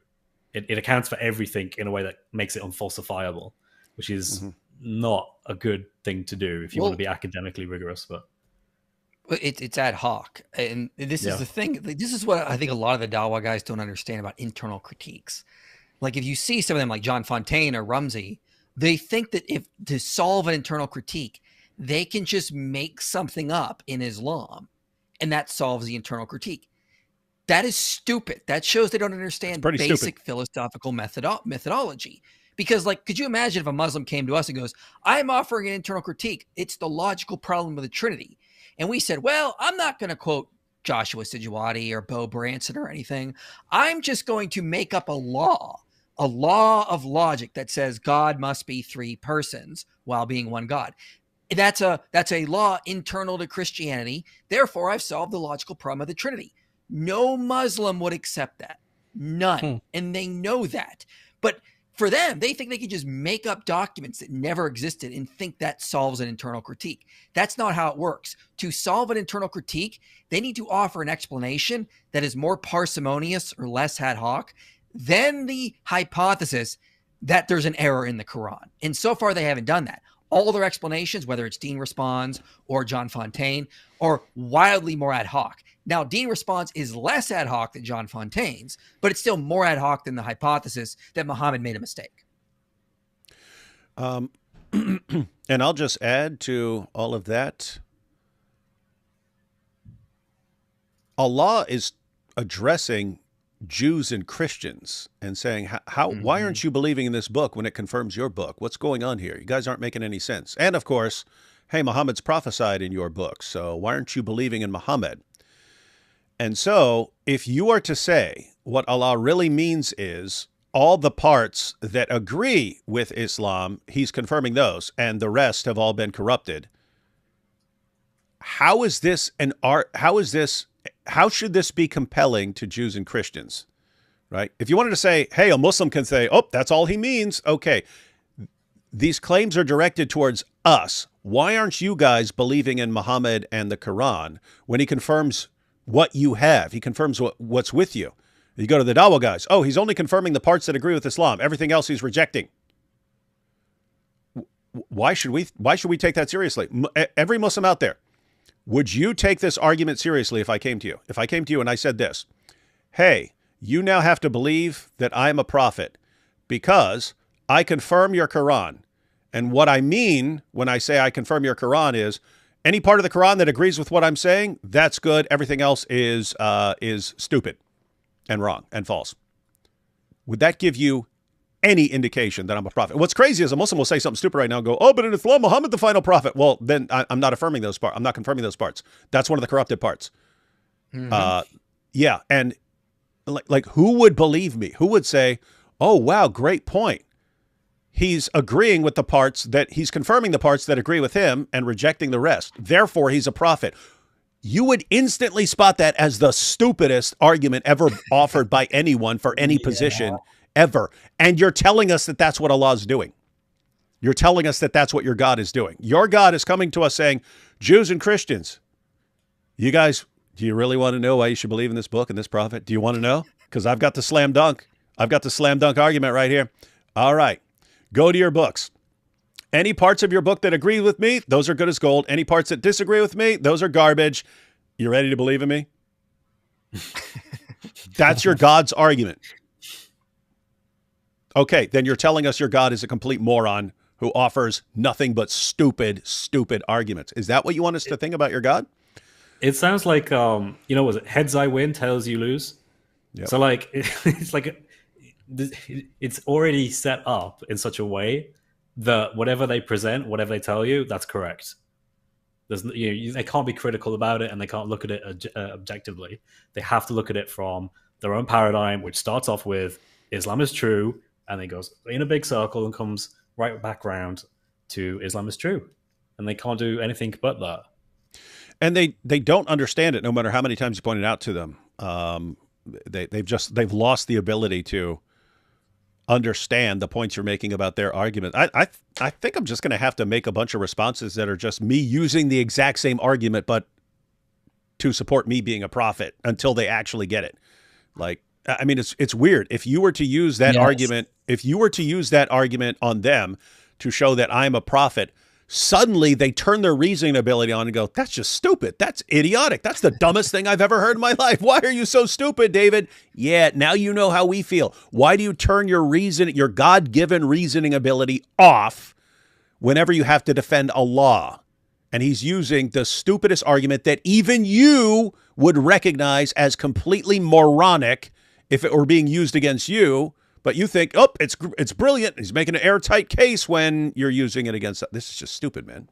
Speaker 3: It accounts for everything in a way that makes it unfalsifiable, which is not a good thing to do if you want to be academically rigorous. But
Speaker 2: it's ad hoc, and this is the thing. This is what I think a lot of the Dawa guys don't understand about internal critiques. Like if you see some of them like John Fontaine or Rumsey, they think that if to solve an internal critique, they can just make something up in Islam, and that solves the internal critique. That is stupid. That shows they don't understand basic philosophical methodology. Because, like, could you imagine if a Muslim came to us and goes, I'm offering an internal critique. It's the logical problem of the Trinity. And we said, well, I'm not going to quote Joshua Sijuwati or Bo Branson or anything. I'm just going to make up a law of logic that says God must be three persons while being one God. That's a law internal to Christianity. Therefore, I've solved the logical problem of the Trinity. No Muslim would accept that. None. And they know that. But for them, they think they can just make up documents that never existed and think that solves an internal critique. That's not how it works. To solve an internal critique, they need to offer an explanation that is more parsimonious or less ad hoc than the hypothesis that there's an error in the Quran. And so far, they haven't done that. All their explanations, whether it's Dean Responds or John Fontaine, are wildly more ad hoc. Now, Dean Responds is less ad hoc than John Fontaine's, but it's still more ad hoc than the hypothesis that Muhammad made a mistake.
Speaker 1: And I'll just add to all of that. Allah is addressing Jews and Christians and saying, why aren't you believing in this book when it confirms your book? What's going on here? You guys aren't making any sense. And of course, hey, Muhammad's prophesied in your book, so why aren't you believing in Muhammad? And so if you are to say what Allah really means is all the parts that agree with Islam, he's confirming those, and the rest have all been corrupted. How is this an art? How should this be compelling to Jews and Christians, right? If you wanted to say, hey, a Muslim can say, oh, that's all he means. Okay. These claims are directed towards us. Why aren't you guys believing in Muhammad and the Quran when he confirms what you have? He confirms what's with you. You go to the Dawa guys. Oh, he's only confirming the parts that agree with Islam. Everything else he's rejecting. Why should we take that seriously? Every Muslim out there, would you take this argument seriously if I came to you? If I came to you and I said this, hey, you now have to believe that I'm a prophet because I confirm your Quran. And what I mean when I say I confirm your Quran is any part of the Quran that agrees with what I'm saying, that's good. Everything else is stupid and wrong and false. Would that give you any indication that I'm a prophet? What's crazy is a Muslim will say something stupid right now and go, oh, but in Islam, Muhammad the final prophet. Well, then I'm not affirming those parts. I'm not confirming those parts. That's one of the corrupted parts. Yeah. And like who would believe me? Who would say, oh, wow, great point. He's agreeing with the parts that he's confirming the parts that agree with him and rejecting the rest. Therefore, he's a prophet. You would instantly spot that as the stupidest argument ever offered by anyone for any position ever. And you're telling us that that's what Allah is doing. You're telling us that that's what your God is doing. Your God is coming to us saying, Jews and Christians, you guys, do you really want to know why you should believe in this book and this prophet? Do you want to know? Because I've got the slam dunk. I've got the slam dunk argument right here. All right. Go to your books. Any parts of your book that agree with me, those are good as gold. Any parts that disagree with me, those are garbage. You ready to believe in me? That's your God's argument. Okay, then you're telling us your God is a complete moron who offers nothing but stupid arguments. Is that what you want us to think about your God?
Speaker 3: It sounds like, was it heads I win, tails you lose? Yep. So like, it's like, it's already set up in such a way that whatever they present, whatever they tell you, that's correct. They can't be critical about it, and they can't look at it objectively. They have to look at it from their own paradigm, which starts off with Islam is true, and then goes in a big circle and comes right back around to Islam is true. And they can't do anything but that.
Speaker 1: And they don't understand it, no matter how many times you point it out to them. They've lost the ability to understand the points you're making about their argument. I think I'm just going to have to make a bunch of responses that are just me using the exact same argument, but to support me being a prophet until they actually get it. Like, I mean, it's weird. If you were to use that argument, on them to show that I'm a prophet, suddenly they turn their reasoning ability on and go, that's just stupid. That's idiotic. That's the dumbest thing I've ever heard in my life. Why are you so stupid, David? Yeah, now you know how we feel. Why do you turn your God-given reasoning ability off whenever you have to defend a law? And he's using the stupidest argument that even you would recognize as completely moronic if it were being used against you. But you think, oh, it's brilliant. He's making an airtight case when you're using it against. This is just stupid, man.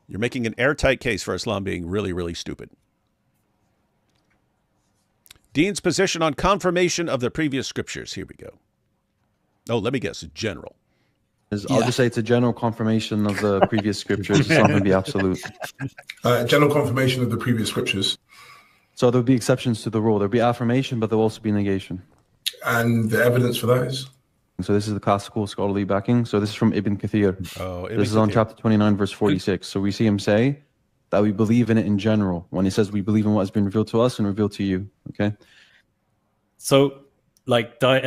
Speaker 1: You're making an airtight case for Islam being really, really stupid. Dean's position on confirmation of the previous scriptures. Here we go. Oh, let me guess. General.
Speaker 12: I'll just say it's a general confirmation of the previous scriptures. It's not going to be absolute.
Speaker 13: General confirmation of the previous scriptures.
Speaker 12: So there'll be exceptions to the rule. There'll be affirmation, but there'll also be negation.
Speaker 13: And the evidence for that is?
Speaker 12: So this is the classical scholarly backing. So this is from Ibn Kathir. This is on chapter 29, verse 46. So we see him say that we believe in it in general when he says we believe in what has been revealed to us and revealed to you. Okay.
Speaker 3: So like Jai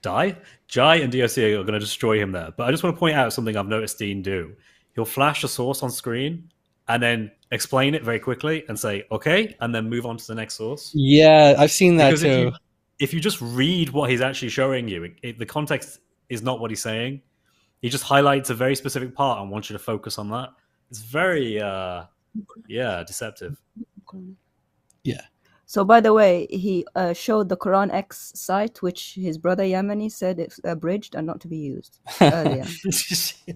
Speaker 3: and DOC are going to destroy him there. But I just want to point out something I've noticed Dean do. He'll flash a source on screen and then explain it very quickly and say, okay, and then move on to the next source.
Speaker 4: Yeah, I've seen that
Speaker 3: because
Speaker 4: too.
Speaker 3: If you just read what he's actually showing you, the context is not what he's saying. He just highlights a very specific part and wants you to focus on that. It's very, deceptive.
Speaker 4: Yeah.
Speaker 5: So, by the way, he showed the Quran X site, which his brother Yemeni said it's abridged and not to be used earlier.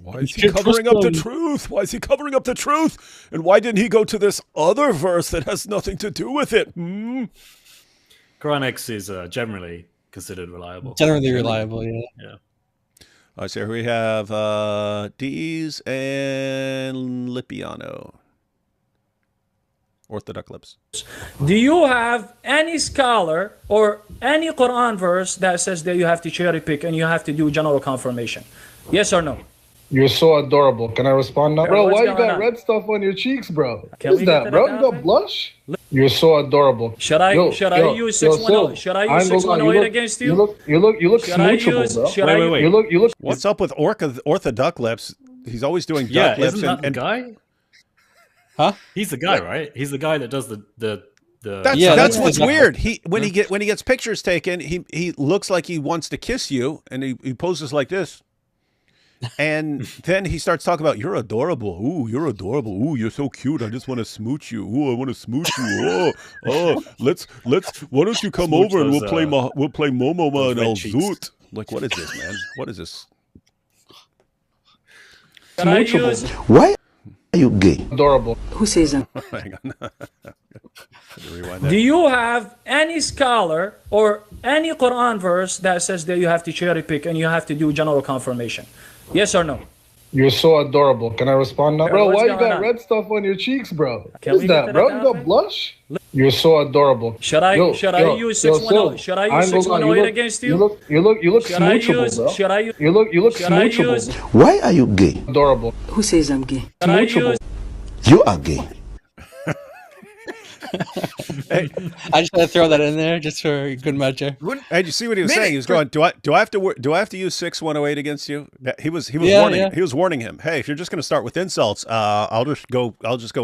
Speaker 1: Why is he covering up the truth? Why is he covering up the truth? And why didn't he go to this other verse that has nothing to do with it?
Speaker 3: Quran X is generally considered reliable.
Speaker 4: Generally reliable, yeah.
Speaker 3: Yeah.
Speaker 1: All right, so here we have Dees and Lipiano. Orthodox lips.
Speaker 14: Do you have any scholar or any Quran verse that says that you have to cherry pick and you have to do general confirmation? Yes or no?
Speaker 9: You're so adorable. Can I respond now? Bro, why you got red stuff on your cheeks, bro? What is that, bro? You got blush? You're so adorable.
Speaker 14: Should I use 610? Should I use 610 against you?
Speaker 9: You look smoochable, bro.
Speaker 3: Wait.
Speaker 9: You look.
Speaker 1: What's up with Orthodox lips? He's always doing duck lips.
Speaker 3: Isn't that the guy?
Speaker 4: Huh?
Speaker 3: He's the guy, right? He's the guy that does the.
Speaker 1: That's what's weird. When he gets pictures taken, he looks like he wants to kiss you, and he poses like this. And then he starts talking about, you're adorable. Ooh, you're adorable. Ooh, you're so cute. I just want to smooch you. Ooh, I want to smooch you. Let's. Why don't you come
Speaker 3: Smooch
Speaker 1: over and
Speaker 3: those,
Speaker 1: we'll play Momoma and
Speaker 3: red
Speaker 1: El
Speaker 3: cheeks.
Speaker 1: Zoot. Like, what is this, man? What is this?
Speaker 15: Why are you gay?
Speaker 9: Adorable.
Speaker 14: Who says that?
Speaker 1: Hang on. Rewind that.
Speaker 14: Do you have any scholar or any Quran verse that says that you have to cherry pick and you have to do general confirmation? Yes or no?
Speaker 9: You're so adorable. Can I respond now? Bro, why you got
Speaker 14: on?
Speaker 9: red stuff on your cheeks, bro?
Speaker 14: Can
Speaker 9: What
Speaker 14: we
Speaker 9: is
Speaker 14: get
Speaker 9: that,
Speaker 14: to
Speaker 9: bro?
Speaker 14: the
Speaker 9: You got
Speaker 14: topic?
Speaker 9: blush? You're so adorable.
Speaker 14: Should I use 610? Should I use 610 against you?
Speaker 9: You look smoochable, bro.
Speaker 14: Should I use?
Speaker 9: You look smoochable.
Speaker 15: Why are you gay?
Speaker 9: Adorable.
Speaker 14: Who says I'm gay?
Speaker 15: You are gay.
Speaker 1: Hey,
Speaker 4: I just had to throw that in there just for good measure.
Speaker 1: Hey, did you see what he was saying? He was going, "Do I have to use 6108 against you?" He was warning him. Hey, if you're just going to start with insults, I'll just go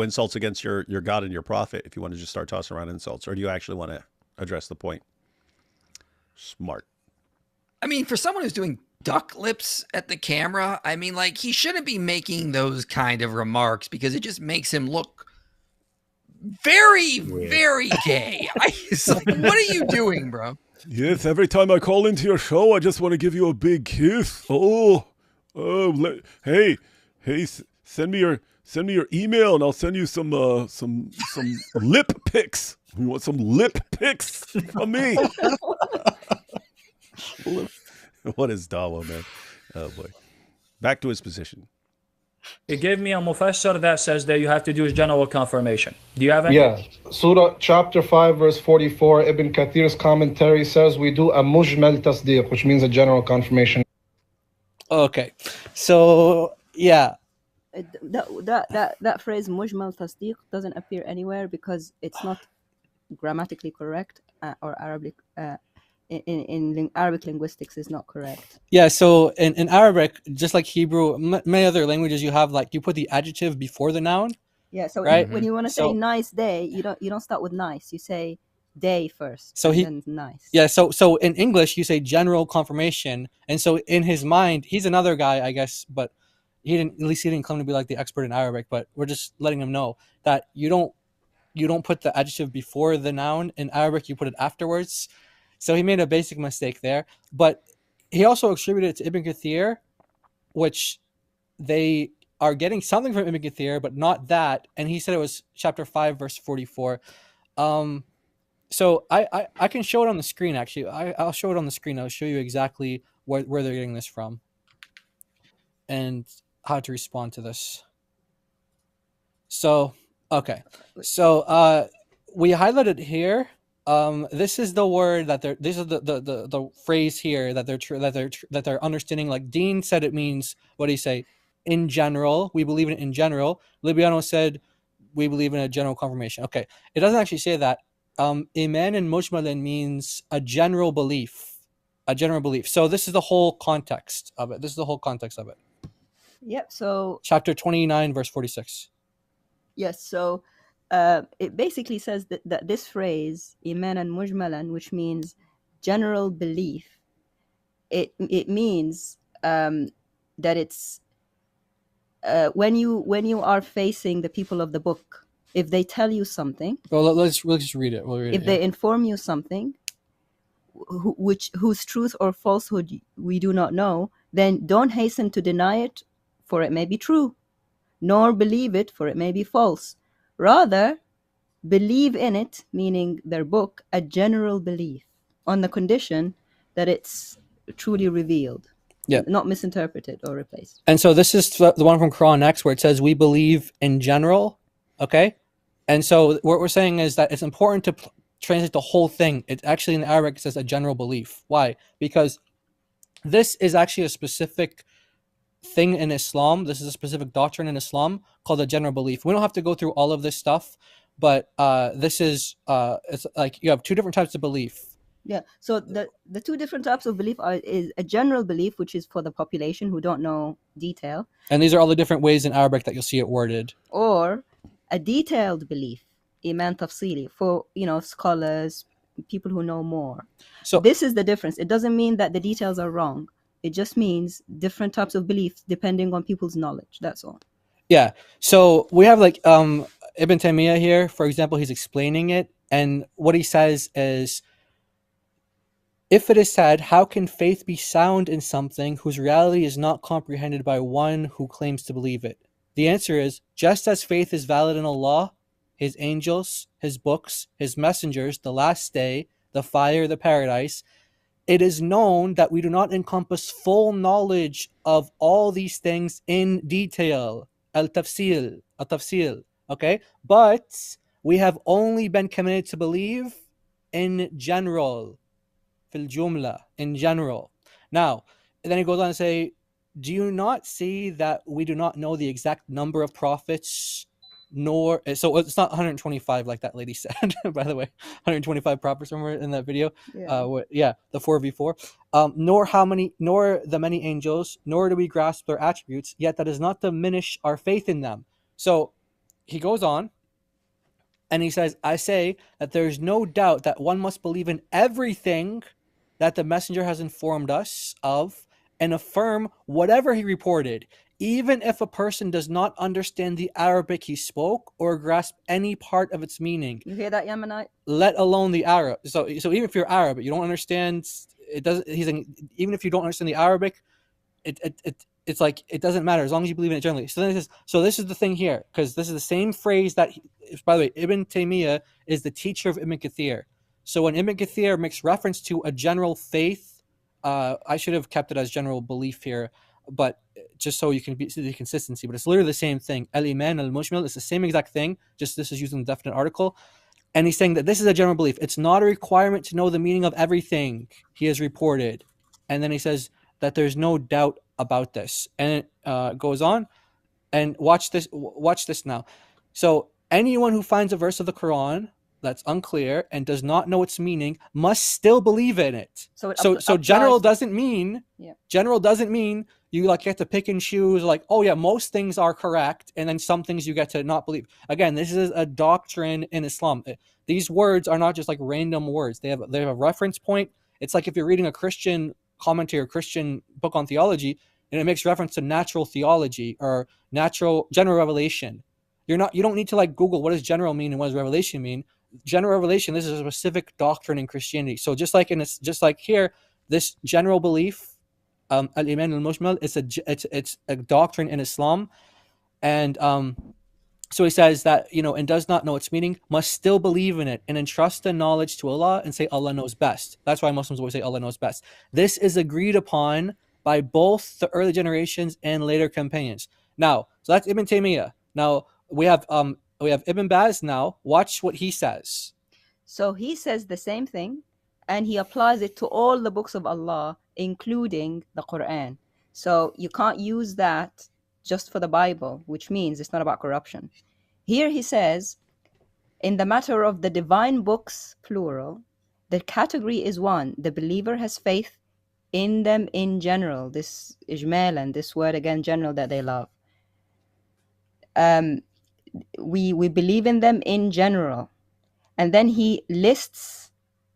Speaker 1: insults against your God and your prophet. If you want to just start tossing around insults, or do you actually want to address the point? Smart.
Speaker 2: I mean, for someone who's doing duck lips at the camera, I mean, like, he shouldn't be making those kind of remarks because it just makes him look very, very gay. It's like, what are you doing, bro?
Speaker 1: Yes, every time I call into your show, I just want to give you a big kiss. Hey, send me your email and I'll send you some lip pics. You want some lip pics from me? What is Dawa, man? Oh boy. Back to his position.
Speaker 14: It gave me a mufassir that says that you have to do general confirmation. Do you have any?
Speaker 9: Yeah. Surah chapter 5 verse 44, Ibn Kathir's commentary says we do a mujmal tasdeeq, which means a general confirmation.
Speaker 4: Okay. So, yeah.
Speaker 5: That phrase mujmal tasdeeq doesn't appear anywhere because it's not grammatically correct or Arabic in Arabic linguistics is not correct.
Speaker 4: Yeah, so in Arabic, just like Hebrew, many other languages, you have like you put the adjective before the noun.
Speaker 5: Yeah, so
Speaker 4: right?
Speaker 5: when you want to say nice day, you don't start with nice. You say day first.
Speaker 4: So
Speaker 5: then nice.
Speaker 4: Yeah, so in English you say general confirmation, and so in his mind, he's another guy, I guess, but he didn't claim to be like the expert in Arabic, but we're just letting him know that you don't put the adjective before the noun. In Arabic, you put it afterwards. So he made a basic mistake there, but he also attributed it to Ibn Kathir, which they are getting something from Ibn Kathir, but not that. And he said it was chapter 5, verse 44. So I can show it on the screen, actually. I'll show it on the screen. I'll show you exactly where they're getting this from and how to respond to this. So, okay. So we highlighted here. This is the word that this is the phrase here that they're understanding. Like Dean said, it means, what do you say? In general, we believe in it in general. Libiano said we believe in a general confirmation. Okay, it doesn't actually say that. Iman and mujmalan means a general belief, So this is the whole context of it.
Speaker 5: Yep. So
Speaker 4: chapter 29, verse 46.
Speaker 5: Yes. So it basically says that this phrase iman and mujmalan, which means general belief, it means that it's when you are facing the people of the book, if they tell you something,
Speaker 4: well, let's just read it.
Speaker 5: If they inform you something whose truth or falsehood we do not know, then don't hasten to deny it, for it may be true, nor believe it, for it may be false. Rather, believe in it, meaning their book, a general belief, on the condition that it's truly revealed, not misinterpreted or replaced.
Speaker 4: And so this is the one from Quran X where it says we believe in general, okay? And so what we're saying is that it's important to translate the whole thing. It's actually in Arabic, it says a general belief. Why? Because this is actually a specific thing in Islam. This is a specific doctrine in Islam called a general belief. We don't have to go through all of this stuff, but this is it's like you have two different types of belief.
Speaker 5: Yeah. So the two different types of belief is a general belief, which is for the population who don't know detail.
Speaker 4: And these are all the different ways in Arabic that you'll see it worded.
Speaker 5: Or a detailed belief, iman tafsili, for scholars, people who know more. So this is the difference. It doesn't mean that the details are wrong. It just means different types of beliefs depending on people's knowledge. That's all.
Speaker 4: Yeah. So we have like Ibn Taymiyyah here, for example, he's explaining it, and what he says is, if it is said, how can faith be sound in something whose reality is not comprehended by one who claims to believe it? The answer is, just as faith is valid in Allah, His angels, His books, His messengers, the last day, the fire, the paradise, it is known that we do not encompass full knowledge of all these things in detail. Al-tafsil, okay? But we have only been commanded to believe in general. Fil jumla, in general. Now, and then he goes on to say, do you not see that we do not know the exact number of prophets, nor, so it's not 125 like that lady said, by the way, 125 prophets somewhere in that video. The 4v4. Nor the many angels, nor do we grasp their attributes, yet that does not diminish our faith in them. So he goes on, and he says, I say that there is no doubt that one must believe in everything that the messenger has informed us of and affirm whatever he reported, even if a person does not understand the Arabic he spoke or grasp any part of its meaning.
Speaker 5: You hear that, Yemenite?
Speaker 4: Let alone the Arab. So even if you're Arab, you don't understand it. He's saying, even if you don't understand the Arabic, it's like it doesn't matter as long as you believe in it generally. So then it says, so this is the thing here, because this is the same phrase that, by the way, Ibn Taymiyyah is the teacher of Ibn Kathir. So when Ibn Kathir makes reference to a general faith, I should have kept it as general belief here, but just so you can see the consistency, but it's literally the same thing. Al-Iman al-Mujmal is the same exact thing, just this is using the definite article. And he's saying that this is a general belief. It's not a requirement to know the meaning of everything he has reported. And then he says that there's no doubt about this. And it goes on. And watch this now. So anyone who finds a verse of the Quran that's unclear and does not know its meaning must still believe in it. So general doesn't mean you like get to pick and choose, like, oh yeah, most things are correct, and then some things you get to not believe. Again, this is a doctrine in Islam. These words are not just like random words. They have a reference point. It's like if you're reading a Christian commentary or Christian book on theology, and it makes reference to natural theology or general revelation. You don't need to like Google what does general mean and what does revelation mean. General revelation, this is a specific doctrine in Christianity. So just like here, this general belief, al-Iman al-Mujmal, it's a doctrine in Islam, and so he says that, and does not know its meaning, must still believe in it and entrust the knowledge to Allah and say Allah knows best. That's why Muslims always say Allah knows best. This is agreed upon by both the early generations and later companions. Now, so that's Ibn Taymiyyah. Now we have Ibn Baz. Now watch what he says.
Speaker 5: So he says the same thing, and he applies it to all the books of Allah, including the Quran. So you can't use that just for the Bible, which means it's not about corruption. Here he says, in the matter of the divine books, plural, the category is one. The believer has faith in them in general. This ijmal, and this word again, general, that they love. We believe in them in general. And then he lists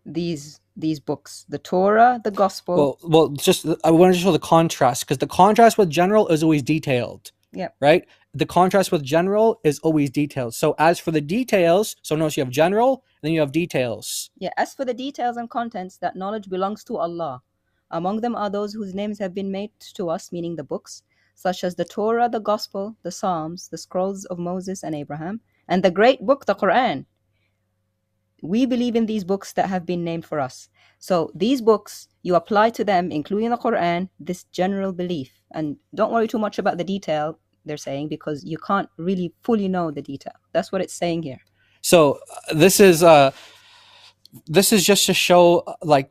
Speaker 5: these books, the Torah, the Gospel.
Speaker 4: Well, just I wanted to show the contrast, because the contrast with general is always detailed.
Speaker 5: Yeah.
Speaker 4: Right? The contrast with general is always detailed. So as for the details, so notice you have general, then you have details.
Speaker 5: Yeah, as for the details and contents, that knowledge belongs to Allah. Among them are those whose names have been made to us, meaning the books, such as the Torah, the Gospel, the Psalms, the scrolls of Moses and Abraham, and the great book, the Quran. We believe in these books that have been named for us. So these books, you apply to them, including the Quran, this general belief. And don't worry too much about the detail, they're saying, because you can't really fully know the detail. That's what it's saying here.
Speaker 4: So this is just to show like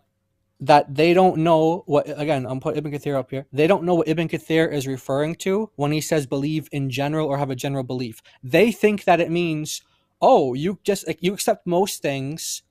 Speaker 4: that they don't know what, again, I'm putting Ibn Kathir up here. They don't know what Ibn Kathir is referring to when he says believe in general or have a general belief. They think that it means, oh, you accept most things,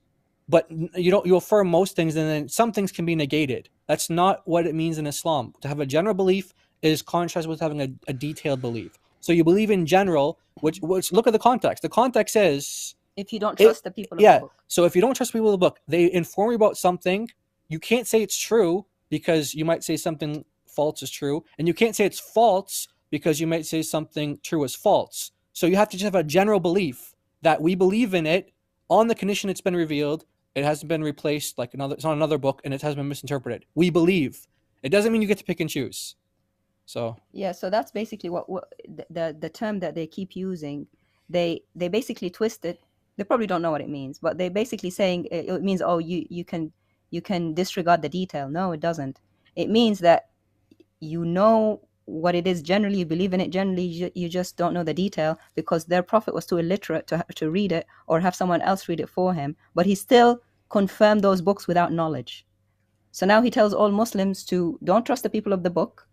Speaker 4: but you affirm most things, and then some things can be negated. That's not what it means in Islam. To have a general belief is contrast with having a detailed belief. So you believe in general, which look at the context. The context is,
Speaker 5: if you don't trust the people of the book.
Speaker 4: So if you don't trust people of the book, they inform you about something. You can't say it's true because you might say something false is true, and you can't say it's false because you might say something true is false. So you have to just have a general belief that we believe in it on the condition it's been revealed. It hasn't been replaced like it's on another book, and it has been misinterpreted. We believe. It doesn't mean you get to pick and choose. So
Speaker 5: yeah, so that's basically what the term that they keep using. They basically twist it. They probably don't know what it means, but they're basically saying it means, oh, you can disregard the detail. No, it doesn't. It means that you know what it is generally, you believe in it generally, you just don't know the detail because their prophet was too illiterate to read it or have someone else read it for him, but he still confirmed those books without knowledge. So now he tells all Muslims to don't trust the people of the book,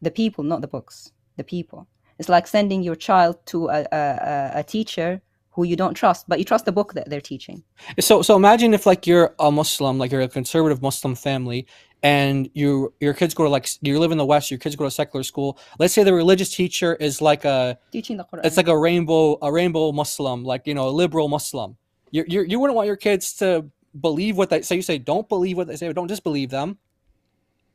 Speaker 5: the people, not the books, the people. It's like sending your child to a teacher who you don't trust, but you trust the book that they're teaching.
Speaker 4: So imagine if like you're a Muslim, like you're a conservative Muslim family, and your kids go to you live in the West, your kids go to secular school. Let's say the religious teacher is like
Speaker 5: teaching the Quran.
Speaker 4: It's like a rainbow Muslim, like a liberal Muslim. You wouldn't want your kids to believe what they say. You say don't believe what they say, but don't disbelieve them,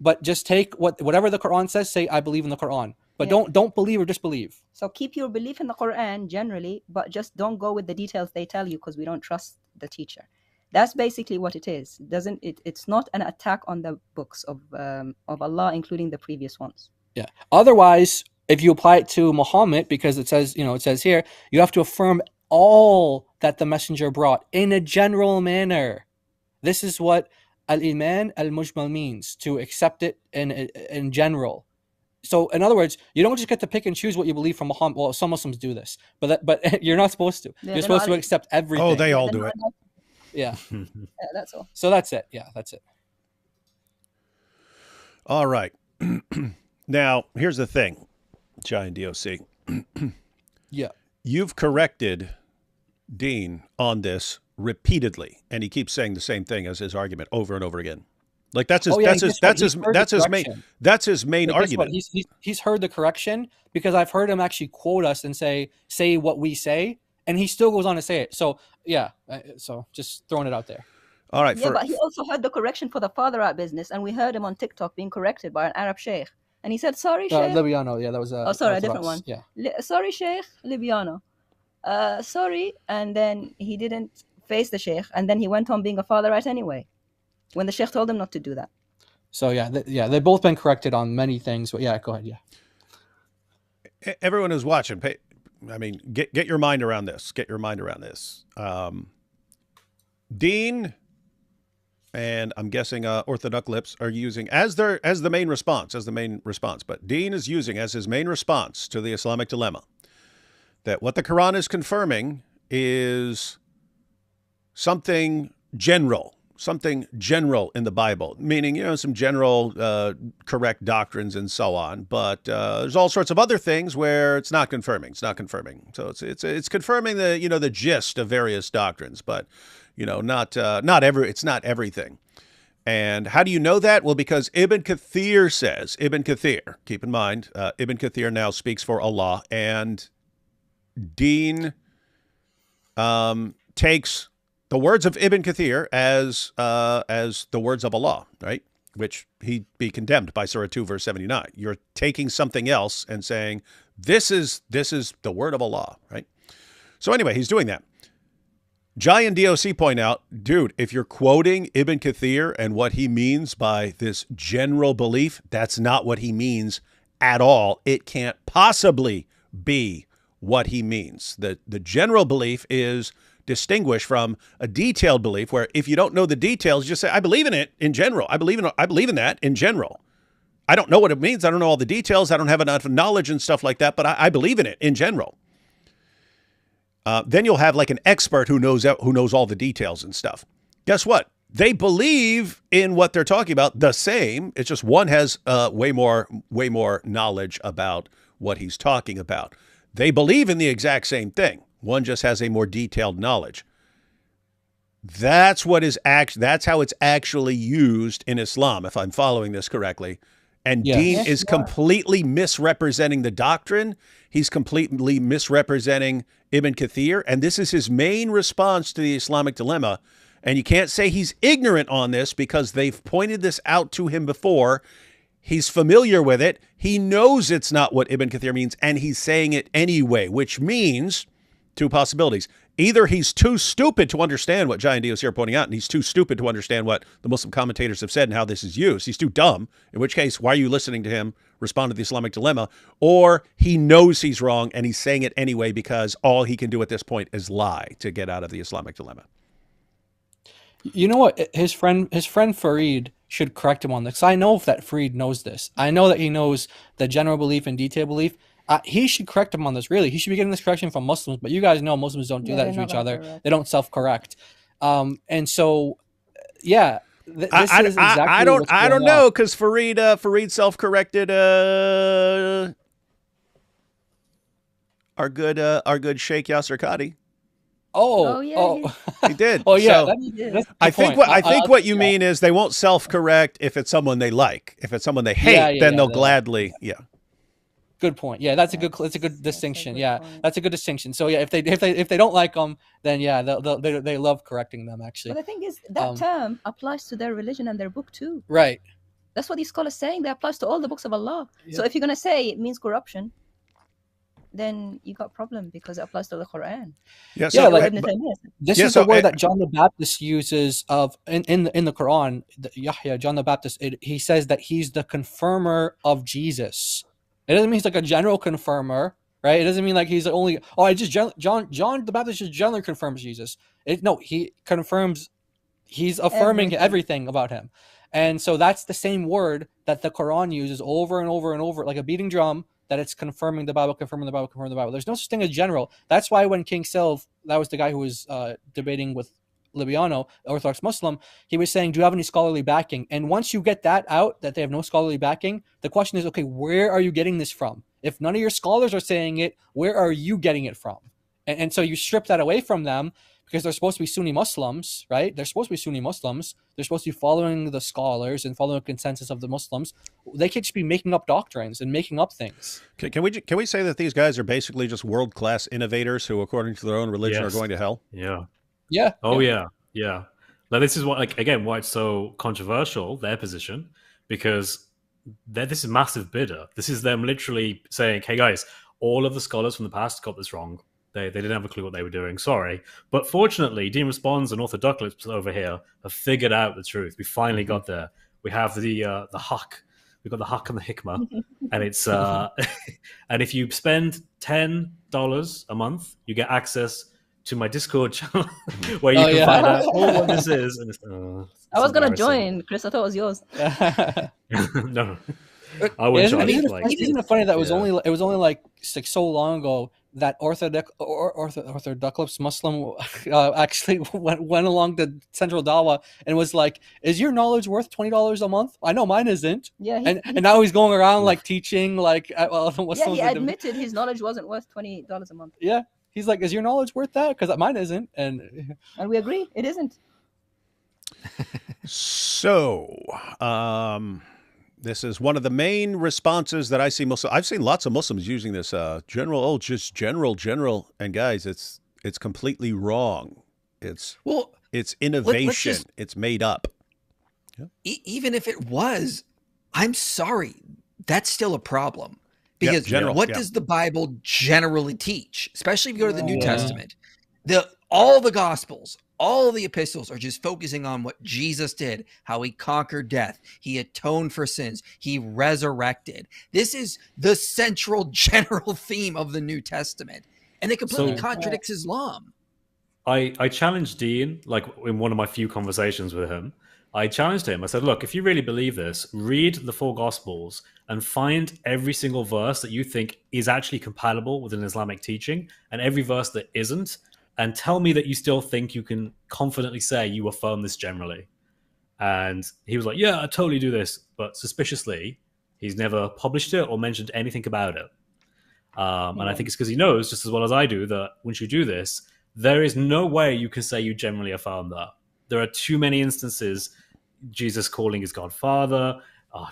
Speaker 4: but just take whatever the Quran says. Say I believe in the Quran. But don't believe or disbelieve.
Speaker 5: So keep your belief in the Quran generally, but just don't go with the details they tell you because we don't trust the teacher. That's basically what it is. It's not an attack on the books of Allah, including the previous ones.
Speaker 4: Yeah. Otherwise, if you apply it to Muhammad, because it says here, you have to affirm all that the messenger brought in a general manner. This is what al-Iman al-Mujmal means, to accept it in general. So in other words, you don't just get to pick and choose what you believe from Muhammad. Well, some Muslims do this, but you're not supposed to.
Speaker 5: Yeah,
Speaker 4: You're supposed to accept everything.
Speaker 1: Oh, they all do it.
Speaker 4: Yeah.
Speaker 5: Yeah, that's all.
Speaker 4: So that's it. Yeah, that's it.
Speaker 1: All right. Now, here's the thing, Giant DOC.
Speaker 4: Yeah.
Speaker 1: You've corrected Dean on this repeatedly, and he keeps saying the same thing as his argument over and over again. Like that's his main argument.
Speaker 4: He's heard the correction because I've heard him actually quote us and say what we say, and he still goes on to say it. So yeah, so just throwing it out there.
Speaker 1: All right.
Speaker 5: Yeah, but he also heard the correction for the father out business, and we heard him on TikTok being corrected by an Arab sheikh, and he said, "Sorry, sheikh."
Speaker 4: Libiano, yeah, that was.
Speaker 5: Oh, sorry, a different one.
Speaker 4: Yeah.
Speaker 5: Sorry, sheikh, Libiano. Sorry, and then he didn't face the sheikh, and then he went on being a father right anyway, when the sheikh told him not to do that.
Speaker 4: So yeah, they've both been corrected on many things, but yeah, go ahead, yeah.
Speaker 1: Everyone who's watching, get your mind around this. Get your mind around this. Dean and I'm guessing Orthodox Lips are using as the main response, but Dean is using as his main response to the Islamic dilemma that what the Quran is confirming is something general in the Bible, meaning, some general correct doctrines and so on. But there's all sorts of other things where it's not confirming. So it's confirming the gist of various doctrines, but it's not everything. And how do you know that? Well, because Ibn Kathir says, keep in mind, Ibn Kathir now speaks for Allah, and Dean takes the words of Ibn Kathir as the words of Allah, right? Which he'd be condemned by Surah 2, verse 79. You're taking something else and saying, this is the word of Allah, right? So anyway, he's doing that. Jai and DOC point out, dude, if you're quoting Ibn Kathir and what he means by this general belief, that's not what he means at all. It can't possibly be what he means. The general belief is distinguished from a detailed belief where if you don't know the details, you just say, I believe in it in general. I believe in that in general. I don't know what it means. I don't know all the details. I don't have enough knowledge and stuff like that, but I believe in it in general. Then you'll have like an expert who knows all the details and stuff. Guess what? They believe in what they're talking about the same. It's just one has way more knowledge about what he's talking about. They believe in the exact same thing. One just has a more detailed knowledge. That's how it's actually used in Islam, if I'm following this correctly. And yes. Dean is completely misrepresenting the doctrine. He's completely misrepresenting Ibn Kathir. And this is his main response to the Islamic dilemma. And you can't say he's ignorant on this because they've pointed this out to him before. He's familiar with it. He knows it's not what Ibn Kathir means, and he's saying it anyway, which means two possibilities. Either he's too stupid to understand what Giant Dios here are pointing out, and he's too stupid to understand what the Muslim commentators have said and how this is used. He's too dumb, in which case, why are you listening to him respond to the Islamic dilemma? Or he knows he's wrong, and he's saying it anyway because all he can do at this point is lie to get out of the Islamic dilemma.
Speaker 4: You know what? His friend Fareed should correct him on this. I know that Fareed knows this. I know that he knows the general belief and detailed belief. He should correct him on this, really. He should be getting this correction from Muslims, but you guys know Muslims don't do that to each other. Correct. They don't self-correct. And so, yeah, this is exactly
Speaker 1: I don't know, because Fareed self-corrected our good Sheikh Yasser Qadi. He did.
Speaker 4: Oh yeah,
Speaker 1: so I think what you mean is they won't self-correct if it's someone they like. If it's someone they hate, then they'll gladly. Yeah.
Speaker 4: Good point. Yeah, that's a good distinction. Yeah, that's a good distinction. So yeah, if they don't like them, then yeah, they love correcting them actually.
Speaker 5: But the thing is, that term applies to their religion and their book too.
Speaker 4: Right.
Speaker 5: That's what these scholars saying. That applies to all the books of Allah. Yeah. So if you're gonna say it means corruption, then you got a problem because it applies to the Quran.
Speaker 4: This is the word that John the Baptist uses in the Quran. Yahya, John the Baptist, he says that he's the confirmer of Jesus. It doesn't mean he's like a general confirmer, right? It doesn't mean like he's only John the Baptist just generally confirms Jesus. No, he confirms. He's affirming everything about him. And so that's the same word that the Quran uses over and over and over, like a beating drum, that it's confirming the Bible, confirming the Bible, confirming the Bible. There's no such thing as general. That's why when King Silv, that was the guy who was debating with Libiano, Orthodox Muslim, he was saying, do you have any scholarly backing? And once you get that out, that they have no scholarly backing, the question is, okay, where are you getting this from? If none of your scholars are saying it, where are you getting it from? And so you strip that away from them, because they're supposed to be Sunni Muslims, right? They're supposed to be Sunni Muslims. They're supposed to be following the scholars and following the consensus of the Muslims. They could just be making up doctrines and making up things.
Speaker 1: Can we say that these guys are basically just world-class innovators who, according to their own religion, are going to hell?
Speaker 3: Yeah.
Speaker 4: Yeah.
Speaker 3: Oh, yeah. Yeah. Now, this is what, like, again, why it's so controversial, their position, because this is massive bidder. This is them literally saying, hey, guys, all of the scholars from the past got this wrong. They didn't have a clue what they were doing. Sorry. But fortunately, Dean Responds and Orthodox over here have figured out the truth. We finally got there. We have the Haq. We've got the Haq and the Hikmah. And it's and if you spend $10 a month, you get access to my Discord channel where you can find out all what this is. And it's
Speaker 5: I was going to join, Chris. I thought it was yours.
Speaker 3: No. I wouldn't charge
Speaker 4: Isn't
Speaker 3: like,
Speaker 4: it funny that it was only like so long ago that Orthodox Muslim actually went along the Central Dawah and was like, "Is your knowledge worth $20 a month? I know mine isn't."
Speaker 5: Yeah,
Speaker 4: and now he's going around like teaching like.
Speaker 5: He admitted his knowledge wasn't worth $20 a month.
Speaker 4: Yeah, he's like, "Is your knowledge worth that? Because mine isn't." And
Speaker 5: we agree, it isn't.
Speaker 1: So, this is one of the main responses that I see. I've seen lots of Muslims using this just general. And guys, it's completely wrong. It's innovation. It's made up. Yeah.
Speaker 2: Even if it was, I'm sorry, that's still a problem. Because what does the Bible generally teach? Especially if you go to the New Testament. All the Gospels, all of the epistles are just focusing on what Jesus did, how he conquered death, he atoned for sins, he resurrected. This is the central general theme of the New Testament. And it completely contradicts Islam.
Speaker 3: I challenged Dean, like in one of my few conversations with him. I challenged him. I said, look, if you really believe this, read the 4 Gospels and find every single verse that you think is actually compatible with an Islamic teaching and every verse that isn't, and tell me that you still think you can confidently say you affirm this generally. And he was like, yeah, I totally do this. But suspiciously, he's never published it or mentioned anything about it. And I think it's because he knows, just as well as I do, that once you do this, there is no way you can say you generally affirm that. There are too many instances, Jesus calling his God Father,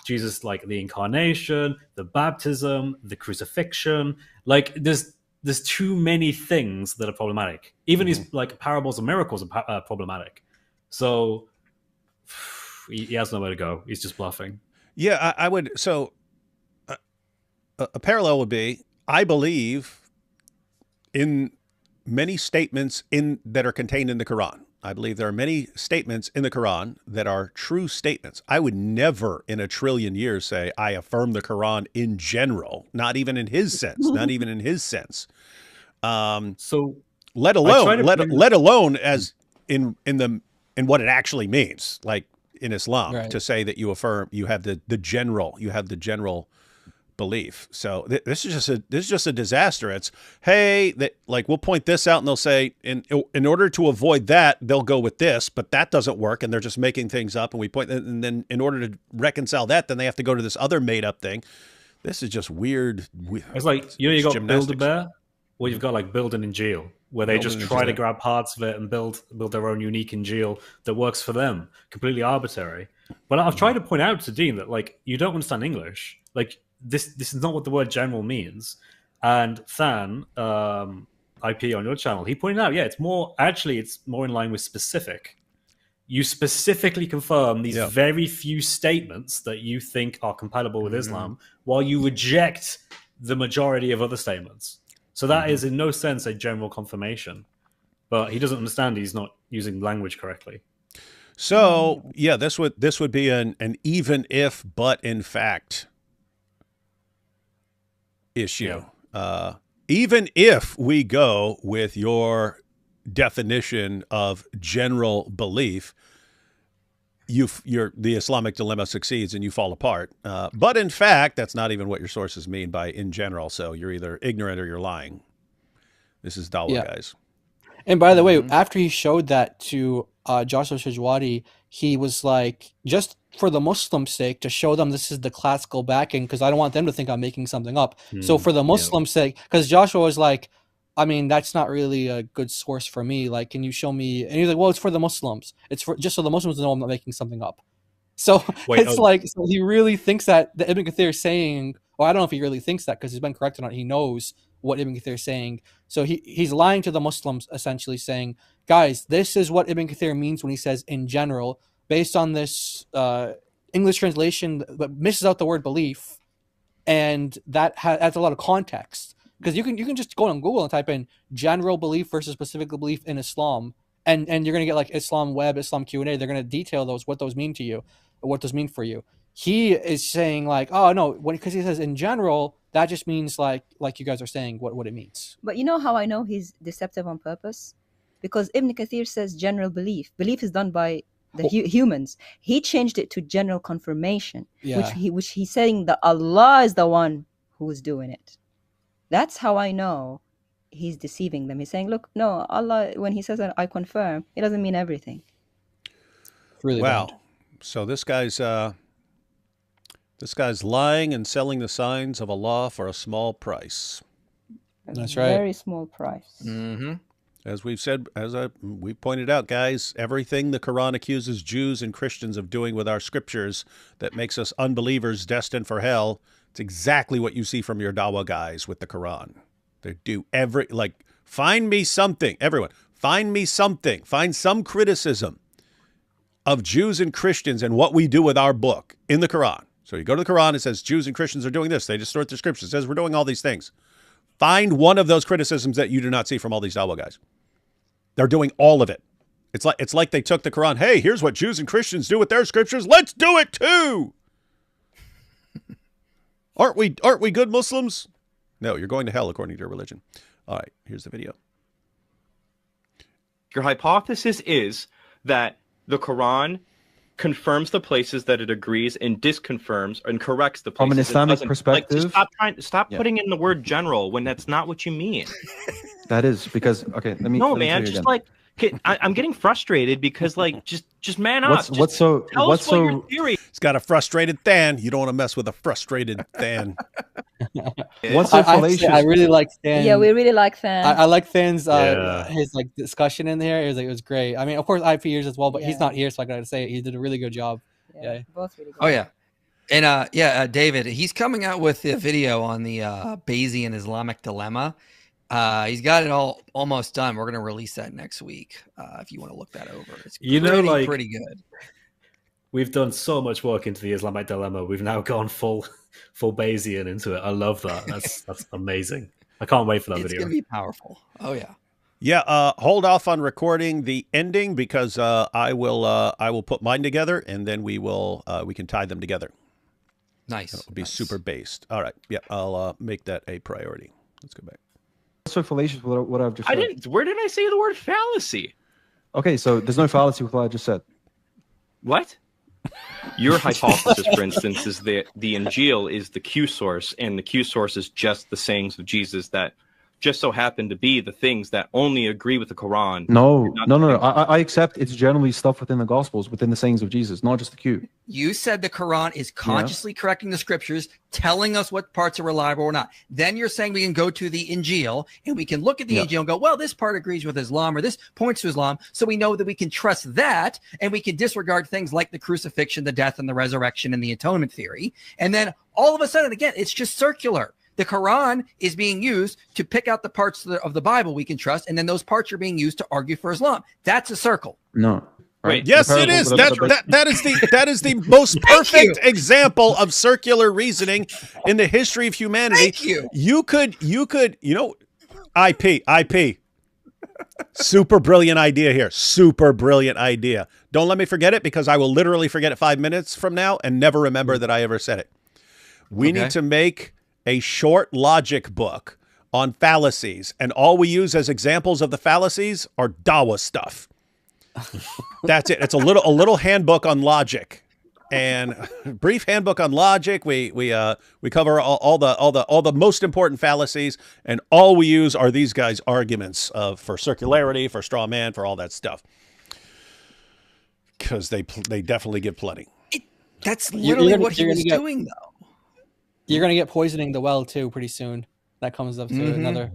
Speaker 3: Jesus like the incarnation, the baptism, the crucifixion. Like there's too many things that are problematic. Even his like parables and miracles are problematic. So he has nowhere to go. He's just bluffing.
Speaker 1: Yeah, I would. So a parallel would be, I believe in many statements that are contained in the Quran. I believe there are many statements in the Quran that are true statements. I would never in a trillion years say I affirm the Quran in general, not even in his sense, So let alone as in what it actually means, like in Islam, to say that you affirm, you have the general belief. So this is just a disaster. It's, hey, we'll point this out and they'll say in order to avoid that, they'll go with this, but that doesn't work, and they're just making things up, and we point, and then in order to reconcile that, then they have to go to this other made up thing. This is just weird.
Speaker 3: It's like, you got Build-A-Bear, or you've got like Build an Injil, where they just try to grab parts of it and build their own unique Injil that works for them, completely arbitrary. But I've tried to point out to Dean that, like, you don't understand English. Like, this is not what the word general means. And Than, IP on your channel, he pointed out, it's more in line with specific. You specifically confirm these very few statements that you think are compatible with Islam, while you reject the majority of other statements. So that is in no sense a general confirmation. But he doesn't understand he's not using language correctly.
Speaker 1: So, this would be an even if, but in fact issue. Even if we go with your definition of general belief, the Islamic dilemma succeeds and you fall apart. But in fact, that's not even what your sources mean by in general. So you're either ignorant or you're lying. This is Dawah, guys.
Speaker 4: And by the way, after he showed that to Joshua Shajwadi, he was like, just for the Muslim's sake, to show them this is the classical backing, because I don't want them to think I'm making something up. So for the Muslim's sake, because Joshua was like, I mean, that's not really a good source for me. Like, can you show me? And he's like, well, it's for the Muslims. It's for just so the Muslims know I'm not making something up. So so he really thinks that the Ibn Kathir is saying, well, I don't know if he really thinks that because he's been corrected on it. He knows what Ibn Kathir is saying. So he's lying to the Muslims, essentially saying, guys, this is what Ibn Kathir means when he says in general, based on this English translation that misses out the word belief. And that adds a lot of context. Because you can just go on Google and type in general belief versus specific belief in Islam, and you're gonna get like Islam Web, Islam Q&A. They're gonna detail what those mean to you, or what those mean for you. He is saying like, oh no, because he says in general, that just means like you guys are saying what it means.
Speaker 5: But you know how I know he's deceptive on purpose? Because Ibn Kathir says general belief. Belief is done by the humans. He changed it to general confirmation, which he's saying that Allah is the one who is doing it. That's how I know he's deceiving them. He's saying, look, no, Allah, when he says I confirm, it doesn't mean everything.
Speaker 4: Really
Speaker 1: wow. Bad. So this guy's lying and selling the signs of Allah for a small price.
Speaker 4: That's right.
Speaker 5: Very small price.
Speaker 2: Mm-hmm.
Speaker 1: As we've said, we pointed out, guys, everything the Quran accuses Jews and Christians of doing with our scriptures that makes us unbelievers destined for hell, it's exactly what you see from your Dawah guys with the Quran. They do find me something, everyone, find me something, find some criticism of Jews and Christians and what we do with our book in the Quran. So you go to the Quran, it says Jews and Christians are doing this. They distort their scriptures. It says we're doing all these things. Find one of those criticisms that you do not see from all these Dawah guys. They're doing all of it. It's like they took the Quran. Hey, here's what Jews and Christians do with their scriptures. Let's do it too. Aren't we good Muslims? No, you're going to hell according to your religion. All right, here's the video.
Speaker 16: Your hypothesis is that the Quran confirms the places that it agrees and disconfirms and corrects the places
Speaker 12: from an Islamic perspective.
Speaker 16: Stop putting in the word general when that's not what you mean.
Speaker 12: That is because let me.
Speaker 16: No,
Speaker 12: let me
Speaker 16: man, just again. I'm getting frustrated because just man up.
Speaker 12: What's so
Speaker 16: your theory.
Speaker 1: It's got a frustrated Than. You don't want to mess with a frustrated Than.
Speaker 12: What's so fallacious?
Speaker 4: I really like Than.
Speaker 5: Yeah, we really like Than.
Speaker 4: I like Than's his discussion in there. It was great. I mean, of course, IP years as well, but he's not here, so I gotta say he did a really good job. Yeah,
Speaker 5: both really good.
Speaker 2: Oh yeah, and David, he's coming out with a video on the Bayesian Islamic dilemma. He's got it all almost done. We're going to release that next week. If you want to look that over, it's pretty good.
Speaker 3: We've done so much work into the Islamic dilemma. We've now gone full Bayesian into it. I love that. That's amazing. I can't wait for that video.
Speaker 2: It's going to be powerful. Oh yeah.
Speaker 1: Yeah. Hold off on recording the ending because I will put mine together and then we can tie them together.
Speaker 2: Nice.
Speaker 1: It'll be super based. All right. Yeah. I'll make that a priority. Let's go back.
Speaker 12: So fallacious with what I've just said.
Speaker 16: Where did I say the word fallacy?
Speaker 12: Okay, so there's no fallacy with what I just said.
Speaker 16: What? Your hypothesis, for instance, is that the Injil is the Q source, and the Q source is just the sayings of Jesus that just so happen to be the things that only agree with the Quran.
Speaker 12: No. I accept it's generally stuff within the Gospels, within the sayings of Jesus, not just the Q.
Speaker 2: You said the Quran is consciously correcting the scriptures, telling us what parts are reliable or not. Then you're saying we can go to the Injil and we can look at the Injil and go, well, this part agrees with Islam or this points to Islam. So we know that we can trust that and we can disregard things like the crucifixion, the death and the resurrection and the atonement theory. And then all of a sudden, again, it's just circular. The Quran is being used to pick out the parts of the Bible we can trust, and then those parts are being used to argue for Islam. That's a circle.
Speaker 12: No.
Speaker 1: Right. Yes, it is. That is the most perfect example of circular reasoning in the history of humanity.
Speaker 2: Thank you.
Speaker 1: You could, IP. Super brilliant idea here. Super brilliant idea. Don't let me forget it because I will literally forget it 5 minutes from now and never remember that I ever said it. We need to make a short logic book on fallacies, and all we use as examples of the fallacies are Dawah stuff. That's it. It's a little handbook on logic. And brief handbook on logic. We cover all the most important fallacies, and all we use are these guys' arguments for circularity, for straw man, for all that stuff. Because they definitely get plenty.
Speaker 2: That's literally what he was doing, though.
Speaker 4: You're gonna get poisoning the well too pretty soon. That comes up to another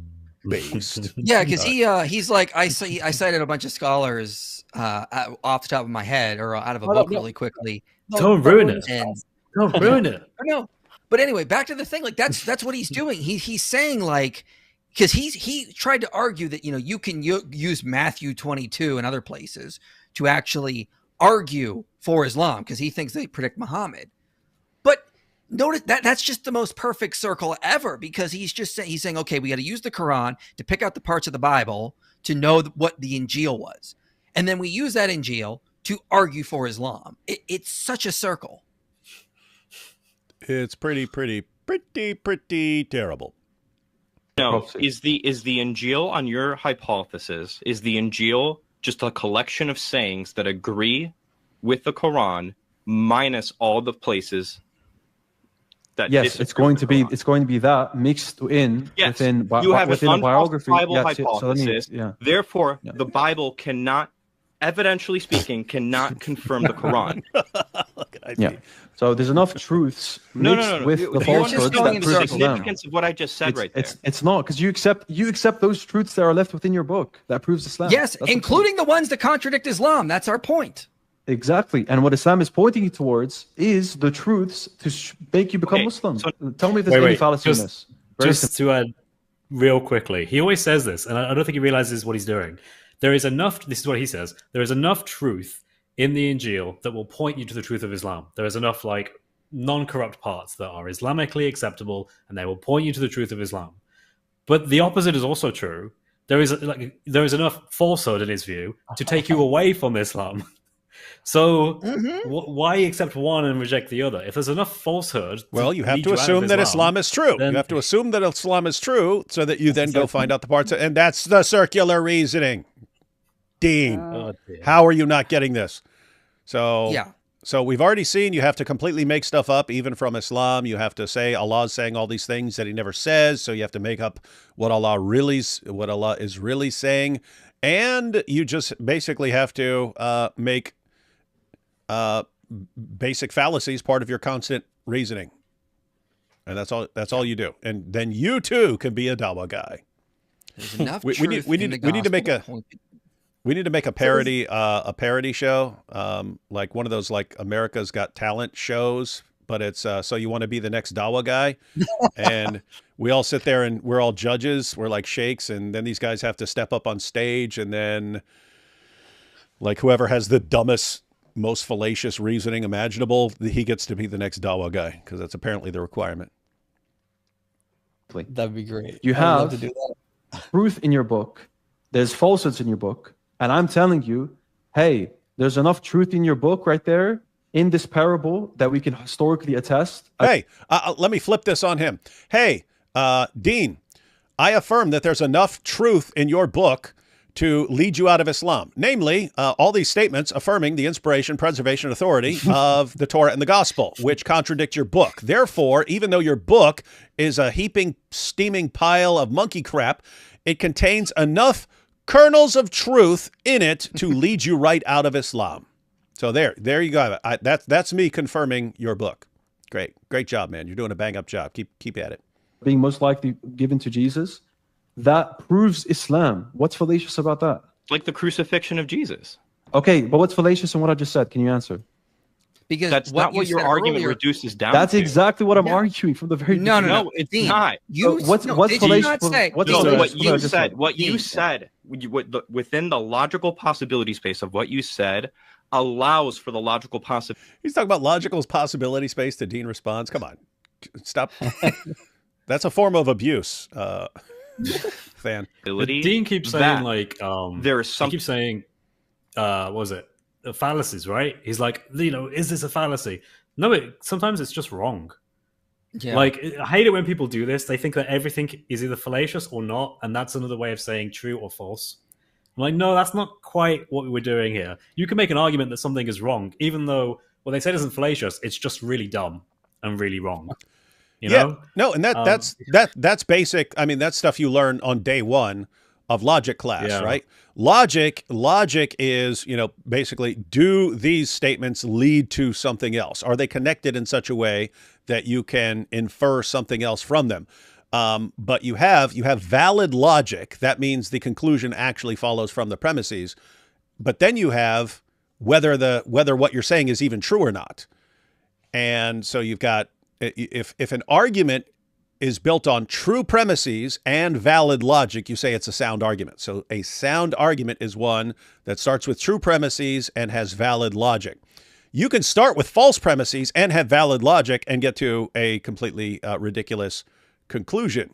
Speaker 1: beast.
Speaker 2: Yeah, because he's like I cited a bunch of scholars off the top of my head or out of a book really quickly.
Speaker 3: Don't ruin it. Don't ruin it.
Speaker 2: No, but anyway, back to the thing. Like that's what he's doing. He's saying like because he tried to argue that you can use Matthew 22 and other places to actually argue for Islam because he thinks they predict Muhammad. But notice that's just the most perfect circle ever because he's saying, okay, we got to use the Quran to pick out the parts of the Bible to know what the Injil was. And then we use that Injil to argue for Islam. It's such a circle.
Speaker 1: It's pretty terrible.
Speaker 16: No, is the Injil on your hypothesis, is the Injil just a collection of sayings that agree with the Quran minus all the places that
Speaker 12: it's going to be that mixed in within
Speaker 16: you have
Speaker 12: within
Speaker 16: an
Speaker 12: a biography.
Speaker 16: unfalsifiable hypothesis. Therefore, the Bible cannot, evidentially speaking, cannot confirm the Quran.
Speaker 12: Yeah. So there's enough truths mixed with the falsehoods that
Speaker 16: the
Speaker 12: proves Islam.
Speaker 16: significance of what I just said right there.
Speaker 12: It's not because you accept those truths that are left within your book that proves Islam.
Speaker 2: Yes, including the ones that contradict Islam. That's our point.
Speaker 12: Exactly. And what Islam is pointing you towards is the truths to make you become Muslim. So, tell me if there's any fallacy in this.
Speaker 3: Just to add real quickly, he always says this, and I don't think he realizes what he's doing. There is enough, this is what he says, there is enough truth in the Injil that will point you to the truth of Islam. There is enough like non-corrupt parts that are Islamically acceptable, and they will point you to the truth of Islam. But the opposite is also true. There is enough falsehood in his view to take you away from Islam. So why accept one and reject the other? If there's enough falsehood,
Speaker 1: well, you have to assume that Islam is true. You have to assume that Islam is true, so that you then go find out the parts, and that's the circular reasoning. Dean, how are you not getting this? So So we've already seen you have to completely make stuff up, even from Islam. You have to say Allah's saying all these things that he never says. So you have to make up what Allah is really saying. And you just basically have to make basic fallacies part of your constant reasoning. And that's all you do. And then you too can be a Dawah guy.
Speaker 2: There's enough
Speaker 1: we need to make a parody show, like one of those like America's Got Talent shows, but it's so you want to be the next Dawah guy, and we all sit there and we're all judges, we're like sheikhs, and then these guys have to step up on stage, and then like whoever has the dumbest, most fallacious reasoning imaginable, he gets to be the next Dawah guy, because that's apparently the requirement.
Speaker 4: That'd be great.
Speaker 12: You have to do that. Truth in your book. There's falsehoods in your book. And I'm telling you, hey, there's enough truth in your book right there in this parable that we can historically attest.
Speaker 1: Hey, let me flip this on him. Hey, Dean, I affirm that there's enough truth in your book to lead you out of Islam. Namely, all these statements affirming the inspiration, preservation, authority of the Torah and the Gospel, which contradict your book. Therefore, even though your book is a heaping, steaming pile of monkey crap, it contains enough kernels of truth in it to lead you right out of Islam. So there you go. That's me confirming your book. Great job, man. You're doing a bang-up job. Keep at it.
Speaker 12: Being most likely given to Jesus, that proves Islam. What's fallacious about that?
Speaker 16: Like the crucifixion of Jesus.
Speaker 12: Okay, but what's fallacious in what I just said? Can you answer?
Speaker 2: Because
Speaker 16: that's not what your argument reduces down
Speaker 12: That's
Speaker 16: to.
Speaker 12: exactly what I'm arguing from the very beginning.
Speaker 16: No, it's not.
Speaker 12: What's fallacious?
Speaker 16: What you said within the logical possibility space of what you said allows for the logical possibility.
Speaker 1: He's talking about logical possibility space to Dean responds. Come on, stop. That's a form of abuse. Fan.
Speaker 3: Dean keeps saying
Speaker 16: there is something.
Speaker 3: He keeps saying, what was it? The fallacies, right? He's like, is this a fallacy? No, sometimes it's just wrong.
Speaker 2: Yeah.
Speaker 3: Like, I hate it when people do this. They think that everything is either fallacious or not, and that's another way of saying true or false. I'm like, no, that's not quite what we were doing here. You can make an argument that something is wrong, even though what they said isn't fallacious. It's just really dumb and really wrong. You know?
Speaker 1: No, and that's basic. I mean, that's stuff you learn on day one of logic class, right? Logic is, basically, do these statements lead to something else? Are they connected in such a way that you can infer something else from them? But you have valid logic. That means the conclusion actually follows from the premises. But then you have whether what you're saying is even true or not. And so you've got, if an argument is built on true premises and valid logic, you say it's a sound argument. So a sound argument is one that starts with true premises and has valid logic. You can start with false premises and have valid logic and get to a completely ridiculous conclusion.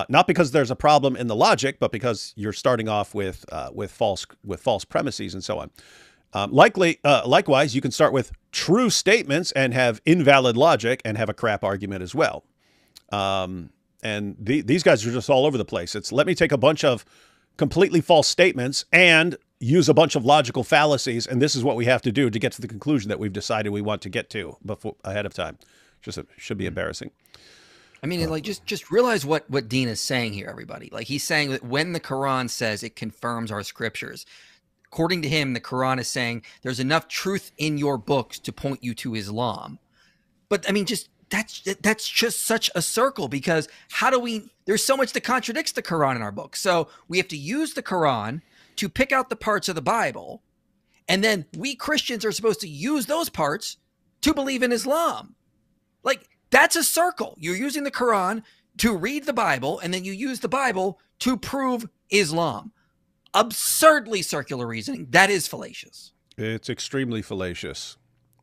Speaker 1: Not because there's a problem in the logic, but because you're starting off with false premises and so on. Likewise, you can start with true statements and have invalid logic and have a crap argument as well. And these guys are just all over the place. It's let me take a bunch of completely false statements and use a bunch of logical fallacies, and this is what we have to do to get to the conclusion that we've decided we want to get to ahead of time. Should be embarrassing.
Speaker 2: I mean, like just realize what Dean is saying here, everybody. Like he's saying that when the Quran says it confirms our scriptures, according to him, the Quran is saying there's enough truth in your books to point you to Islam. But I mean, that's just such a circle, because there's so much that contradicts the Quran in our book. So we have to use the Quran to pick out the parts of the Bible, and then we Christians are supposed to use those parts to believe in Islam. Like, that's a circle. You're using the Quran to read the Bible, and then you use the Bible to prove Islam. Absurdly circular reasoning. That is fallacious.
Speaker 1: It's extremely fallacious.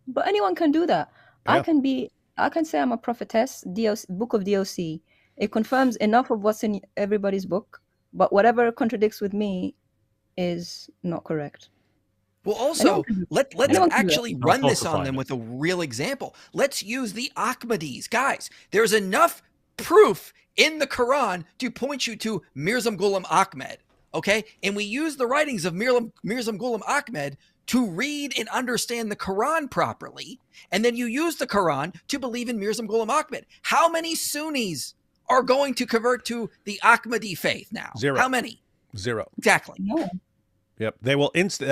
Speaker 5: But anyone can do that.
Speaker 1: Yeah.
Speaker 5: I can say I'm a prophetess, book of DOC. It confirms enough of what's in everybody's book, but whatever contradicts with me is not correct.
Speaker 2: Well, also, let's actually run this on them with a real example. Let's use the Ahmadis. Guys, there's enough proof in the Quran to point you to Mirzam Ghulam Ahmed, okay? And we use the writings of Mirzam Ghulam Ahmed to read and understand the Quran properly, and then you use the Quran to believe in Mirzam Ghulam Ahmed. How many Sunnis are going to convert to the Ahmadi faith now?
Speaker 1: 0.
Speaker 2: How many?
Speaker 1: 0.
Speaker 2: Exactly.
Speaker 5: No.
Speaker 1: Yep. They will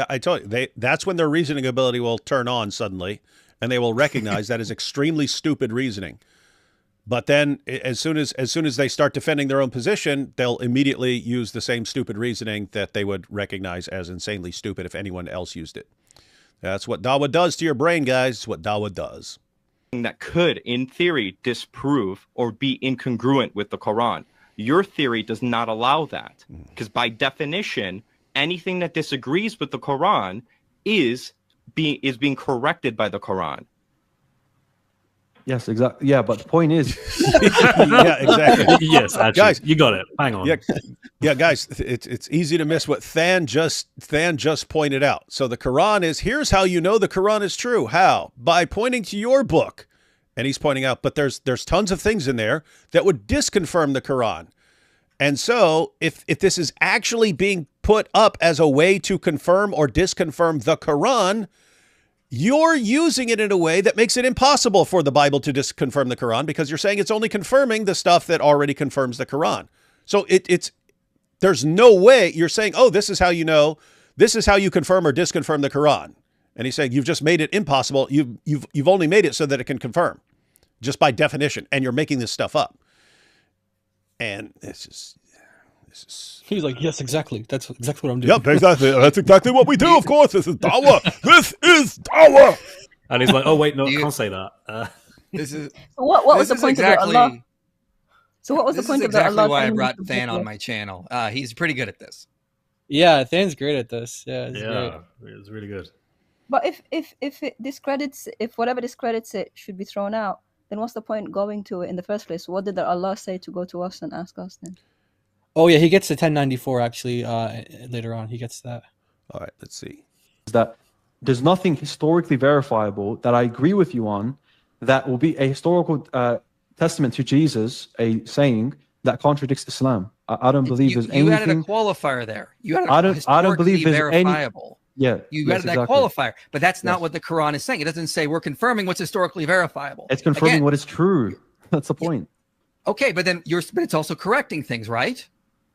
Speaker 1: I told you, that's when their reasoning ability will turn on suddenly, and they will recognize that is extremely stupid reasoning. But then as soon as they start defending their own position, they'll immediately use the same stupid reasoning that they would recognize as insanely stupid if anyone else used it. That's what Dawah does to your brain, guys. It's what Dawah does.
Speaker 16: That could, in theory, disprove or be incongruent with the Quran. Your theory does not allow that, because by definition, anything that disagrees with the Quran is being corrected by the Quran.
Speaker 12: Yes, exactly. Yeah, but the point is,
Speaker 1: yeah, exactly.
Speaker 3: Yes, actually, guys, you got it. Hang on.
Speaker 1: Yeah, guys, it's easy to miss what Than just pointed out. So the Quran is, here's how you know the Quran is true. How? By pointing to your book. And he's pointing out, but there's tons of things in there that would disconfirm the Quran. And so if this is actually being put up as a way to confirm or disconfirm the Quran, you're using it in a way that makes it impossible for the Bible to disconfirm the Quran, because you're saying it's only confirming the stuff that already confirms the Quran. So there's no way you're saying, oh, this is how you know, this is how you confirm or disconfirm the Quran. And he's saying, you've just made it impossible. You've only made it so that it can confirm, just by definition, and you're making this stuff up. And this is.
Speaker 4: He's like, yes, exactly. That's exactly what I'm doing.
Speaker 1: Yep, exactly. That's exactly what we do. Of course, this is Dawah. This is Dawah.
Speaker 3: And he's like, oh wait, no, I can't say that.
Speaker 2: This is
Speaker 5: what was the point
Speaker 2: exactly,
Speaker 5: of Allah? So what was the point of
Speaker 2: exactly
Speaker 5: Allah?
Speaker 2: Why I brought Than on my channel. He's pretty good at this.
Speaker 4: Yeah, Than's great at this. Yeah,
Speaker 3: it's really good.
Speaker 5: But if it discredits, if whatever discredits it should be thrown out, then what's the point going to it in the first place? What did Allah say to go to us and ask us then?
Speaker 4: Oh yeah, he gets to 1094 actually later on. He gets that.
Speaker 1: All right, let's see.
Speaker 12: That there's nothing historically verifiable that I agree with you on that will be a historical testament to Jesus, a saying that contradicts Islam. I don't believe there's anything.
Speaker 2: You added a qualifier there. You added
Speaker 12: I don't believe there's
Speaker 2: verifiable.
Speaker 12: Yeah,
Speaker 2: you added that qualifier, but that's not what the Quran is saying. It doesn't say we're confirming what's historically verifiable.
Speaker 12: It's confirming what is true. That's the point.
Speaker 2: Okay, but then but it's also correcting things, right?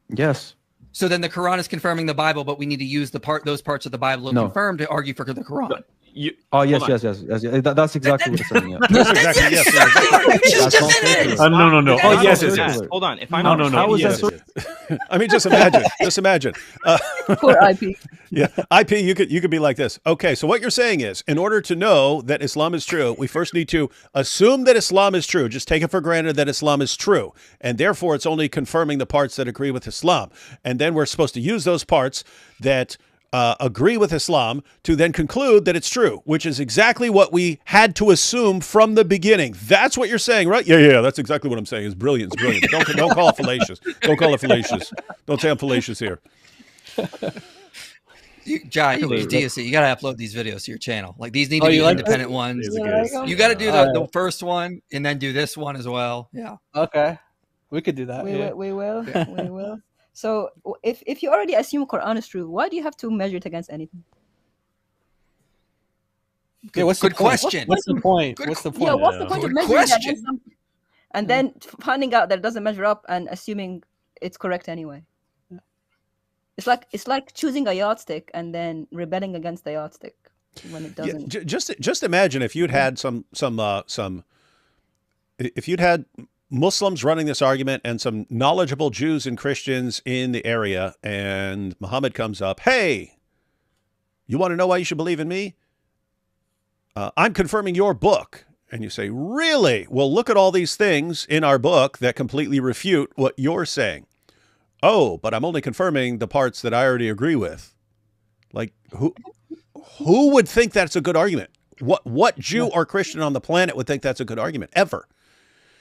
Speaker 12: Yes.
Speaker 2: So then the Quran is confirming the Bible, but we need to use those parts of the Bible to confirm to argue for the Quran.
Speaker 12: Yes. That's exactly what it's saying. Yeah.
Speaker 1: That's exactly yes.
Speaker 3: No.
Speaker 16: Oh, yes, it is. Hold on. If I'm
Speaker 3: no.
Speaker 1: I mean, just imagine.
Speaker 5: Poor IP.
Speaker 1: Yeah, IP. You could be like this. Okay, so what you're saying is, in order to know that Islam is true, we first need to assume that Islam is true. Just take it for granted that Islam is true, and therefore it's only confirming the parts that agree with Islam, and then we're supposed to use those parts that agree with Islam to then conclude that it's true, which is exactly what we had to assume from the beginning. That's what you're saying, right? Yeah, that's exactly what I'm saying. It's brilliant. Don't call it fallacious. Don't call it fallacious. Don't say I'm fallacious here.
Speaker 2: Jai, you got to upload these videos to your channel. Like these need to be independent ones. You got to do the first one and then do this one as well. Yeah.
Speaker 4: Okay. We could do that.
Speaker 5: We will. So if you already assume Quran is true, why do you have to measure it against anything?
Speaker 2: What's the question?
Speaker 4: What's the point? What's the point?
Speaker 5: Yeah, what's the point of measuring it against something? And then finding out that it doesn't measure up and assuming it's correct anyway. Yeah. It's like choosing a yardstick and then rebelling against the yardstick when it doesn't.
Speaker 1: Yeah, just imagine if you'd had if you'd had Muslims running this argument and some knowledgeable Jews and Christians in the area, and Muhammad comes up, hey, you want to know why you should believe in me? I'm confirming your book. And you say, really? Well, look at all these things in our book that completely refute what you're saying. Oh, but I'm only confirming the parts that I already agree with. Like, who would think that's a good argument? What Jew or Christian on the planet would think that's a good argument, ever?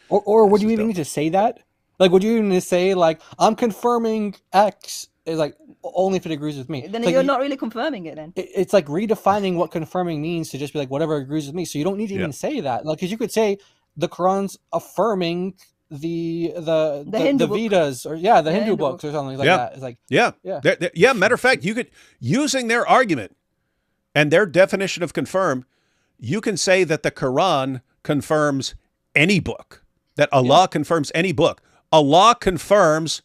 Speaker 4: Or would you even need to say that? Like, would you even need to say, like, I'm confirming X is like only if it agrees with me?
Speaker 5: Then
Speaker 4: it's
Speaker 5: you're
Speaker 4: like,
Speaker 5: not really confirming it then.
Speaker 4: It's like redefining what confirming means to just be like, whatever agrees with me. So you don't need to even say that. Like, because you could say the Quran's affirming the Vedas or the Hindu books or something like that. It's like,
Speaker 1: yeah. Matter of fact, you could, using their argument and their definition of confirm, you can say that the Quran confirms any book. That Allah confirms any book. Allah confirms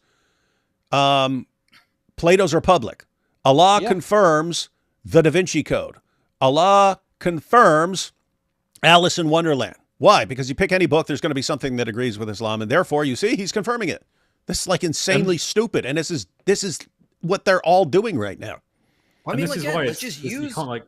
Speaker 1: Plato's Republic. Allah confirms the Da Vinci Code. Allah confirms Alice in Wonderland. Why? Because you pick any book, there's going to be something that agrees with Islam, and therefore, you see, he's confirming it. This is like insanely stupid, and this is what they're all doing right now.
Speaker 2: Well, I mean,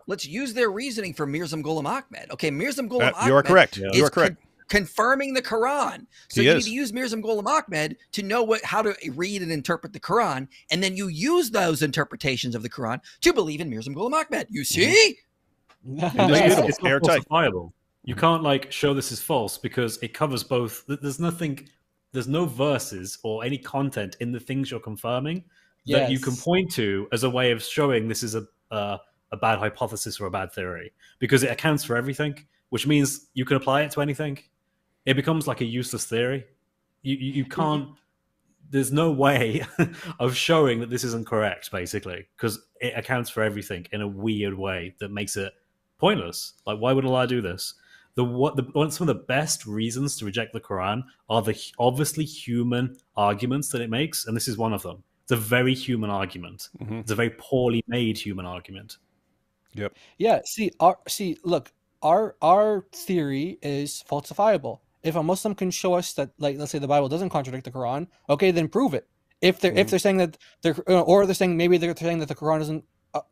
Speaker 2: let's use their reasoning for Mirzam Ghulam Ahmed. Okay, Mirzam Ghulam Ahmed.
Speaker 1: You are correct. You are correct.
Speaker 2: Confirming the Quran. So you need to use Mirzam Ghulam Ahmed to know how to read and interpret the Quran, and then you use those interpretations of the Quran to believe in Mirzam Ghulam Ahmed. You see?
Speaker 3: It's not falsifiable. You can't like show this is false because it covers both. There's no verses or any content in the things you're confirming that you can point to as a way of showing this is a bad hypothesis or a bad theory, because it accounts for everything, which means you can apply it to anything. It becomes like a useless theory. You can't. There's no way of showing that this isn't correct, basically, because it accounts for everything in a weird way that makes it pointless. Like, why would Allah do this? Some of the best reasons to reject the Quran are the obviously human arguments that it makes, and this is one of them. It's a very human argument. Mm-hmm. It's a very poorly made human argument.
Speaker 1: Yep.
Speaker 4: Yeah. Look, our theory is falsifiable. If a Muslim can show us that, like, let's say the Bible doesn't contradict the Quran, okay, then prove it. If they're saying that they're saying that the Quran doesn't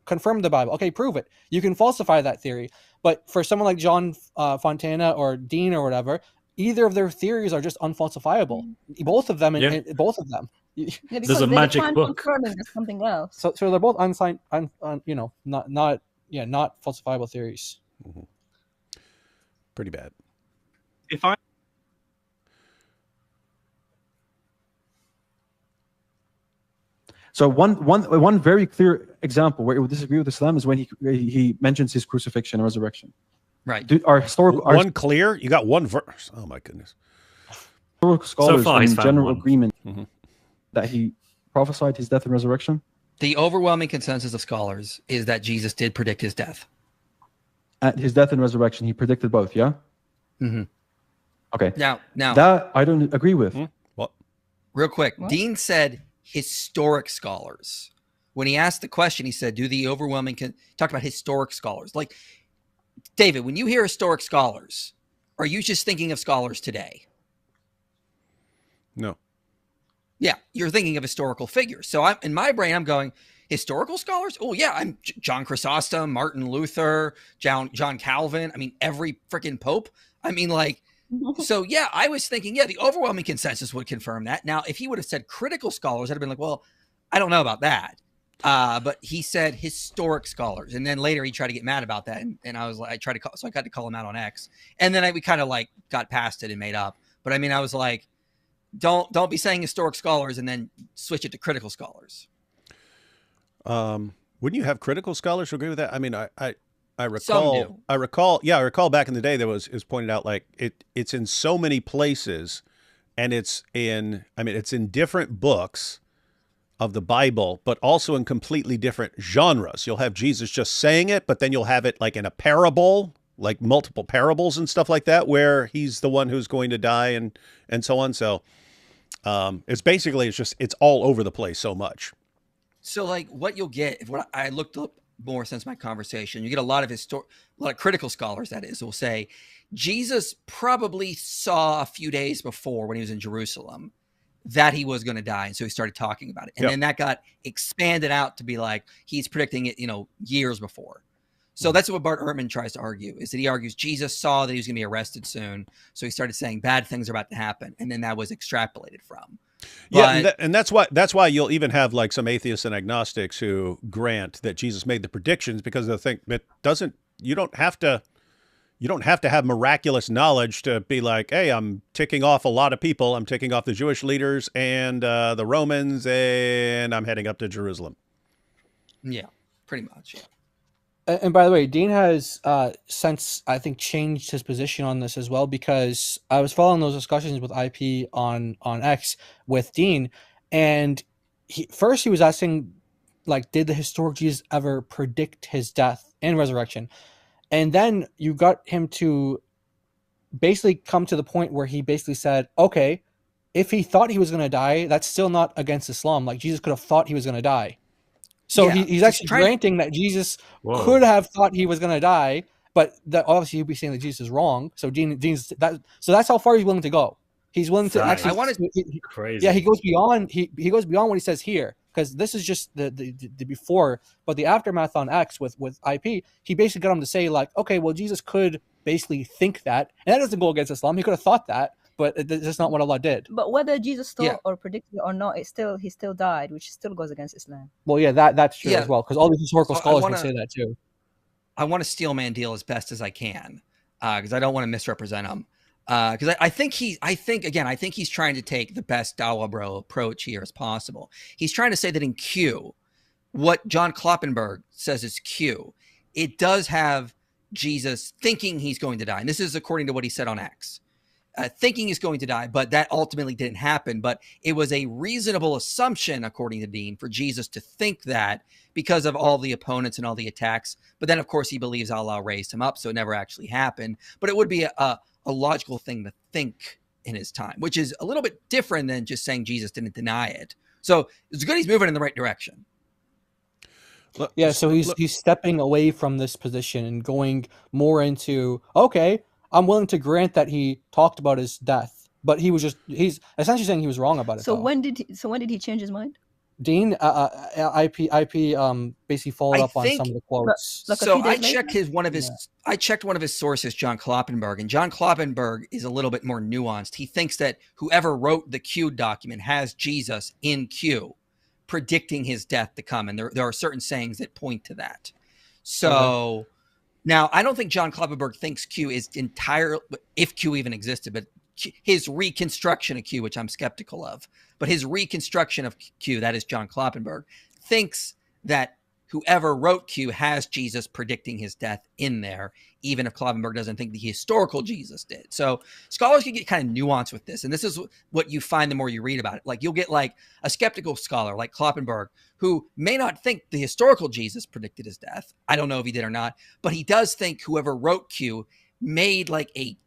Speaker 4: confirm the Bible, okay, prove it. You can falsify that theory. But for someone like John Fontana or Dean or whatever, either of their theories are just unfalsifiable. Both of them. Both of them.
Speaker 3: There's a magic book.
Speaker 5: Something else.
Speaker 4: So they're both unsigned, not falsifiable theories.
Speaker 1: Mm-hmm. Pretty bad.
Speaker 12: So one very clear example where it would disagree with Islam is when he mentions his crucifixion and resurrection.
Speaker 2: Right.
Speaker 1: One clear? You got one verse. Oh my goodness.
Speaker 12: Scholars in general agreement.
Speaker 1: Mm-hmm.
Speaker 12: that he prophesied his death and resurrection?
Speaker 2: The overwhelming consensus of scholars is that Jesus did predict his death.
Speaker 12: At his death and resurrection, he predicted both, yeah?
Speaker 2: Mm-hmm.
Speaker 12: Okay.
Speaker 2: Now
Speaker 12: that I don't agree with.
Speaker 1: What?
Speaker 2: Real quick, Dean said historic scholars. When he asked the question, he said, do the overwhelming... talked about historic scholars. Like, David, when you hear historic scholars, are you just thinking of scholars today?
Speaker 1: No.
Speaker 2: Yeah, you're thinking of historical figures. So in my brain, I'm going, historical scholars? Oh, yeah, I'm John Chrysostom, Martin Luther, John Calvin. I mean, every freaking pope. I mean, like... So, yeah, I was thinking, the overwhelming consensus would confirm that. Now, if he would have said critical scholars, I'd have been like, well, I don't know about that. But he said historic scholars. And then later he tried to get mad about that. And I was like, I got to call him out on X. And then we kind of like got past it and made up. But I mean, I was like, don't be saying historic scholars and then switch it to critical scholars.
Speaker 1: Wouldn't you have critical scholars who agree with that? I mean, I recall back in the day, it was pointed out like it's in so many places, and it's in different books of the Bible, but also in completely different genres. You'll have Jesus just saying it, but then you'll have it like in a parable, like multiple parables and stuff like that, where he's the one who's going to die and so on. So it's all over the place so much.
Speaker 2: So like what you'll get, what I looked up more since my conversation, you get a lot of critical scholars, that is, will say Jesus probably saw a few days before when he was in Jerusalem that he was going to die. And so he started talking about it. And then that got expanded out to be like, he's predicting it, years before. So that's what Bart Ehrman tries to argue, is that he argues Jesus saw that he was going to be arrested soon. So he started saying bad things are about to happen. And then that was extrapolated from.
Speaker 1: And that's why you'll even have like some atheists and agnostics who grant that Jesus made the predictions, because they think you don't have to have miraculous knowledge to be like, hey, I'm ticking off a lot of people. I'm ticking off the Jewish leaders and the Romans, and I'm heading up to Jerusalem.
Speaker 2: Yeah, pretty much. Yeah.
Speaker 4: And by the way, Dean has since, I think, changed his position on this as well, because I was following those discussions with IP on X with Dean, and first he was asking, like, did the historic Jesus ever predict his death and resurrection? And then you got him to basically come to the point where he basically said, okay, if he thought he was going to die, that's still not against Islam. Like, Jesus could have thought he was going to die. So he's actually granting that Jesus could have thought he was going to die, but that obviously he'd be saying that Jesus is wrong. So so that's how far he's willing to go. He's willing to actually.
Speaker 3: Crazy.
Speaker 4: Yeah, he goes beyond. He goes beyond what he says here, because this is just the before, but the aftermath on X with IP. He basically got him to say like, okay, well, Jesus could basically think that, and that doesn't go against Islam. He could have thought that, but that's not what Allah did.
Speaker 5: But whether Jesus thought or predicted it or not, he still died, which still goes against Islam.
Speaker 4: Well, yeah, that's true as well, because all these historical scholars can say that too.
Speaker 2: I want to steel man deal as best as I can, because I don't want to misrepresent him. Because I think he's trying to take the best Dawah bro approach here as possible. He's trying to say that in Q, what John Kloppenberg says is Q, it does have Jesus thinking he's going to die, and this is according to what he said on X. Thinking he's going to die, but that ultimately didn't happen. But it was a reasonable assumption, according to Dean, for Jesus to think that because of all the opponents and all the attacks. But then, of course, he believes Allah raised him up, so it never actually happened. But it would be a logical thing to think in his time, which is a little bit different than just saying Jesus didn't deny it. So it's good he's moving in the right direction.
Speaker 4: Yeah, so he's stepping away from this position and going more into, okay, I'm willing to grant that he talked about his death, but he's essentially saying he was wrong about it.
Speaker 5: So when did he change his mind?
Speaker 4: Dean, IP basically followed up on some of the quotes.
Speaker 2: I checked one of his sources, John Kloppenberg, and John Kloppenberg is a little bit more nuanced. He thinks that whoever wrote the Q document has Jesus in Q, predicting his death to come, and there are certain sayings that point to that. So now I don't think John Kloppenberg thinks Q is entirely, if Q even existed, but his reconstruction of Q, which I'm skeptical of, but his reconstruction of Q, that is John Kloppenberg, thinks that whoever wrote Q has Jesus predicting his death in there, even if Kloppenberg doesn't think the historical Jesus did. So scholars can get kind of nuanced with this. And this is what you find the more you read about it. Like you'll get like a skeptical scholar like Kloppenberg, who may not think the historical Jesus predicted his death. I don't know if he did or not, but he does think whoever wrote Q made like a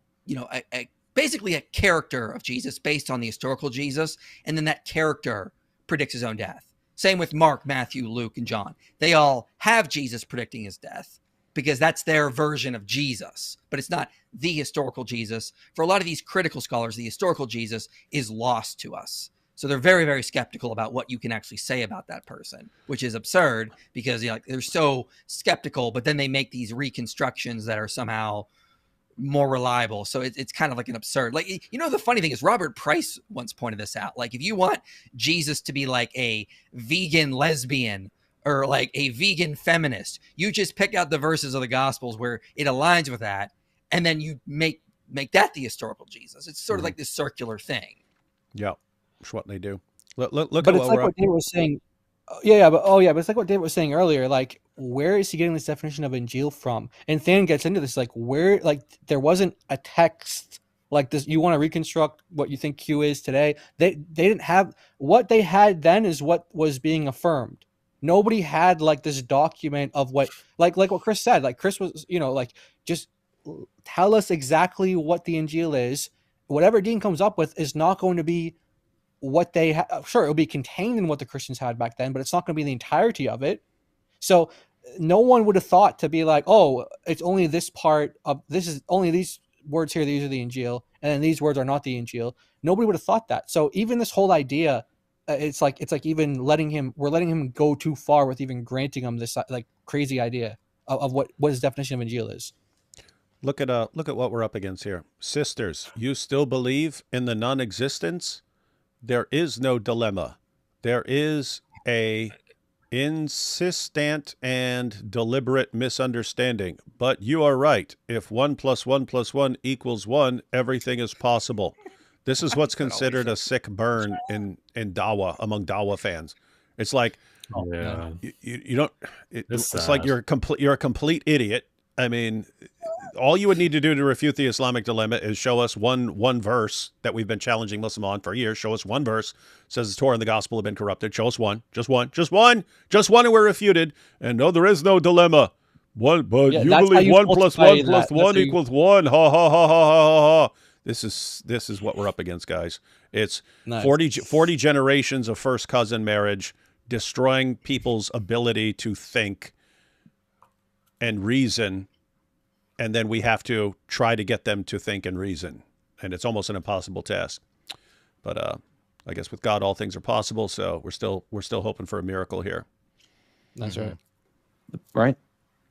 Speaker 2: basically a character of Jesus based on the historical Jesus. And then that character predicts his own death. Same with Mark, Matthew, Luke, and John. They all have Jesus predicting his death because that's their version of Jesus, but it's not the historical Jesus. For a lot of these critical scholars, the historical Jesus is lost to us. So they're very, very skeptical about what you can actually say about that person, which is absurd because they're so skeptical, but then they make these reconstructions that are somehow more reliable. So it's kind of like an absurd, like, the funny thing is Robert Price once pointed this out. Like if you want Jesus to be like a vegan lesbian or like a vegan feminist, you just pick out the verses of the Gospels where it aligns with that. And then you make that the historical Jesus. It's sort of like this circular thing.
Speaker 1: Yeah. That's what they do. Look
Speaker 4: but
Speaker 1: at
Speaker 4: it's like what David was saying. But it's like what David was saying earlier. Like, where is he getting this definition of Injil from? And Than gets into this, like, where, like, there wasn't a text like this. You want to reconstruct what you think Q is today. They didn't have what they had then is what was being affirmed. Nobody had like this document of what, like what Chris said. Like Chris was, like just tell us exactly what the Injil is. Whatever Dean comes up with is not going to be what they sure, it'll be contained in what the Christians had back then, but it's not going to be the entirety of it. So no one would have thought to be like, oh, it's only this part of this is only these words here. These are the Injil, and then these words are not the Injil. Nobody would have thought that. So even this whole idea, it's like even we're letting him go too far with even granting him this like crazy idea of what his definition of Injil is.
Speaker 1: Look at what we're up against here. Sisters, you still believe in the non-existence? There is no dilemma. There is a insistent and deliberate misunderstanding. But you are right. If 1 + 1 + 1 = 1, everything is possible. This is what's considered a sick burn in Dawa, among Dawa fans. It's like, you don't. It's like you're a complete idiot. I mean, all you would need to do to refute the Islamic dilemma is show us one verse that we've been challenging Muslim on for years. Show us one verse says the Torah and the gospel have been corrupted. Show us one, just one, and we're refuted. And no, there is no dilemma. You believe 1 + 1 + 1 = 1. Ha ha ha ha ha ha. This is what we're up against, guys. It's nice. 40 generations of first cousin marriage, destroying people's ability to think and reason, and then we have to try to get them to think and reason, and it's almost an impossible task. But I guess with God all things are possible, so we're still hoping for a miracle here.
Speaker 4: That's right.
Speaker 12: Right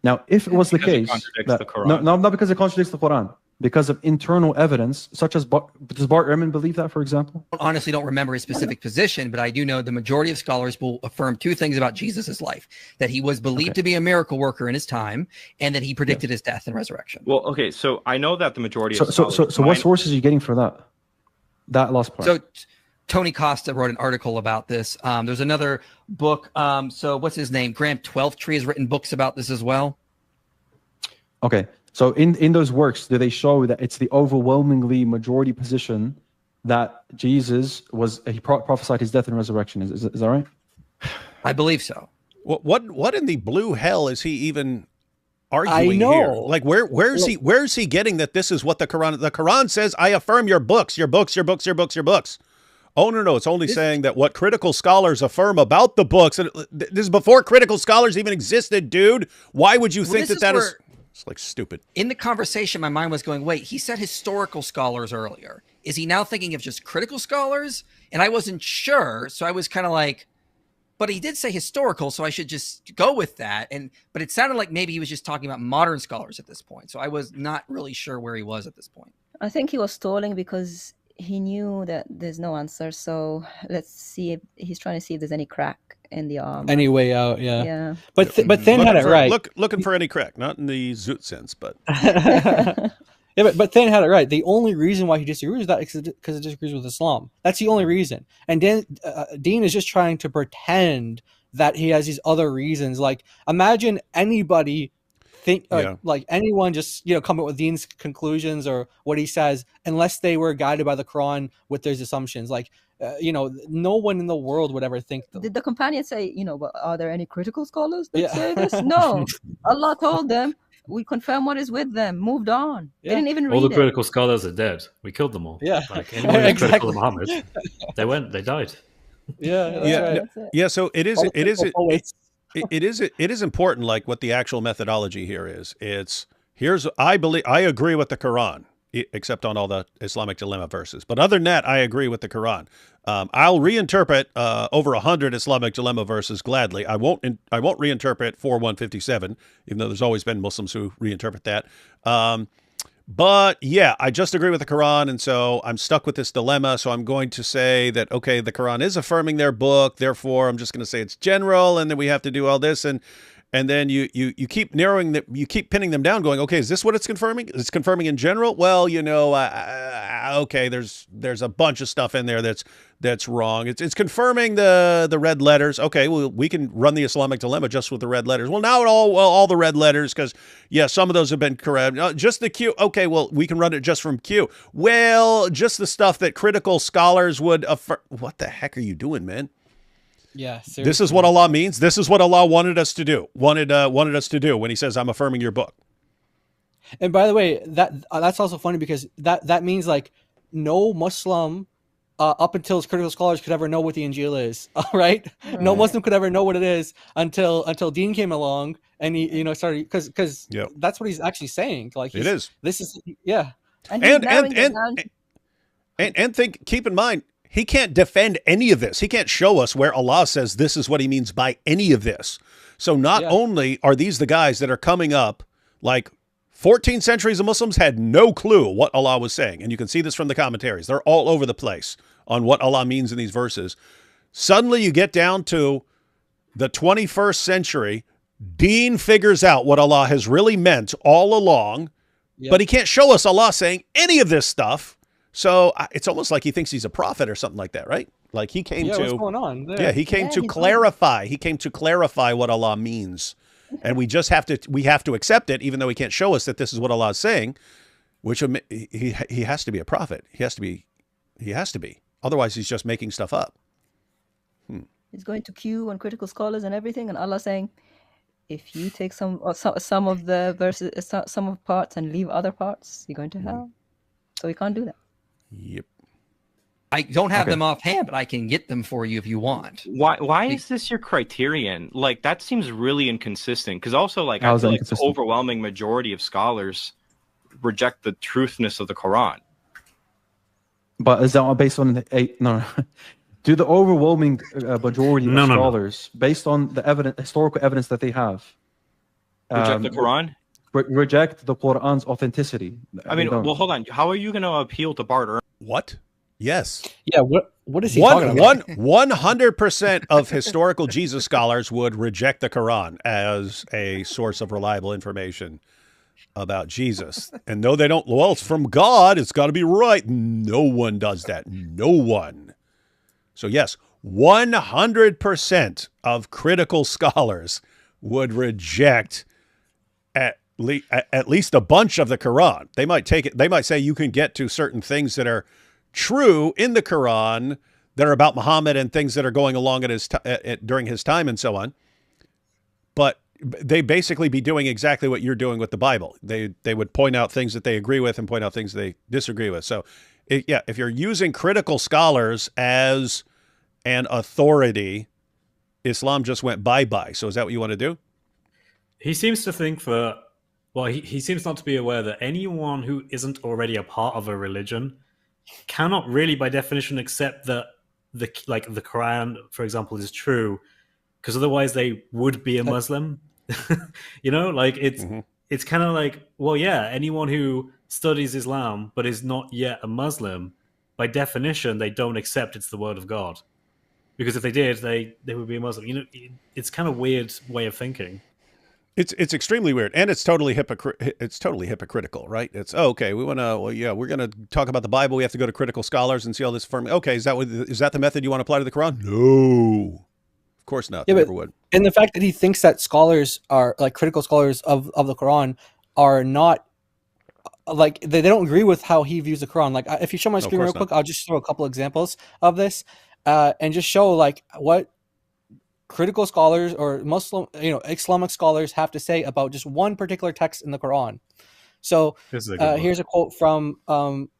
Speaker 12: now, if it was the case, not because it contradicts the Quran, because of internal evidence, such as does Bart Ehrman believe that, for example?
Speaker 2: I honestly don't remember his specific position, but I do know the majority of scholars will affirm two things about Jesus' life: that he was believed to be a miracle worker in his time, and that he predicted his death and resurrection.
Speaker 16: Well, okay, so I know that the majority of scholars...
Speaker 12: So what sources are you getting for that last part?
Speaker 2: So Tony Costa wrote an article about this. There's another book. So what's his name? Graham Twelfthtree has written books about this as well.
Speaker 12: Okay. So in those works, do they show that it's the overwhelmingly majority position that Jesus he prophesied his death and resurrection? Is that right?
Speaker 2: I believe so.
Speaker 1: What in the blue hell is he even arguing here? Like where's he getting that this is what the Quran says? I affirm your books. Oh no, it's only saying that what critical scholars affirm about the books. And this is before critical scholars even existed, dude. Why would you think that is? It's like stupid.
Speaker 2: In the conversation, my mind was going, wait, he said historical scholars earlier. Is he now thinking of just critical scholars? And I wasn't sure. So I was kind of like, but he did say historical, so I should just go with that. But it sounded like maybe he was just talking about modern scholars at this point. So I was not really sure where he was at this point.
Speaker 5: I think he was stalling because he knew that there's no answer. So let's see if he's trying to see if there's any crack in the armor.
Speaker 4: Any way out, yeah. But Than had it right.
Speaker 1: Looking for any crack, not in the zoot sense, but
Speaker 4: yeah, but Than had it right. The only reason why he disagrees with that is because it disagrees with Islam. That's the only reason. And then Dean is just trying to pretend that he has these other reasons. Like, imagine anybody think like anyone just come up with Dean's conclusions or what he says unless they were guided by the Quran with those assumptions. Like, no one in the world would ever think.
Speaker 5: Did the companion say, but are there any critical scholars that say this? No. Allah told them, we confirm what is with them. Moved on. They didn't even read
Speaker 3: All the
Speaker 5: it.
Speaker 3: critical scholars are dead. We killed them all.
Speaker 4: Yeah.
Speaker 3: Like anyone who's critical of Muhammad, they died.
Speaker 1: Yeah. So it is important, like what the actual methodology here is. I agree with the Quran, except on all the Islamic dilemma verses. But other than that, I agree with the Quran. I'll reinterpret over 100 Islamic dilemma verses gladly. I won't reinterpret 4157, even though there's always been Muslims who reinterpret that. But yeah, I just agree with the Quran, and so I'm stuck with this dilemma. So I'm going to say that, okay, the Quran is affirming their book, therefore I'm just going to say it's general, and then we have to do all this, and then you keep narrowing you keep pinning them down, going, okay, is this what it's confirming? It's confirming in general. Well, okay, there's a bunch of stuff in there that's wrong. It's confirming the red letters. Okay, well, we can run the Islamic dilemma just with the red letters. Well, now all the red letters, because some of those have been correct. Just the Q. Okay, well, we can run it just from Q. Well, just the stuff that critical scholars would affirm. What the heck are you doing, man?
Speaker 4: Yeah, seriously.
Speaker 1: This is what Allah means. This is what Allah wanted us to do. Wanted us to do when He says, "I'm affirming your book."
Speaker 4: And by the way, that's also funny because that means like no Muslim up until critical scholars could ever know what the Injil is. All right, no Muslim could ever know what it is until Dean came along and he started because that's what he's actually saying. Like
Speaker 1: it is.
Speaker 4: This is
Speaker 1: keep in mind, he can't defend any of this. He can't show us where Allah says this is what He means by any of this. So not only are these the guys that are coming up, like 14 centuries of Muslims had no clue what Allah was saying. And you can see this from the commentaries. They're all over the place on what Allah means in these verses. Suddenly you get down to the 21st century. Dean figures out what Allah has really meant all along, but he can't show us Allah saying any of this stuff. So it's almost like he thinks he's a prophet or something like that, right? Like he came to,
Speaker 4: what's going on there?
Speaker 1: Yeah, he came to clarify. He came to clarify what Allah means, and we have to accept it, even though he can't show us that this is what Allah is saying. Which he has to be a prophet. He has to be. Otherwise, he's just making stuff up.
Speaker 5: He's going to Q and critical scholars and everything, and Allah saying, if you take some of the verses, some of parts, and leave other parts, you're going to hell. So we can't do that.
Speaker 1: Yep.
Speaker 2: I don't have them offhand, but I can get them for you if you want.
Speaker 16: Why is this your criterion? Like, that seems really inconsistent. Because also, like, I feel like the overwhelming majority of scholars reject the truthness of the Quran.
Speaker 12: But is that based on do the overwhelming majority of scholars, based on the historical evidence that they have,
Speaker 16: reject the Quran?
Speaker 12: Reject the Quran's authenticity?
Speaker 16: I mean, well, hold on. How are you going to appeal to Bart?
Speaker 1: What? Yes.
Speaker 4: Yeah. What is he talking about?
Speaker 1: 100% of historical Jesus scholars would reject the Quran as a source of reliable information about Jesus. And no, they don't. Well, it's from God. It's got to be right. No one does that. No one. So yes, 100% of critical scholars would reject at least a bunch of the Quran. They might take it. They might say you can get to certain things that are true in the Quran that are about Muhammad and things that are going along during his time and so on. But they basically be doing exactly what you're doing with the Bible. They would point out things that they agree with and point out things they disagree with. So if you're using critical scholars as an authority, Islam just went bye-bye. So is that what you want to do?
Speaker 3: He seems to think that, well, he seems not to be aware that anyone who isn't already a part of a religion cannot really, by definition, accept that the Quran, for example, is true, because otherwise they would be a Muslim. It's kind of like, well, yeah, anyone who studies Islam but is not yet a Muslim, by definition, they don't accept it's the word of God, because if they did, they would be a Muslim. It's kind of weird way of thinking.
Speaker 1: It's extremely weird, and it's totally hypocritical, right? It's okay. We're gonna talk about the Bible. We have to go to critical scholars and see all this from. Okay, is that the method you want to apply to the Quran? No, Of course not.
Speaker 4: Yeah,
Speaker 1: They
Speaker 4: but
Speaker 1: never would.
Speaker 4: and the fact that he thinks that scholars are like critical scholars of the Quran are not like they don't agree with how he views the Quran. Like if you show my
Speaker 1: No, of
Speaker 4: screen real
Speaker 1: course not.
Speaker 4: quick, I'll just throw a couple examples of this and just show like what critical scholars or Muslim, Islamic scholars have to say about just one particular text in the Quran. So
Speaker 3: This is a good one.
Speaker 4: here's a quote from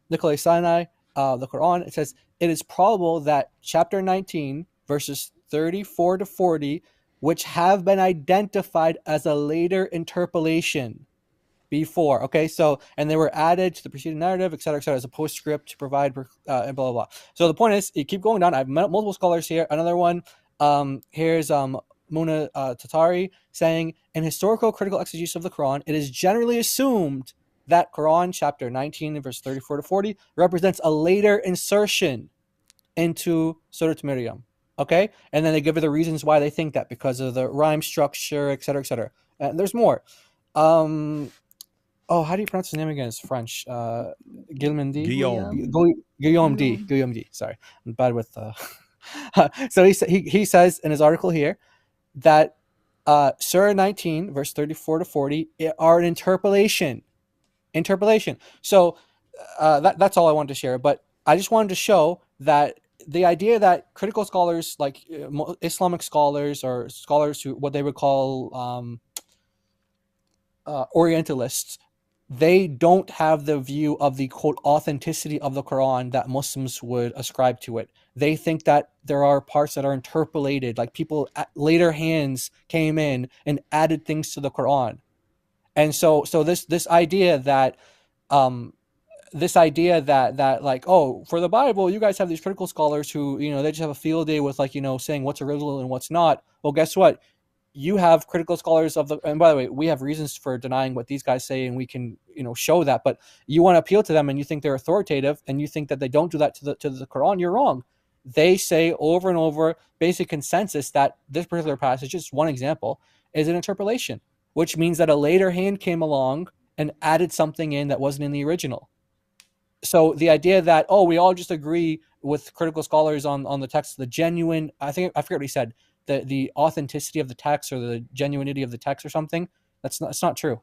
Speaker 4: Nikolai Sinai, the Quran. It says, "It is probable that chapter 19, verses 34 to 40, which have been identified as a later interpolation before." Okay, so, and they were added to the preceding narrative, et cetera, as a postscript to provide, and blah, blah, blah. So the point is, you keep going down. I have multiple scholars here. Another one, here's Muna Tatari saying, in historical critical exegesis of the Quran, it is generally assumed that Quran chapter 19 verse 34 to 40 represents a later insertion into Surah Maryam. Okay, and then they give you the reasons why they think that, because of the rhyme structure, et cetera, et cetera. And there's more. How do you pronounce his name again? It's French. Guillaume D. Guillaume D. Sorry, I'm bad with. So he says in his article here that Surah 19, verse 34 to 40 are an interpolation. So that's all I wanted to share. But I just wanted to show that the idea that critical scholars, like Islamic scholars or scholars who what they would call Orientalists, they don't have the view of the quote authenticity of the Quran that Muslims would ascribe to it. They think that there are parts that are interpolated, like people at later hands came in and added things to the Quran. And so this idea that like, oh, for the Bible, you guys have these critical scholars who, they just have a field day with, like, saying what's original and what's not. Well, guess what? You have critical scholars of the, and by the way, we have reasons for denying what these guys say, and we can, show that. But you want to appeal to them, and you think they're authoritative, and you think that they don't do that to the Quran. You're wrong. They say over and over, basic consensus, that this particular passage, just one example, is an interpolation, which means that a later hand came along and added something in that wasn't in the original. So the idea that, oh, we all just agree with critical scholars on the text, the genuine, I forget what he said, the authenticity of the text or the genuinity of the text or something, that's not true.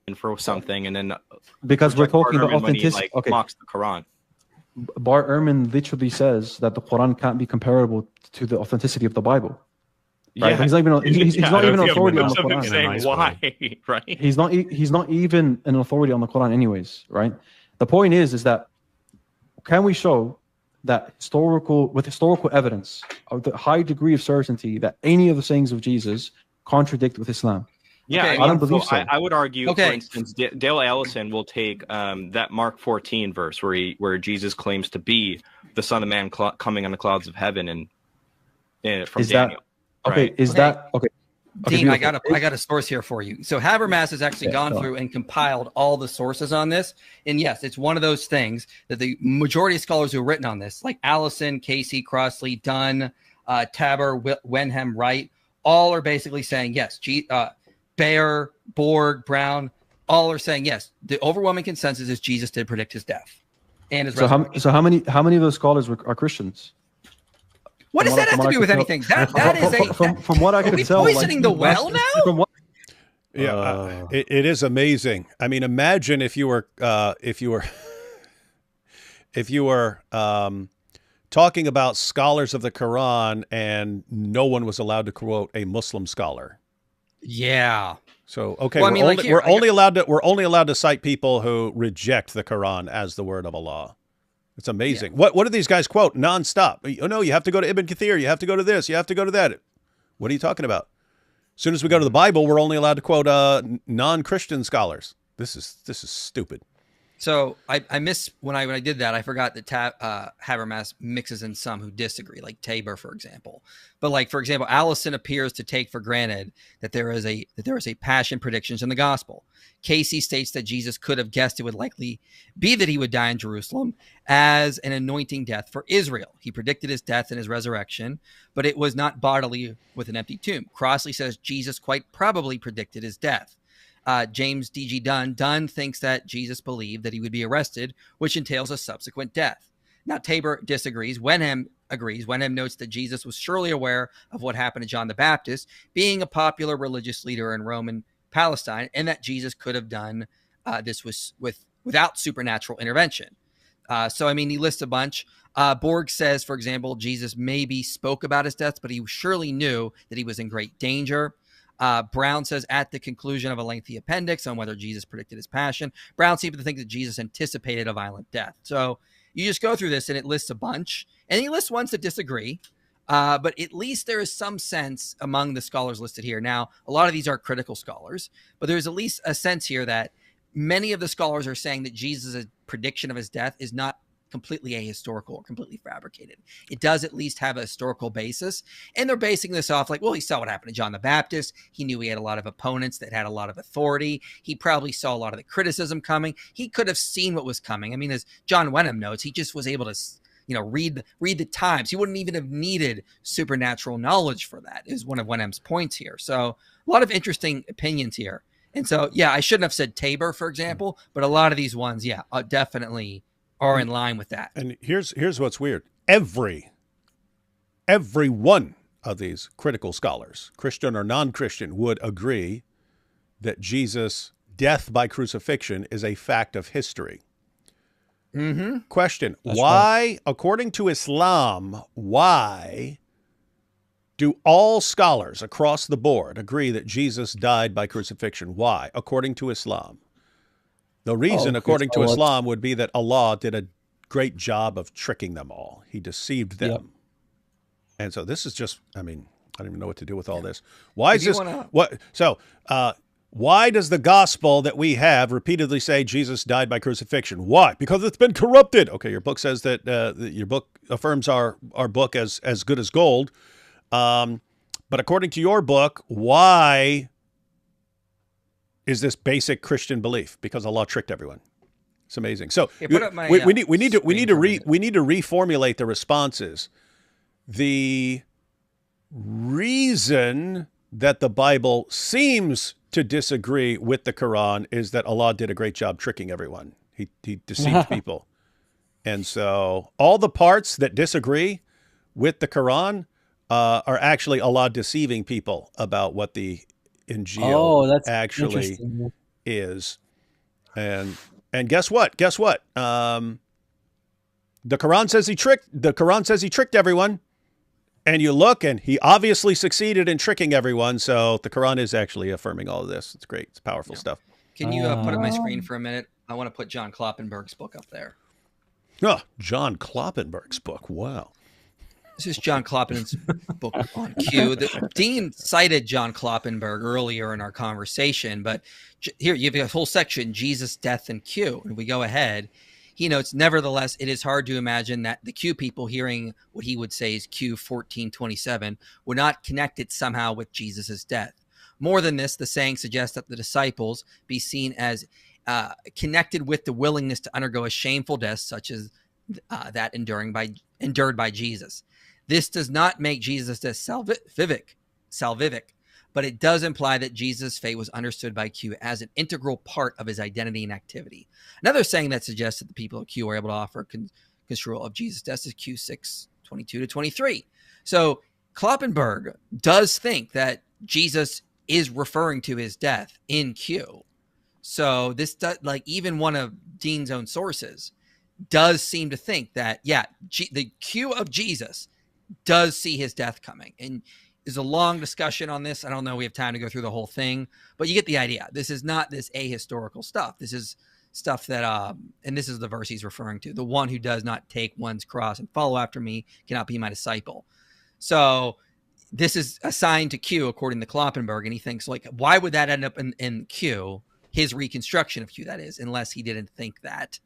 Speaker 16: And for something, and then
Speaker 12: because we're talking about authenticity,
Speaker 16: like, mocks the Quran.
Speaker 12: Bart Ehrman literally says that the Quran can't be comparable to the authenticity of the Bible. Right?
Speaker 16: Yeah.
Speaker 12: He's not even he's not even an authority on the Quran.
Speaker 16: Saying why, right?
Speaker 12: He's not even an authority on the Quran, anyways. Right? The point is that can we show that historical evidence of the high degree of certainty that any of the sayings of Jesus contradict with Islam?
Speaker 16: Yeah,
Speaker 12: I don't believe so.
Speaker 16: I would argue, for instance, Dale Allison will take that Mark 14 verse where Jesus claims to be the Son of Man coming on the clouds of heaven and from Daniel.
Speaker 12: That okay?
Speaker 2: Dean, I got a source here for you. So Habermas has actually gone through and compiled all the sources on this. And yes, it's one of those things that the majority of scholars who have written on this, like Allison, Casey, Crossley, Dunn, Tabor, Wenham, Wright, all are basically saying yes. Bayer, Borg, Brown, all are saying yes. The overwhelming consensus is Jesus did predict his death and his resurrection.
Speaker 12: So how many of those scholars are Christians?
Speaker 2: What does that have to do with anything? That is
Speaker 12: from what I can tell.
Speaker 2: Are we poisoning the well now?
Speaker 1: Yeah, it is amazing. I mean, imagine if you were talking about scholars of the Quran and no one was allowed to quote a Muslim scholar.
Speaker 2: Yeah.
Speaker 1: So okay,
Speaker 2: well,
Speaker 1: we're only allowed to cite people who reject the Quran as the word of Allah. It's amazing. Yeah. What do these guys quote nonstop? Oh no, you have to go to Ibn Kathir. You have to go to this. You have to go to that. What are you talking about? As soon as we go to the Bible, we're only allowed to quote non-Christian scholars. This is stupid.
Speaker 2: So I miss when I did that. I forgot that Habermas mixes in some who disagree, like Tabor, for example. But like, for example, Allison appears to take for granted that there is a passion predictions in the gospel. Casey states that Jesus could have guessed it would likely be that he would die in Jerusalem as an anointing death for Israel. He predicted his death and his resurrection, but it was not bodily with an empty tomb. Crossley says Jesus quite probably predicted his death. James D.G. Dunn thinks that Jesus believed that he would be arrested, which entails a subsequent death. Now, Tabor disagrees. Wenham agrees. Wenham notes that Jesus was surely aware of what happened to John the Baptist, being a popular religious leader in Roman Palestine, and that Jesus could have done this without supernatural intervention. So, I mean, he lists a bunch. Borg says, for example, Jesus maybe spoke about his death, but he surely knew that he was in great danger. Brown says, at the conclusion of a lengthy appendix on whether Jesus predicted his passion, Brown seems to think that Jesus anticipated a violent death. So you just go through this and it lists a bunch, and he lists ones that disagree. But at least there is some sense among the scholars listed here. Now, a lot of these are critical scholars, but there's at least a sense here that many of the scholars are saying that Jesus' prediction of his death is not completely ahistorical or completely fabricated. It does at least have a historical basis. And they're basing this off like, well, he saw what happened to John the Baptist. He knew he had a lot of opponents that had a lot of authority. He probably saw a lot of the criticism coming. He could have seen what was coming. I mean, as John Wenham notes, he just was able to, you know, read the times. He wouldn't even have needed supernatural knowledge for that, is one of Wenham's points here. So a lot of interesting opinions here. And so, yeah, I shouldn't have said Tabor, for example, but a lot of these ones, yeah, definitely are in line with that.
Speaker 1: And here's what's weird. Every one of these critical scholars, Christian or non-Christian, would agree that Jesus' death by crucifixion is a fact of history.
Speaker 2: Mm-hmm.
Speaker 1: Question, why, according to Islam, why do all scholars across the board agree that Jesus died by crucifixion? Why, according to Islam? The reason, according to Islam, would be that Allah did a great job of tricking them all. He deceived them. Yep. And so this is just, I mean, I don't even know what to do with all this. Why is this? Why does the gospel that we have repeatedly say Jesus died by crucifixion? Why? Because it's been corrupted. Okay, your book says that your book affirms our book as good as gold. But according to your book, why is this basic Christian belief? Because Allah tricked everyone. It's amazing. So we need to reformulate the responses. The reason that the Bible seems to disagree with the Quran is that Allah did a great job tricking everyone. He deceived people. And so all the parts that disagree with the Quran are actually Allah deceiving people about what the Injil actually is. And guess what? The Quran says he tricked everyone. And you look, and he obviously succeeded in tricking everyone. So the Quran is actually affirming all of this. It's great. It's powerful stuff.
Speaker 2: Can you put up my screen for a minute? I want to put John Kloppenberg's book up there.
Speaker 1: Oh, John Kloppenberg's book. Wow.
Speaker 2: This is John Kloppenberg's book on Q. The Dean cited John Kloppenberg earlier in our conversation, but here you have a whole section, Jesus, Death, and Q. And we go ahead. He notes, nevertheless, it is hard to imagine that the Q people hearing what he would say is Q 1427 would not connect it somehow with Jesus' death. More than this, the saying suggests that the disciples be seen as connected with the willingness to undergo a shameful death, such as that endured by Jesus. This does not make Jesus' death salvific, but it does imply that Jesus' fate was understood by Q as an integral part of his identity and activity. Another saying that suggests that the people of Q are able to offer control of Jesus' death is Q 6:22-23. So Kloppenberg does think that Jesus is referring to his death in Q. So this does, like, even one of Dean's own sources does seem to think that, yeah, the Q of Jesus does see his death coming. And there's a long discussion on this. I don't know. We have time to go through the whole thing, but you get the idea. This is not this ahistorical stuff. This is stuff that, and this is the verse he's referring to. The one who does not take one's cross and follow after me cannot be my disciple. So this is assigned to Q according to Kloppenberg. And he thinks, like, why would that end up in Q, his reconstruction of Q, that is, unless he didn't think that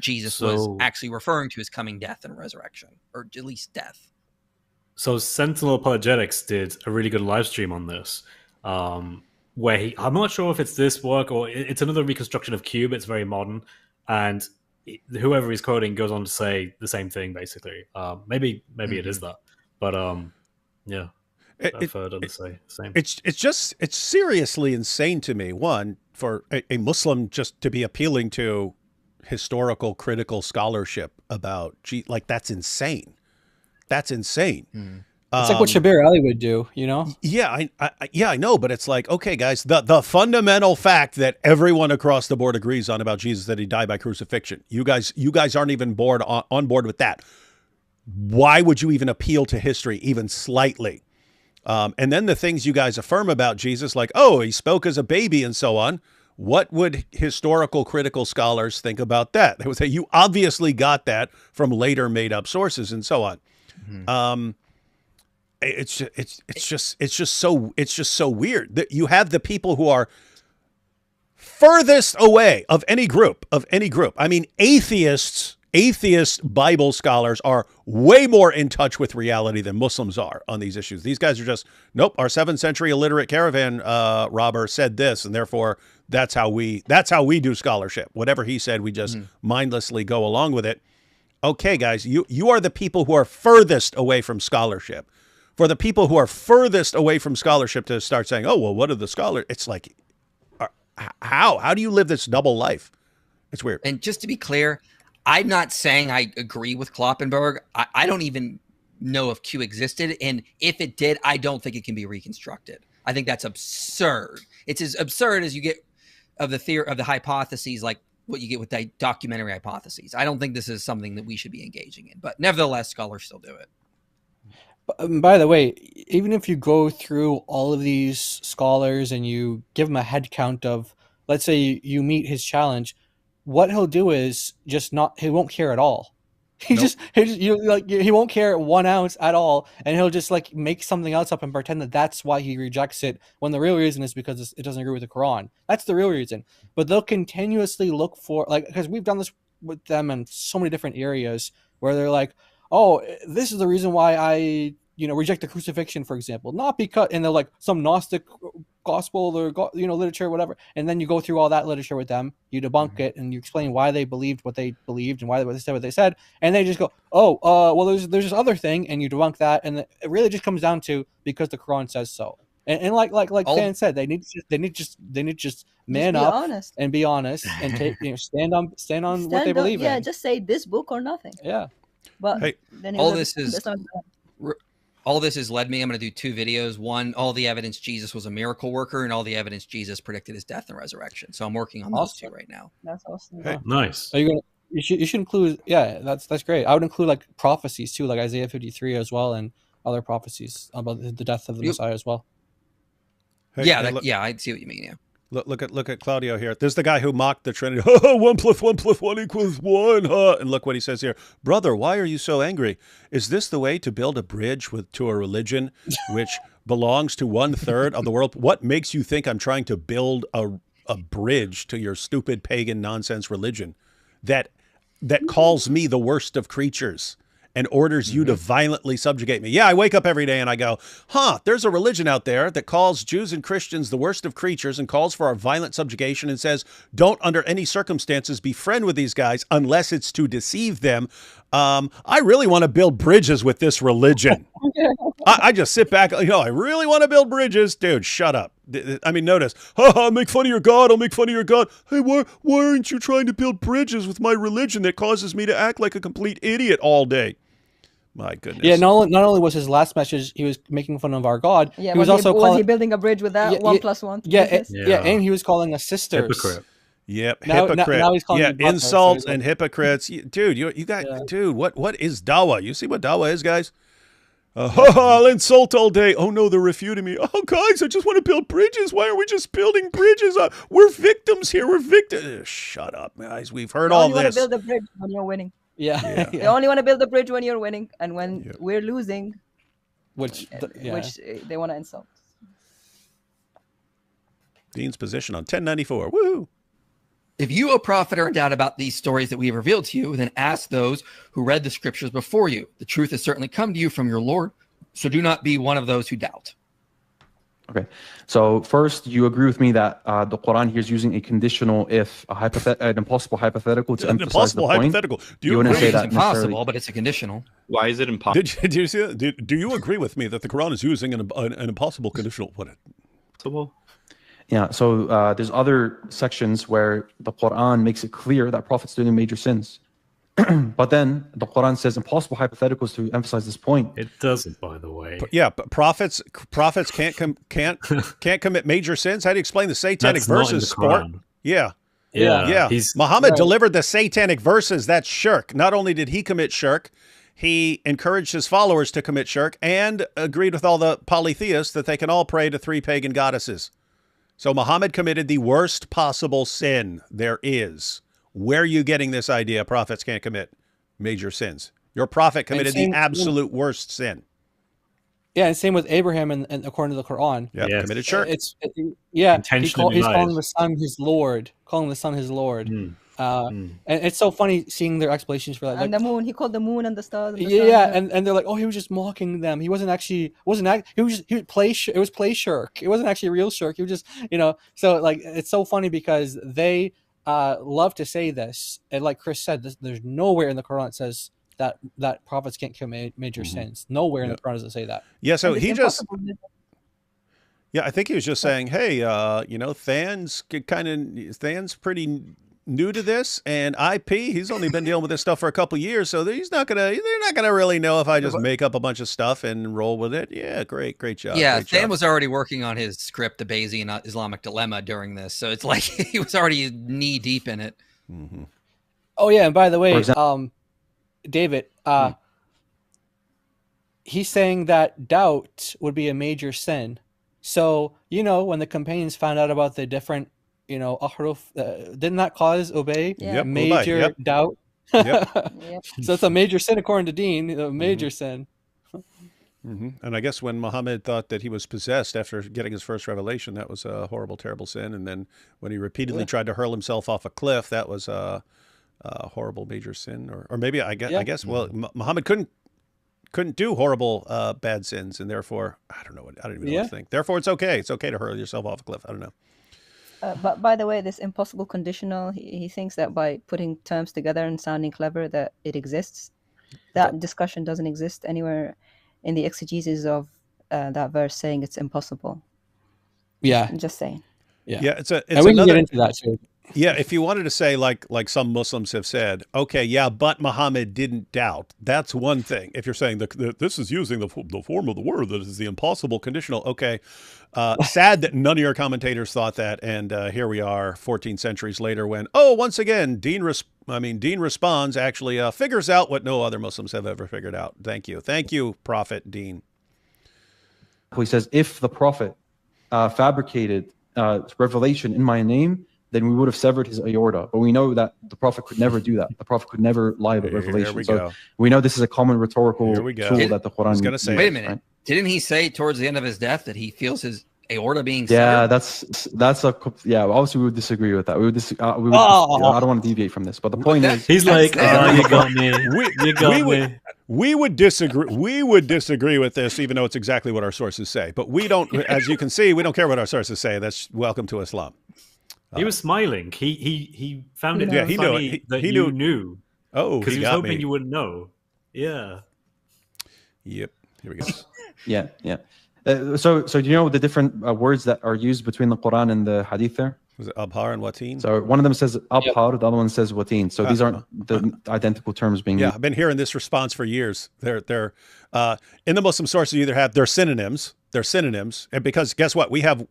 Speaker 2: Jesus was actually referring to his coming death and resurrection, or at least death.
Speaker 3: So Sentinel Apologetics did a really good live stream on this, where I'm not sure if it's this work or it's another reconstruction of Q, but it's very modern. And whoever he's quoting goes on to say the same thing, basically. Maybe it is that. But yeah, I've heard others say the same.
Speaker 1: It's seriously insane to me, one, for a Muslim just to be appealing to historical critical scholarship about, like, that's insane. That's insane.
Speaker 4: It's like what Shabir Ali would do, you know?
Speaker 1: Yeah, I know, but it's like, okay, guys, the fundamental fact that everyone across the board agrees on about Jesus, that he died by crucifixion. You guys aren't even on board with that. Why would you even appeal to history even slightly? And then the things you guys affirm about Jesus, like, oh, he spoke as a baby and so on. What would historical critical scholars think about that? They would say, you obviously got that from later made up sources and so on. It's just so weird that you have the people who are furthest away of any group. I mean, atheist Bible scholars are way more in touch with reality than Muslims are on these issues. These guys are just, nope, our 7th century illiterate caravan robber said this, and therefore that's how we do scholarship. Whatever he said, we just mindlessly go along with it. Okay, guys, you are the people who are furthest away from scholarship. For the people who are furthest away from scholarship to start saying, oh, well, what are the scholars? It's like, how do you live this double life? It's weird.
Speaker 2: And just to be clear, I'm not saying I agree with Kloppenberg. I don't even know if Q existed. And if it did, I don't think it can be reconstructed. I think that's absurd. It's as absurd as you get of the theory of the hypotheses, like what you get with documentary hypotheses. I don't think this is something that we should be engaging in. But nevertheless, scholars still do it.
Speaker 4: By the way, even if you go through all of these scholars and you give them a head count of, let's say you meet his challenge, what he'll do is he won't care at all. He won't care 1 ounce at all, and he'll just like make something else up and pretend that that's why he rejects it, when the real reason is because it doesn't agree with the Quran. That's the real reason. But they'll continuously look for, like, because we've done this with them in so many different areas where they're like, oh, this is the reason why I, reject the crucifixion, for example. Not because, and they're like some Gnostic gospel or, literature, whatever. And then you go through all that literature with them, you debunk it, and you explain why they believed what they believed and why they said what they said. And they just go, oh, well, there's this other thing, and you debunk that. And it really just comes down to because the Quran says so. And like Fan said, they need to just man up
Speaker 5: honest.
Speaker 4: And be honest and take stand on what they believe in.
Speaker 5: Yeah, just say this book or nothing.
Speaker 4: Yeah.
Speaker 5: But
Speaker 2: all this has led me. I'm going to do 2 videos. One, all the evidence Jesus was a miracle worker, and all the evidence Jesus predicted his death and resurrection. So I'm working on those 2 right now.
Speaker 5: That's awesome.
Speaker 3: Hey, nice.
Speaker 4: Are you gonna? You should include. Yeah, that's great. I would include like prophecies too, like Isaiah 53 as well, and other prophecies about the death of the Messiah as well.
Speaker 1: Hey,
Speaker 2: I see what you mean. Yeah.
Speaker 1: Look at Claudio here. There's the guy who mocked the Trinity. 1 + 1 + 1 = 1. And look what he says here. Brother, why are you so angry? Is this the way to build a bridge to a religion which belongs to 1/3 of the world? What makes you think I'm trying to build a bridge to your stupid pagan nonsense religion that calls me the worst of creatures and orders you to violently subjugate me? Yeah, I wake up every day and I go, there's a religion out there that calls Jews and Christians the worst of creatures and calls for our violent subjugation and says, don't under any circumstances be friend with these guys unless it's to deceive them. I really want to build bridges with this religion. I just sit back, I really want to build bridges. Dude, shut up. I mean, notice, I'll make fun of your God. I'll make fun of your God. Hey, why aren't you trying to build bridges with my religion that causes me to act like a complete idiot all day? My goodness.
Speaker 4: Yeah, not only was his last message, he was making fun of our God.
Speaker 5: Yeah,
Speaker 4: he was
Speaker 5: he building a bridge with that 1 + 1?
Speaker 4: Yeah, and he was calling us sisters.
Speaker 1: Hypocrite. Yep,
Speaker 4: hypocrite. Now he's calling
Speaker 1: insults and hypocrites. Dude, you got dude. What is Dawah? You see what Dawah is, guys? I'll insult all day. Oh no, they're refuting me. Oh guys, I just want to build bridges. Why are we just building bridges? We're victims here. We're victims. Shut up, guys. We've heard all this. You
Speaker 5: want to build a bridge when you're winning.
Speaker 4: Yeah.
Speaker 5: You only want to build a bridge when you're winning, and when we're losing, which they want to insult.
Speaker 1: Dean's position on 1094. Woohoo!
Speaker 2: If you, a prophet, are in doubt about these stories that we have revealed to you, then ask those who read the scriptures before you. The truth has certainly come to you from your Lord, so do not be one of those who doubt.
Speaker 12: Okay, so first, you agree with me that the Quran here is using a conditional if, an impossible hypothetical to emphasize the point.
Speaker 1: Hypothetical. Do you
Speaker 2: wouldn't say that impossible, but it's a conditional.
Speaker 16: Why is it impossible?
Speaker 1: Did you see that? Do you agree with me that the Quran is using an impossible conditional?
Speaker 16: Possible.
Speaker 12: Yeah, so there's other sections where the Quran makes it clear that prophets did major sins. But then the Quran says impossible hypotheticals to emphasize this point.
Speaker 3: It doesn't, by the way.
Speaker 1: Yeah, but prophets can't commit major sins. How do you explain the satanic
Speaker 3: That's not in
Speaker 1: verses?
Speaker 3: the
Speaker 1: Sport.
Speaker 3: Quran.
Speaker 1: Yeah.
Speaker 3: He's
Speaker 1: Muhammad
Speaker 4: right.
Speaker 1: delivered the satanic verses. That's shirk. Not only did he commit shirk, he encouraged his followers to commit shirk and agreed with all the polytheists that they can all pray to 3 pagan goddesses. So Muhammad committed the worst possible sin there is. Where are you getting this idea prophets can't commit major sins? Your prophet committed the absolute worst sin.
Speaker 4: Yeah, and same with Abraham, and according to the Quran.
Speaker 1: Yeah,
Speaker 3: Yes.
Speaker 1: committed shirk.
Speaker 4: He's
Speaker 3: Intentionally
Speaker 4: calling
Speaker 3: lies.
Speaker 4: the son his Lord, And it's so funny seeing their explanations for that.
Speaker 5: And the moon, he called the moon and the stars. And the
Speaker 4: Yeah,
Speaker 5: sun.
Speaker 4: and they're like, oh, he was just mocking them. He wasn't actually he was play. It was play shirk. It wasn't actually real shirk. He was just So like, it's so funny because they love to say this, and like Chris said, there's nowhere in the Quran that says that prophets can't commit major sins. Nowhere in the Quran does it say that.
Speaker 1: Yeah, so
Speaker 5: And
Speaker 1: he
Speaker 5: it's
Speaker 1: just.
Speaker 5: impossible.
Speaker 1: Yeah, I think he was just saying, hey, Than's pretty new to this, and IP, he's only been dealing with this stuff for a couple of years, so they're not gonna really know if I just make up a bunch of stuff and roll with it. Yeah, great job.
Speaker 2: Yeah,
Speaker 1: great
Speaker 2: Than
Speaker 1: job.
Speaker 2: was already working on his script, The Bayesian Islamic Dilemma, during this, so it's like he was already knee deep in it.
Speaker 1: Mm-hmm.
Speaker 4: Oh yeah, and by the way, David, he's saying that doubt would be a major sin. So when the companions found out about the different ahruf, didn't that cause Ubay major doubt?
Speaker 1: Yep.
Speaker 4: So it's a major sin according to Dean, a major sin.
Speaker 1: Mm-hmm. And I guess when Muhammad thought that he was possessed after getting his first revelation, that was a horrible, terrible sin. And then when he repeatedly tried to hurl himself off a cliff, that was a horrible, major sin. Or maybe I guess Muhammad couldn't do horrible, bad sins, and therefore I don't even know what to think. Therefore, it's okay. It's okay to hurl yourself off a cliff. I don't know.
Speaker 5: But by the way, this impossible conditional, he thinks that by putting terms together and sounding clever that it exists. That discussion doesn't exist anywhere in the exegesis of that verse saying it's impossible.
Speaker 4: Yeah.
Speaker 5: I'm just saying.
Speaker 1: Yeah, it's
Speaker 4: and we can get into that too.
Speaker 1: Yeah, if you wanted to say like some Muslims have said, okay, yeah, but Muhammad didn't doubt. That's one thing. If you're saying this is using the form of the word that is the impossible conditional, okay. Sad that none of your commentators thought that, and here we are 14 centuries later when, once again, Dean responds, actually figures out what no other Muslims have ever figured out. Thank you, Prophet Dean.
Speaker 12: He says, if the Prophet fabricated revelation in my name, then we would have severed his aorta. But we know that the Prophet could never do that. The Prophet could never lie about revelation. So we know this is a common rrhetorical tool that the Quran uses.
Speaker 2: Wait a minute. Right? Didn't he say towards the end of his death that he feels his aorta being severed?
Speaker 12: Yeah, obviously we would disagree with that. I don't want to deviate from this, but the point is,
Speaker 3: he's like, you got me. You got me.
Speaker 1: We would disagree with this, even though it's exactly what our sources say. But we don't, as you can see, we don't care what our sources say. That's welcome to Islam.
Speaker 3: He was smiling. He found it funny that he knew.
Speaker 1: Oh,
Speaker 3: because he was hoping you wouldn't know. Yeah.
Speaker 1: Yep. Here we go.
Speaker 12: Yeah. So do you know the different words that are used between the Quran and the Hadith there?
Speaker 1: Was it abhar and watin?
Speaker 12: So one of them says abhar, the other one says watin. So these aren't the identical terms being used.
Speaker 1: I've been hearing this response for years. They're in the Muslim sources, you either have they're synonyms, and because guess what? We have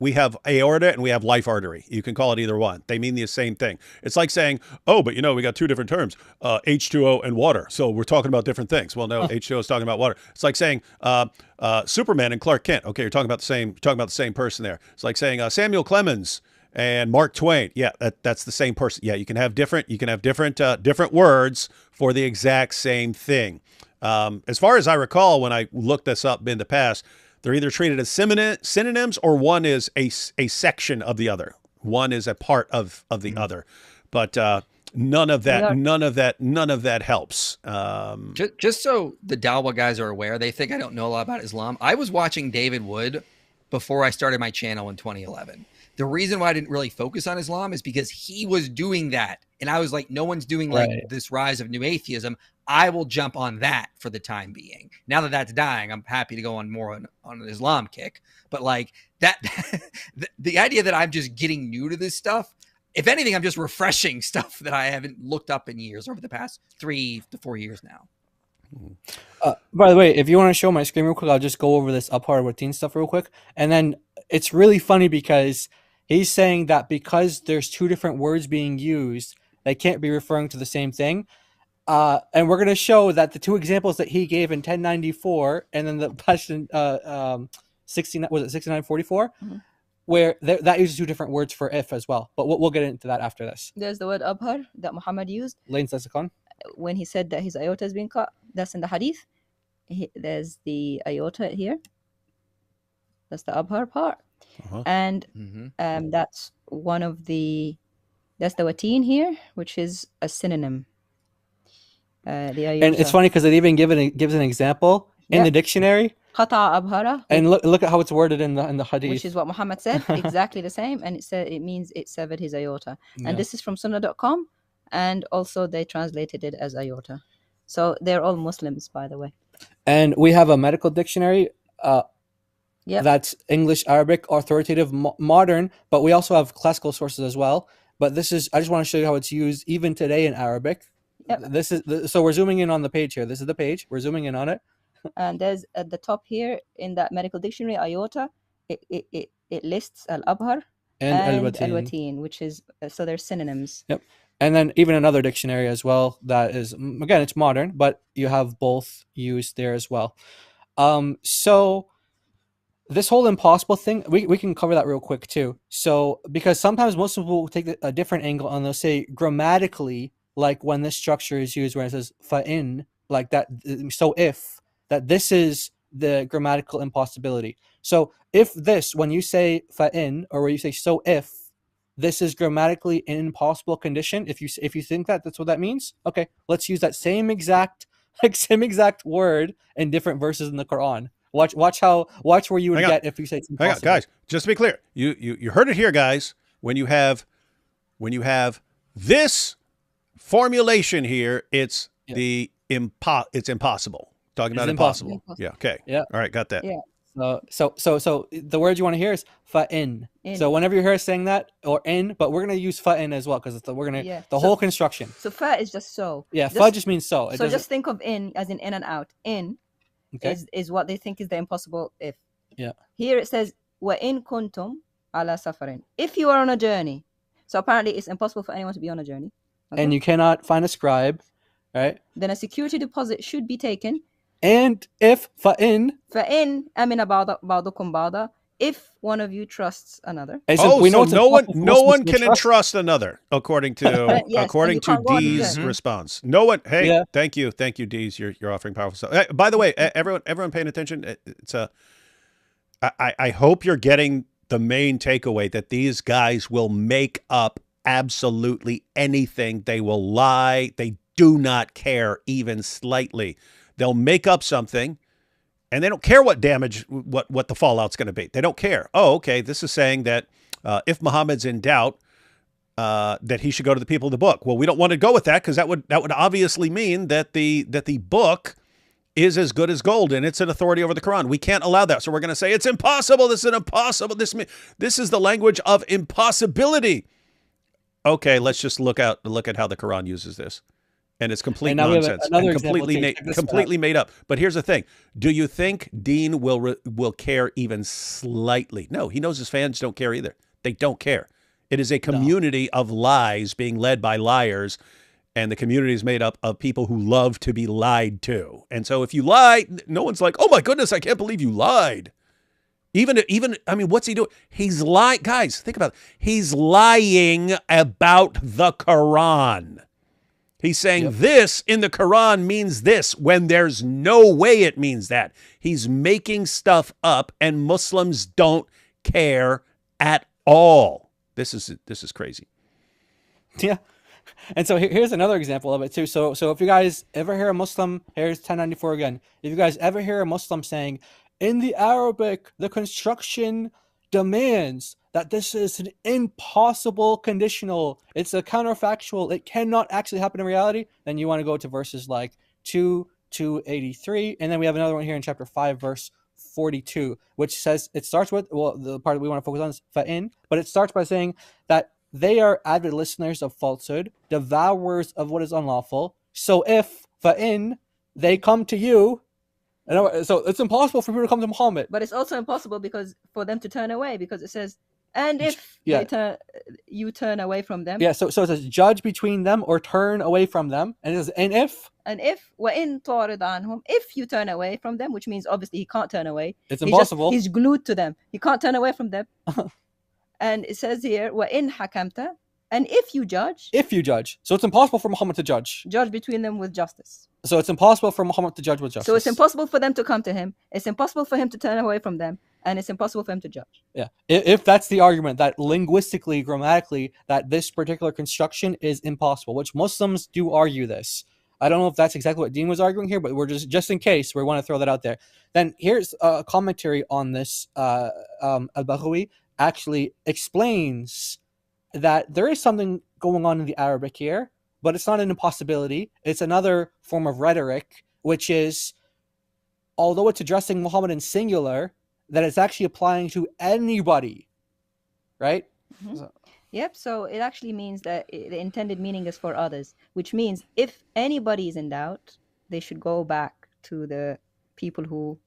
Speaker 1: aorta and we have life artery. You can call it either one. They mean the same thing. It's like saying, but we got two different terms, H2O and water. So we're talking about different things. Well, no, H2O is talking about water. It's like saying Superman and Clark Kent. Okay, you're talking about the same person there. It's like saying Samuel Clemens and Mark Twain. Yeah, that's the same person. Yeah, you can have different words for the exact same thing. As far as I recall, when I looked this up in the past, they're either treated as synonyms or one is a section of the other. One is a part of the other. But none of that helps.
Speaker 2: Just so the Dawah guys are aware, they think I don't know a lot about Islam. I was watching David Wood before I started my channel in 2011. The reason why I didn't really focus on Islam is because he was doing that. And I was like, no one's doing this rise of new atheism. I will jump on that for the time being. Now that that's dying, I'm happy to go on more on an Islam kick. But like that, the idea that I'm just getting new to this stuff, if anything, I'm just refreshing stuff that I haven't looked up in years over the past 3 to 4 years now.
Speaker 4: By the way, if you want to show my screen real quick, I'll just go over this Abhar routine stuff real quick. And then it's really funny because he's saying that because there's two different words being used, they can't be referring to the same thing. And we're going to show that the two examples that he gave in 1094 and then the question 6944, where that uses two different words for if as well. But we'll get into that after this.
Speaker 5: There's the word abhar that Muhammad used.
Speaker 4: Lane's lexicon.
Speaker 5: When he said that his aorta has been cut, that's in the hadith. There's the aorta here. That's the abhar part. And that's one of that's the wateen here, which is a synonym. The aorta.
Speaker 4: And it's funny because it even gives an example in the dictionary.
Speaker 5: Qata abhara.
Speaker 4: And look at how it's worded in the hadith.
Speaker 5: Which is what Muhammad said, exactly the same. And it means it severed his aorta. And this is from sunnah.com. And also they translated it as aorta. So they're all Muslims, by the way.
Speaker 4: And we have a medical dictionary that's English, Arabic, authoritative, modern, but we also have classical sources as well. But I just want to show you how it's used even today in Arabic. So we're zooming in on the page here. This is the page. We're zooming in on it.
Speaker 5: And there's at the top here in that medical dictionary, aorta, it lists al-abhar and al-wateen, which is, so they're synonyms.
Speaker 4: Yep. And then even another dictionary as well that is, again, it's modern, but you have both used there as well. So this whole impossible thing, we can cover that real quick too. So because sometimes most people will take a different angle and they'll say grammatically, like when this structure is used where it says fa'in, like that, so if, that this is the grammatical impossibility. So if this, when you say fa'in or when you say so if, this is grammatically an impossible condition. If you think that that's what that means, okay, let's use that same exact word in different verses in the Quran. Watch where you would get if you say it's impossible.
Speaker 1: Hang on, guys. Just to be clear, you heard it here, guys. When you have this formulation here, it's it's impossible. Talking about impossible. Yeah. Okay.
Speaker 4: Yeah.
Speaker 1: All right. Got that.
Speaker 5: Yeah.
Speaker 4: So the word you want to hear is fa'in. So whenever you hear us saying that or in, but we're gonna use fa'in as well because we're gonna the whole construction.
Speaker 5: So fa is just so.
Speaker 4: Yeah, fa just means so.
Speaker 5: So just think of in as in and out. In is what they think is the impossible if.
Speaker 4: Yeah.
Speaker 5: Here it says wa in kuntum ala safarin. If you are on a journey. So apparently it's impossible for anyone to be on a journey.
Speaker 4: Okay? And you cannot find a scribe, right?
Speaker 5: Then a security deposit should be taken.
Speaker 4: And if fa'in
Speaker 5: amina ba'dukum ba'da, if one of you trusts another.
Speaker 1: So no one can entrust another, according to according to Dee's response. No one. Hey, thank you, Dee's. You're offering powerful stuff. By the way, everyone paying attention. I hope you're getting the main takeaway that these guys will make up absolutely anything. They will lie. They do not care even slightly. They'll make up something, and they don't care what damage, what the fallout's going to be. They don't care. Oh, okay, this is saying that if Muhammad's in doubt, that he should go to the people of the book. Well, we don't want to go with that because that would obviously mean that the book is as good as gold and it's an authority over the Quran. We can't allow that. So we're going to say it's impossible. This is impossible. This is the language of impossibility. Okay, let's just look at how the Quran uses this. And it's complete nonsense and completely made up. But here's the thing. Do you think Dean will care even slightly? No, he knows his fans don't care either. They don't care. It is a community of lies being led by liars, and the community is made up of people who love to be lied to. And so if you lie, no one's like, oh my goodness, I can't believe you lied. Even, I mean, what's he doing? He's lying. Guys, think about it. He's lying about the Quran. He's saying this in the Quran means this when there's no way it means that. He's making stuff up, and Muslims don't care at all. This is crazy.
Speaker 4: Yeah. And so here's another example of it too. So if you guys ever hear a Muslim, here's 1094 again. If you guys ever hear a Muslim saying, in the Arabic, the construction demands that this is an impossible conditional, it's a counterfactual, it cannot actually happen in reality, then you want to go to verses like 2:83, and then we have another one here in chapter 5, verse 42, which says, it starts with, well, the part that we want to focus on is fa'in, but it starts by saying that they are avid listeners of falsehood, devourers of what is unlawful. So if fa'in they come to you, so it's impossible for people to come to Muhammad.
Speaker 5: But it's also impossible because for them to turn away, because it says, and if you turn away from them.
Speaker 4: Yeah, so it says judge between them or turn away from them. And it says, and if
Speaker 5: وَإِن تُعْرِضْ عَنْهُمْ, if you turn away from them, which means obviously he can't turn away.
Speaker 4: It's impossible.
Speaker 5: He's glued to them. He can't turn away from them. And it says here, وَإِن حَكَمْتَ, and if you judge.
Speaker 4: So it's impossible for Muhammad to judge.
Speaker 5: Judge between them with justice.
Speaker 4: So it's impossible for Muhammad to judge with justice.
Speaker 5: So it's impossible for them to come to him. It's impossible for him to turn away from them. And it's impossible for him to judge.
Speaker 4: Yeah. If that's the argument, that linguistically, grammatically, that this particular construction is impossible, which Muslims do argue this. I don't know if that's exactly what Dean was arguing here, but we're just in case, we want to throw that out there. Then here's a commentary on this. Al-Baghawi actually explains that there is something going on in the Arabic here, but it's not an impossibility. It's another form of rhetoric, which is, although it's addressing Muhammad in singular, that it's actually applying to anybody, right?
Speaker 5: Mm-hmm. Yep, so it actually means that the intended meaning is for others, which means if anybody is in doubt, they should go back to the people who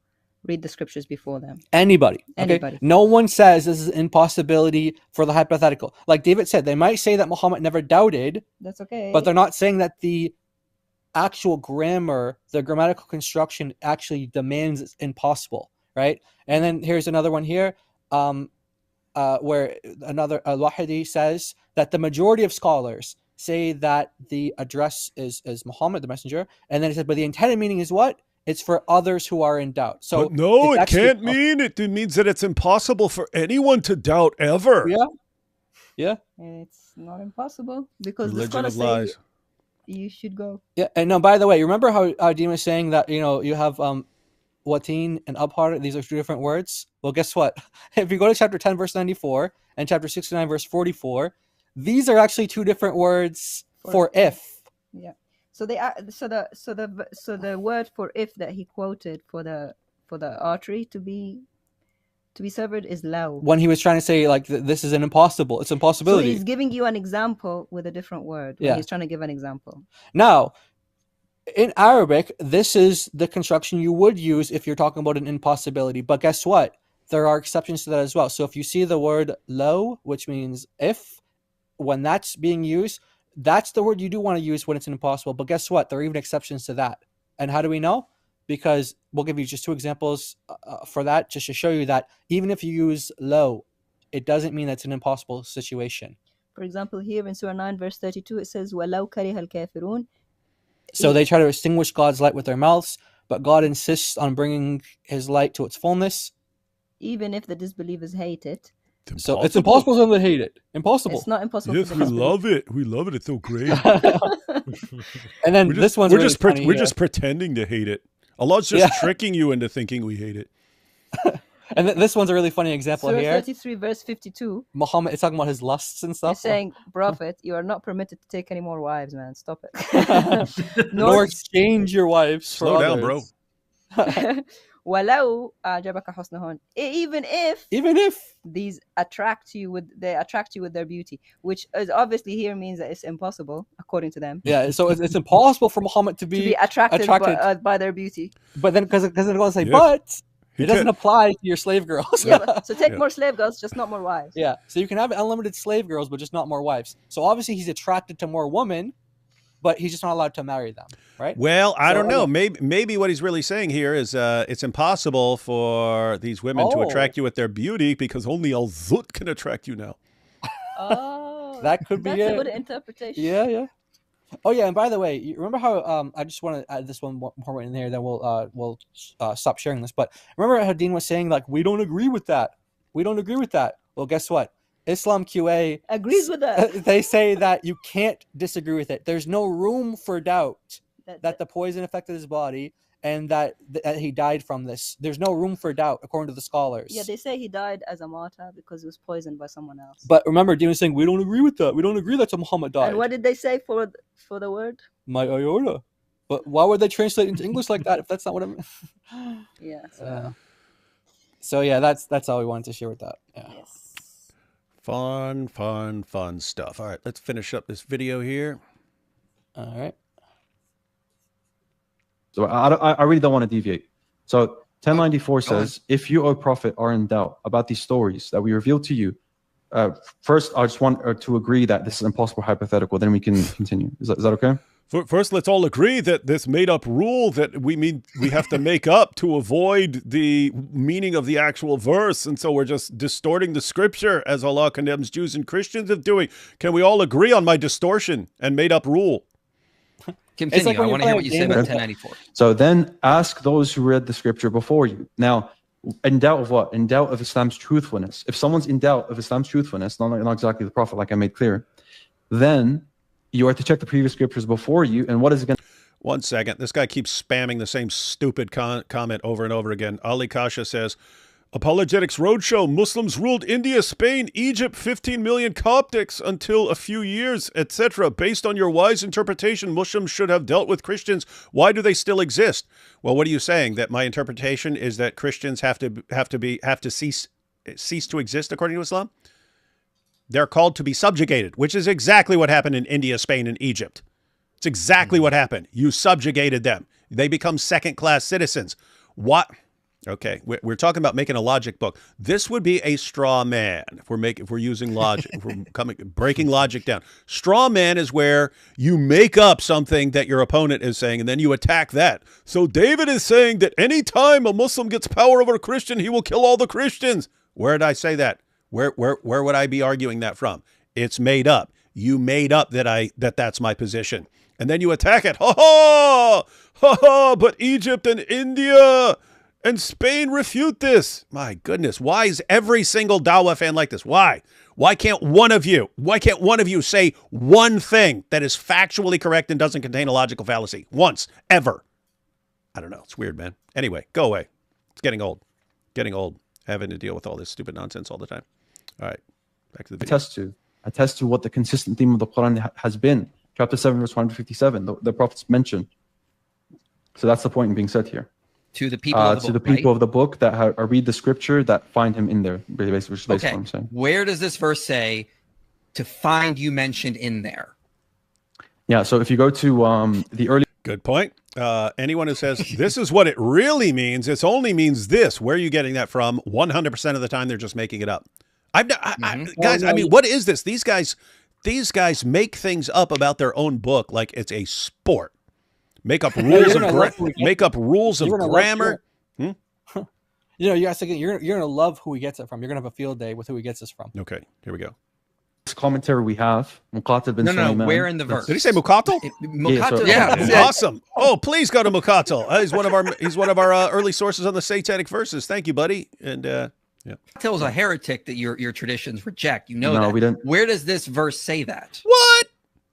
Speaker 5: read the scriptures before them.
Speaker 4: Anybody.
Speaker 5: Anybody.
Speaker 4: Okay? No one says this is an impossibility for the hypothetical. Like David said, they might say that Muhammad never doubted.
Speaker 5: That's okay.
Speaker 4: But they're not saying that the actual grammar, the grammatical construction actually demands it's impossible, right? And then here's another one here, where another Al-Wahidi says that the majority of scholars say that the address is Muhammad, the messenger, and then he said, but the intended meaning is what? It's for others who are in doubt. So
Speaker 1: but no, it can't mean it. It means that it's impossible for anyone to doubt ever.
Speaker 4: Yeah.
Speaker 5: It's not impossible because
Speaker 1: religion
Speaker 5: the scholars say you should go.
Speaker 4: Yeah, and no, by the way, remember how Dean was saying that, you have Watin and Abhar, these are two different words? Well, guess what? If you go to chapter 10, verse 94 and chapter 69, verse 44, these are actually two different words for if.
Speaker 5: Yeah. So the word for if that he quoted for the artery to be severed is law.
Speaker 4: When he was trying to say like this is an impossible, it's impossibility.
Speaker 5: So he's giving you an example with a different word.
Speaker 4: Yeah.
Speaker 5: He's trying to give an example.
Speaker 4: Now, in Arabic, this is the construction you would use if you're talking about an impossibility. But guess what? There are exceptions to that as well. So if you see the word law, which means if, when that's being used, that's the word you do want to use when it's an impossible. But guess what? There are even exceptions to that. And how do we know? Because we'll give you just two examples for that, just to show you that even if you use law, it doesn't mean that's an impossible situation.
Speaker 5: For example, here in Surah 9, verse 32, it says, وَلَوْ كَرِهَ الْكَافِرُونَ.
Speaker 4: So they try to extinguish God's light with their mouths, but God insists on bringing his light to its fullness.
Speaker 5: Even if the disbelievers hate it.
Speaker 4: So it's impossible for them to hate it. Impossible.
Speaker 5: It's not impossible.
Speaker 1: Yes, we love it. We love it. It's so great.
Speaker 4: And then this one's really funny.
Speaker 1: We're just pretending to hate it. Allah's just tricking you into thinking we hate it.
Speaker 4: And this one's a really funny example
Speaker 5: Surah
Speaker 4: here.
Speaker 5: 33, verse 52.
Speaker 4: Muhammad is talking about his lusts and stuff.
Speaker 5: He's saying, Prophet, you are not permitted to take any more wives, man. Stop it.
Speaker 4: Nor exchange your wives for
Speaker 1: Slow
Speaker 4: others.
Speaker 1: down, bro.
Speaker 5: وَلَوْ أَعْجَبَكَ حُسْنُهُنَّ. Even if these attract you with their beauty, which is obviously here means that it's impossible according to them.
Speaker 4: Yeah, so it's impossible for Muhammad to be
Speaker 5: attracted. By their beauty.
Speaker 4: But then because they're going to say, but it doesn't apply to your slave girls.
Speaker 5: So take more slave girls, just not more wives.
Speaker 4: Yeah, so you can have unlimited slave girls, but just not more wives. So obviously he's attracted to more women, but he's just not allowed to marry them, right?
Speaker 1: Well, I don't know. Maybe what he's really saying here is it's impossible for these women to attract you with their beauty because only Al-Zut can attract you now.
Speaker 5: Oh,
Speaker 4: that could be it.
Speaker 5: That's a good interpretation.
Speaker 4: Yeah. Oh yeah, and by the way, you remember how I just want to add this one more in there, then we'll stop sharing this. But remember how Dean was saying like we don't agree with that. Well, guess what? Islam QA
Speaker 5: agrees with that.
Speaker 4: They say that you can't disagree with it. There's no room for doubt that the poison affected his body and that he died from this. There's no room for doubt, according to the scholars.
Speaker 5: Yeah, they say he died as a martyr because he was poisoned by someone else.
Speaker 4: But remember, Dean was saying, we don't agree with that. We don't agree that Muhammad died.
Speaker 5: And what did they say for the word?
Speaker 4: My aorta. But why would they translate into English like that if that's not what I mean?
Speaker 5: Yeah.
Speaker 4: So yeah, that's all we wanted to share with that. Yeah.
Speaker 5: Yes.
Speaker 1: Fun stuff. All right, let's finish up this video here.
Speaker 4: All right.
Speaker 12: So I really don't want to deviate. So 1094 says, if you, O prophet, are in doubt about these stories that we revealed to you, first, I just want to agree that this is an impossible hypothetical. Then we can continue. Is that okay?
Speaker 1: First, let's all agree that this made-up rule that we have to make up to avoid the meaning of the actual verse, and so we're just distorting the scripture as Allah condemns Jews and Christians of doing. Can we all agree on my distortion and made-up rule?
Speaker 2: Continue. Like I want to hear what you say about 1094.
Speaker 12: So then ask those who read the scripture before you. Now, in doubt of what? In doubt of Islam's truthfulness. If someone's in doubt of Islam's truthfulness, not exactly the Prophet, like I made clear, then you are to check the previous scriptures before you. And what is it going to...
Speaker 1: 1 second. This guy keeps spamming the same stupid comment over and over again. Ali Kasha says, Apologetics Roadshow, Muslims ruled India, Spain, Egypt, 15 million Coptics until a few years, etc. Based on your wise interpretation, Muslims should have dealt with Christians. Why do they still exist? Well, what are you saying? That my interpretation is that Christians have to cease to exist according to Islam? They're called to be subjugated, which is exactly what happened in India, Spain, and Egypt. It's exactly what happened. You subjugated them. They become second-class citizens. What? Okay, we're talking about making a logic book. This would be a straw man if we're using logic, if we're breaking logic down. Straw man is where you make up something that your opponent is saying, and then you attack that. So David is saying that any time a Muslim gets power over a Christian, he will kill all the Christians. Where did I say that? Where would I be arguing that from? It's made up. You made up that's my position, and then you attack it. Ha ha ha ha! But Egypt and India and Spain refute this. My goodness, why is every single Dawah fan like this? Why? Why can't one of you say one thing that is factually correct and doesn't contain a logical fallacy? Once, ever. I don't know. It's weird, man. Anyway, go away. It's getting old. Getting old. Having to deal with all this stupid nonsense all the time. All right. Back to the video.
Speaker 12: Attest to what the consistent theme of the Quran has been. Chapter 7, verse 157. The prophets mentioned. So that's the point being said here.
Speaker 2: To the people of the book,
Speaker 12: to the people of the book that read the scripture that find him in there, basically, which is basically what I'm saying.
Speaker 2: Where does this verse say to find you mentioned in there?
Speaker 12: Yeah, so if you go to the early...
Speaker 1: Good point. Anyone who says, this is what it really means, it only means this, where are you getting that from? 100% of the time, they're just making it up. Guys, I mean, what is this? These guys make things up about their own book like it's a sport. Make up rules of grammar.
Speaker 4: You know, you guys thinking you're gonna love who he gets it from. You're gonna have a field day with who he gets this from.
Speaker 1: Okay, here we go.
Speaker 12: This commentary we have, Muqatil bin Sulaiman.
Speaker 2: No, where in the verse?
Speaker 1: Did he say Muqatil?
Speaker 2: Muqatil,
Speaker 1: yeah. Awesome. Oh, please go to Muqatil. He's one of our early sources on the satanic verses. Thank you, buddy. And yeah.
Speaker 2: Muqatil's a heretic that your traditions reject. You know that.
Speaker 12: We don't.
Speaker 2: Where does this verse say that?
Speaker 1: What?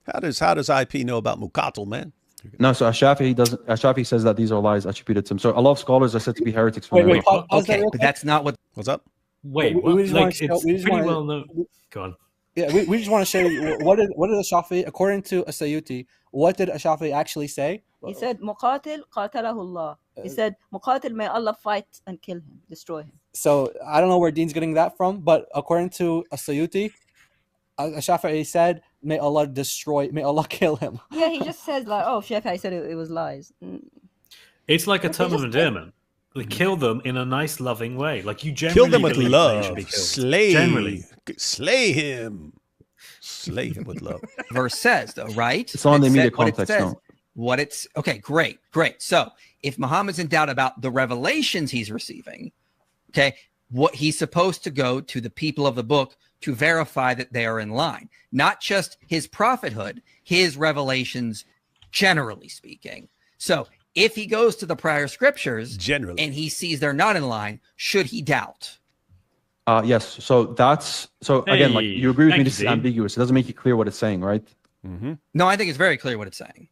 Speaker 1: How does IP know about Muqatil, man?
Speaker 12: No, so Shafi says that these are lies attributed to him. So a lot of scholars are said to be heretics.
Speaker 2: Wait, okay, but that's not what.
Speaker 1: What's up?
Speaker 3: Wait, it's pretty well known. Go on.
Speaker 4: Yeah, we just want to say what did Shafi, according to As-Sayuti, what did Shafi actually say?
Speaker 5: He said, "Muqatil qatalahu Allah." He said, "Muqatil, may Allah fight and kill him, destroy him."
Speaker 4: So I don't know where Dean's getting that from, but according to As-Sayuti, Shafi said, "May Allah kill him."
Speaker 5: Yeah, he just says like, "Oh, Shafi said it was lies."
Speaker 3: It's like a term of endearment. Like, kill them in a nice, loving way. Like you generally
Speaker 1: kill them with
Speaker 3: believe
Speaker 1: love.
Speaker 3: they should be killed.
Speaker 1: Slay him with love.
Speaker 2: Verse says though, right?
Speaker 12: It's on the immediate context.
Speaker 2: Okay, great. So if Muhammad's in doubt about the revelations he's receiving, okay, what he's supposed to go to the people of the book to verify that they are in line, not just his prophethood, his revelations, generally speaking. So if he goes to the prior scriptures
Speaker 1: generally
Speaker 2: and he sees they're not in line, should he doubt?
Speaker 12: Yes. So again, like you agree with me, this is ambiguous. It doesn't make it clear what it's saying, right?
Speaker 1: Mm-hmm.
Speaker 2: No, I think it's very clear what it's saying.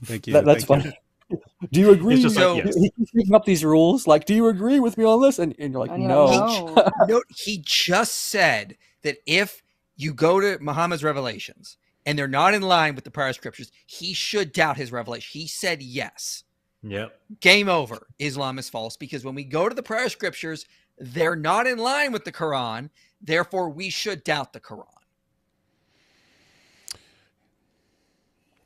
Speaker 1: Thank you.
Speaker 4: That's funny. Do you agree?
Speaker 3: It's just like, yes.
Speaker 4: He keeps making up these rules. Like, do you agree with me on this? And you're like, no.
Speaker 2: No, he just said that if you go to Muhammad's revelations and they're not in line with the prior scriptures, he should doubt his revelation. He said yes.
Speaker 3: Yep.
Speaker 2: Game over. Islam is false, because when we go to the prior scriptures, they're not in line with the Quran. Therefore, we should doubt the Quran.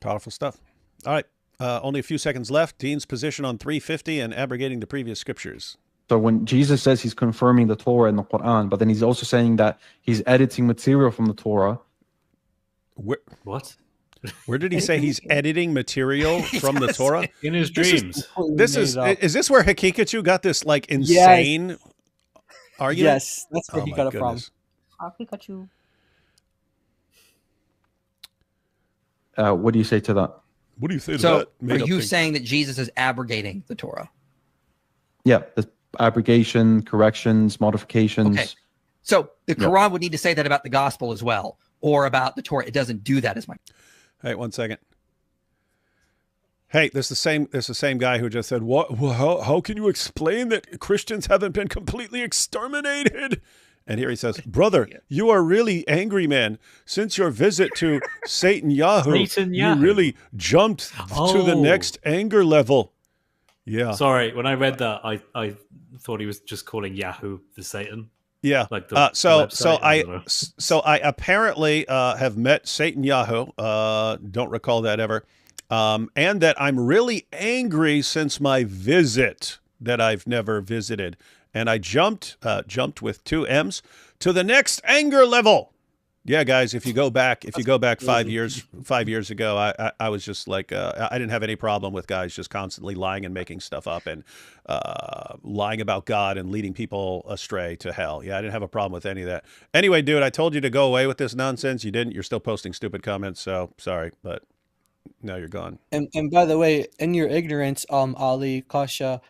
Speaker 1: Powerful stuff. All right. Only a few seconds left. Dean's position on 350 and abrogating the previous scriptures.
Speaker 12: So when Jesus says he's confirming the Torah and the Quran, but then he's also saying that he's editing material from the Torah.
Speaker 3: What?
Speaker 1: Where did he say he's editing material from the Torah?
Speaker 3: In his dreams.
Speaker 1: Is this where Hakikachu got this like insane argument?
Speaker 4: Yes, that's where he got it from.
Speaker 5: Hakikachu.
Speaker 12: What do you say to that?
Speaker 1: What do you say to
Speaker 2: So,
Speaker 1: that?
Speaker 2: are you saying that Jesus is abrogating the Torah?
Speaker 12: Yeah, the abrogation, corrections, modifications.
Speaker 2: Okay. So the Quran would need to say that about the gospel as well, or about the Torah. It doesn't do that as much.
Speaker 1: Hey, 1 second. Hey, this is the same guy who just said, "What? How can you explain that Christians haven't been completely exterminated?" And here he says, "Brother, you are really angry, man. Since your visit to Satan Yahoo, you really jumped to the next anger level." Yeah.
Speaker 3: Sorry, when I read that, I thought he was just calling Yahoo the Satan.
Speaker 1: Yeah.
Speaker 3: Like the
Speaker 1: so I apparently have met Satan Yahoo. Don't recall that ever. And that I'm really angry since my visit that I've never visited. And I jumped with 2 M's to the next anger level. Yeah, guys, if you go back 5 years ago, I was just like, I didn't have any problem with guys just constantly lying and making stuff up and lying about God and leading people astray to hell. Yeah, I didn't have a problem with any of that. Anyway, dude, I told you to go away with this nonsense. You didn't. You're still posting stupid comments. So sorry, but now you're gone.
Speaker 4: And by the way, in your ignorance, Ali, Kasha,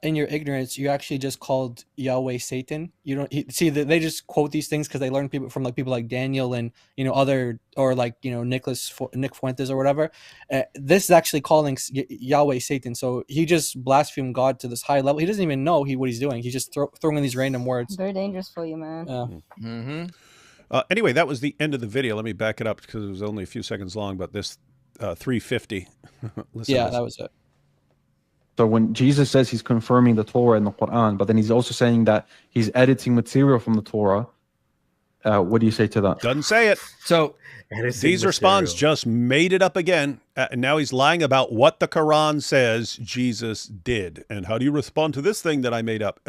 Speaker 4: in your ignorance, you actually just called Yahweh Satan. You don't see that they just quote these things because they learn from people like Daniel and other, or like Nick Fuentes or whatever. This is actually calling Yahweh Satan. So he just blasphemed God to this high level. He doesn't even know what he's doing. He's just throwing in these random words.
Speaker 5: Very dangerous for you, man.
Speaker 1: Anyway, that was the end of the video. Let me back it up because it was only a few seconds long. But this 350.
Speaker 4: Yeah, that was it.
Speaker 12: So when Jesus says he's confirming the Torah and the Quran, but then he's also saying that he's editing material from the Torah, what do you say to that?
Speaker 1: Doesn't say it.
Speaker 2: So
Speaker 1: these response just made it up again. And now he's lying about what the Quran says Jesus did. And how do you respond to this thing that I made up?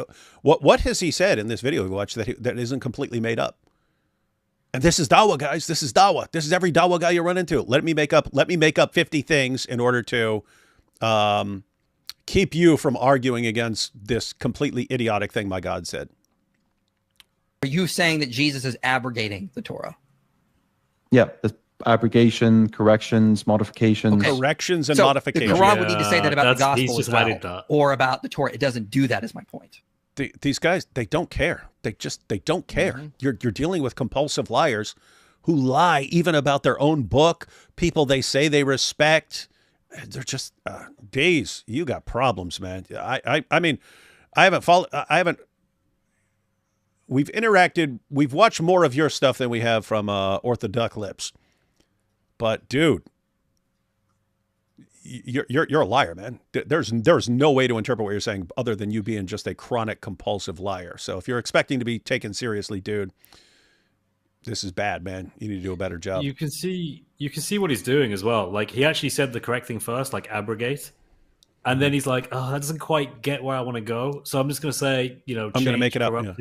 Speaker 1: What has he said in this video we watched that isn't completely made up? And this is Dawah, guys. This is Dawah. This is every Dawah guy you run into. Let me make up 50 things in order to keep you from arguing against this completely idiotic thing my God said.
Speaker 2: Are you saying that Jesus is abrogating the Torah?
Speaker 12: Yeah, the abrogation, corrections, modifications.
Speaker 1: Okay. Corrections and
Speaker 2: so
Speaker 1: modifications.
Speaker 2: The Quran would need to say that about the gospel as well, or about the Torah. It doesn't do that, is my point.
Speaker 1: These guys, they don't care. They don't care. Mm-hmm. You're dealing with compulsive liars who lie even about their own book, people they say they respect. They're just days. You got problems, man. I mean, we've interacted. We've watched more of your stuff than we have from Orthodox Lips. But dude, you're a liar, man. There's no way to interpret what you're saying other than you being just a chronic compulsive liar. So if you're expecting to be taken seriously, dude, this is bad, man. You need to do a better job.
Speaker 3: You can see what he's doing as well. Like he actually said the correct thing first, like abrogate. And then he's like, oh, that doesn't quite get where I want to go. So I'm just going to say, I'm
Speaker 1: going to make it up. Yeah.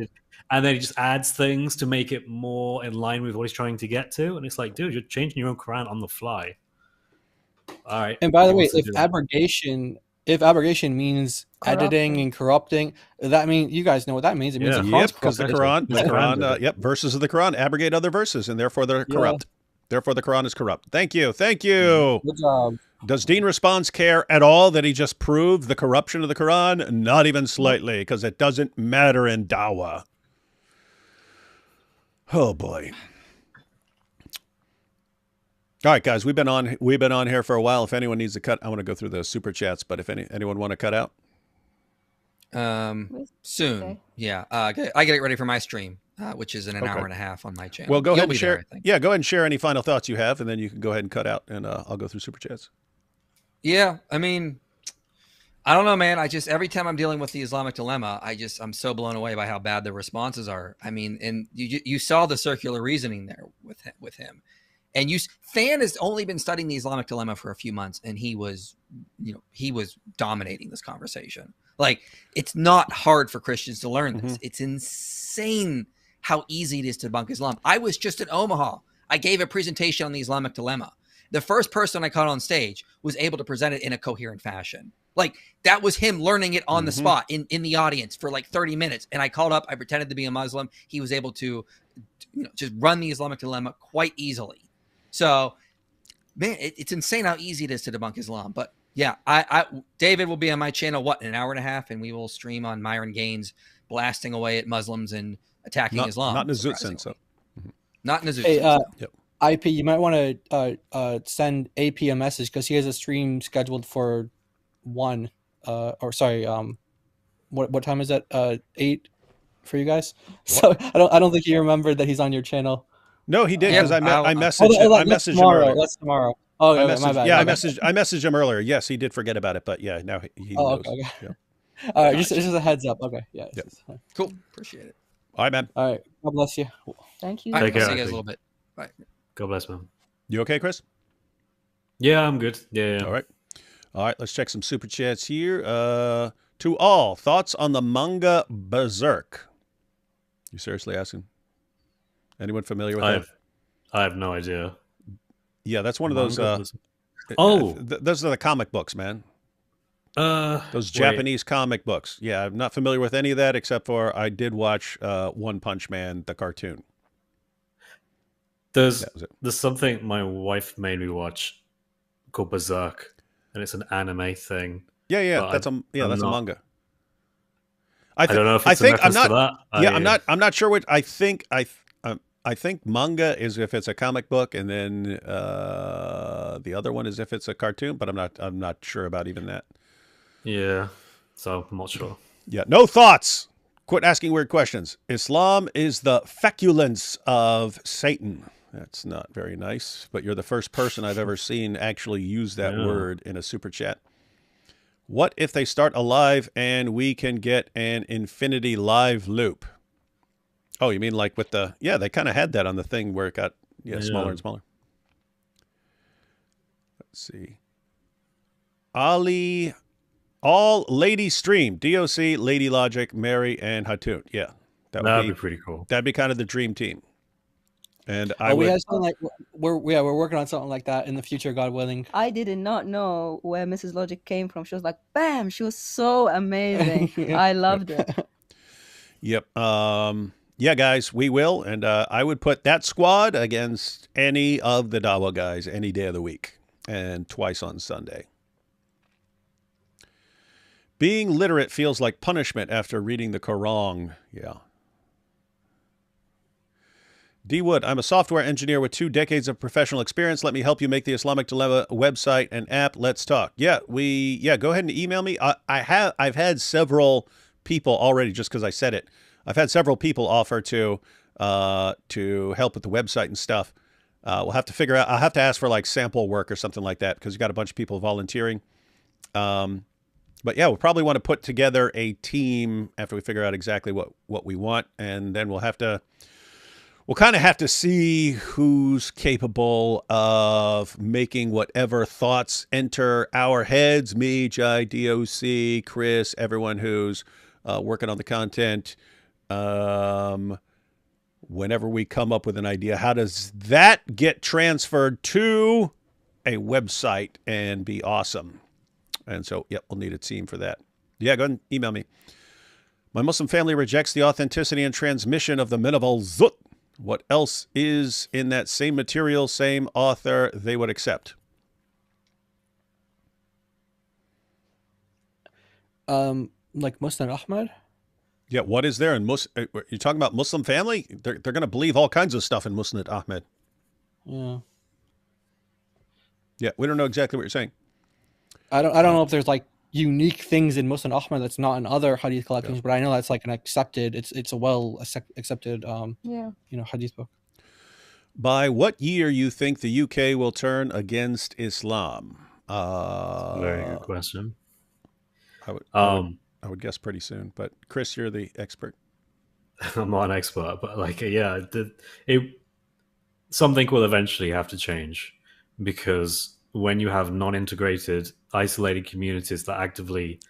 Speaker 3: And then he just adds things to make it more in line with what he's trying to get to. And it's like, dude, you're changing your own Quran on the fly. All right.
Speaker 4: And by the way, if abrogation means editing and corrupting, that means you guys know what that means. It means the
Speaker 1: Quran's because the Quran, verses of the Quran abrogate other verses, and therefore they're corrupt. Therefore, the Quran is corrupt. Thank you.
Speaker 4: Good job.
Speaker 1: Does Dean Response care at all that he just proved the corruption of the Quran? Not even slightly, because it doesn't matter in Dawah. Oh boy. All right, guys, we've been on here for a while. If anyone needs to cut, I want to go through the super chats. But if anyone want to cut out,
Speaker 2: soon. Okay. Yeah, I get it ready for my stream, which is in an hour and a half on my channel.
Speaker 1: Well, go ahead and share. Go ahead and share any final thoughts you have, and then you can go ahead and cut out, and I'll go through super chats.
Speaker 2: Yeah, I mean, I don't know, man. I just every time I'm dealing with the Islamic dilemma, I'm so blown away by how bad the responses are. I mean, and you saw the circular reasoning there with him, and Fan has only been studying the Islamic dilemma for a few months, and he was dominating this conversation. Like, it's not hard for Christians to learn this. It's insane how easy it is to debunk Islam. I was just in Omaha. I gave a presentation on the Islamic dilemma. The first person I caught on stage was able to present it in a coherent fashion. Like, that was him learning it on the spot in the audience for like 30 minutes. And I called up, I pretended to be a Muslim. He was able to just run the Islamic dilemma quite easily. So, man, it's insane how easy it is to debunk Islam. But yeah, David will be on my channel, in an hour and a half, and we will stream on Myron Gaines blasting away at Muslims and attacking Islam.
Speaker 1: Not in a Zoot sense, though.
Speaker 2: Not in a Zoot sense.
Speaker 1: Yep.
Speaker 4: IP, you might want to send AP a message because he has a stream scheduled for 1. What time is that? 8 for you guys. So I don't think he remembered that he's on your channel.
Speaker 1: No, he did because I messaged him. I messaged him earlier.
Speaker 4: That's tomorrow. Oh, okay, my bad.
Speaker 1: Yeah,
Speaker 4: I
Speaker 1: messaged him earlier. Yes, he did forget about it, but yeah, now he knows.
Speaker 4: Okay.
Speaker 1: Yeah.
Speaker 4: All right, just a heads up. Okay, yeah.
Speaker 2: Cool. Appreciate it.
Speaker 1: All right, man.
Speaker 4: All right. God bless you.
Speaker 5: Thank you.
Speaker 2: All right, I'll see you guys a little bit. Bye.
Speaker 3: God bless, man.
Speaker 1: You okay, Chris?
Speaker 3: Yeah, I'm good. Yeah.
Speaker 1: All right. Let's check some super chats here. To all, thoughts on the manga Berserk? You seriously asking? Anyone familiar with that?
Speaker 3: I have no idea.
Speaker 1: Yeah, that's one of those. Those are the comic books, man. Those Japanese comic books. Yeah, I'm not familiar with any of that except for I did watch One Punch Man, the cartoon.
Speaker 3: There's something my wife made me watch called Berserk, and it's an anime thing.
Speaker 1: Yeah, that's a manga.
Speaker 3: I don't know if it's a reference to that.
Speaker 1: I'm not sure what I think. I think manga is if it's a comic book, and then the other one is if it's a cartoon. But I'm not sure about even that.
Speaker 3: Yeah, so I'm not sure.
Speaker 1: Yeah, no thoughts. Quit asking weird questions. Islam is the feculence of Satan. That's not very nice, but you're the first person I've ever seen actually use that word in a super chat. What if they start a live and we can get an infinity live loop? Oh, you mean like with the... Yeah, they kind of had that on the thing where it got smaller and smaller. Let's see. All lady stream. DOC, Lady Logic, Mary, and Hatun. Yeah.
Speaker 3: That'd be pretty cool.
Speaker 1: That'd be kind of the dream team. And
Speaker 4: we had something like we're working on something like that in the future, God willing.
Speaker 5: I did not know where Mrs. Logic came from. She was like, bam! She was so amazing. I loved it.
Speaker 1: Yep. Yeah, guys, we will, and I would put that squad against any of the Dawa guys any day of the week, and twice on Sunday. Being literate feels like punishment after reading the Quran. Yeah. D. Wood, I'm a software engineer with 2 decades of professional experience. Let me help you make the Islamic Dilemma website and app. Let's talk. Yeah, go ahead and email me. I've had several people already, just because I said it. I've had several people offer to help with the website and stuff. We'll have to figure out. I'll have to ask for like sample work or something like that because you got a bunch of people volunteering. But yeah, we'll probably want to put together a team after we figure out exactly what we want, and then we'll kind of have to see who's capable of making whatever thoughts enter our heads. Me, Jai, DOC, Chris, everyone who's working on the content. Whenever we come up with an idea, how does that get transferred to a website and be awesome? And so, we'll need a team for that. Yeah, go ahead and email me. My Muslim family rejects the authenticity and transmission of the Minhaj Zut. What else is in that same material, same author they would accept?
Speaker 4: Like Musnad Ahmad?
Speaker 1: Yeah, what is there in you're talking about Muslim family? They're going to believe all kinds of stuff in Musnad Ahmad.
Speaker 4: Yeah.
Speaker 1: Yeah, we don't know exactly what you're saying.
Speaker 4: I don't know if there's like unique things in Musnad Ahmad that's not in other hadith collections, but I know that's like an accepted. It's a well accepted hadith book.
Speaker 1: By what year you think the UK will turn against Islam?
Speaker 3: Very good question.
Speaker 1: I would guess pretty soon. But Chris, you're the expert.
Speaker 3: I'm not an expert, but something will eventually have to change, because when you have non-integrated, isolated communities that actively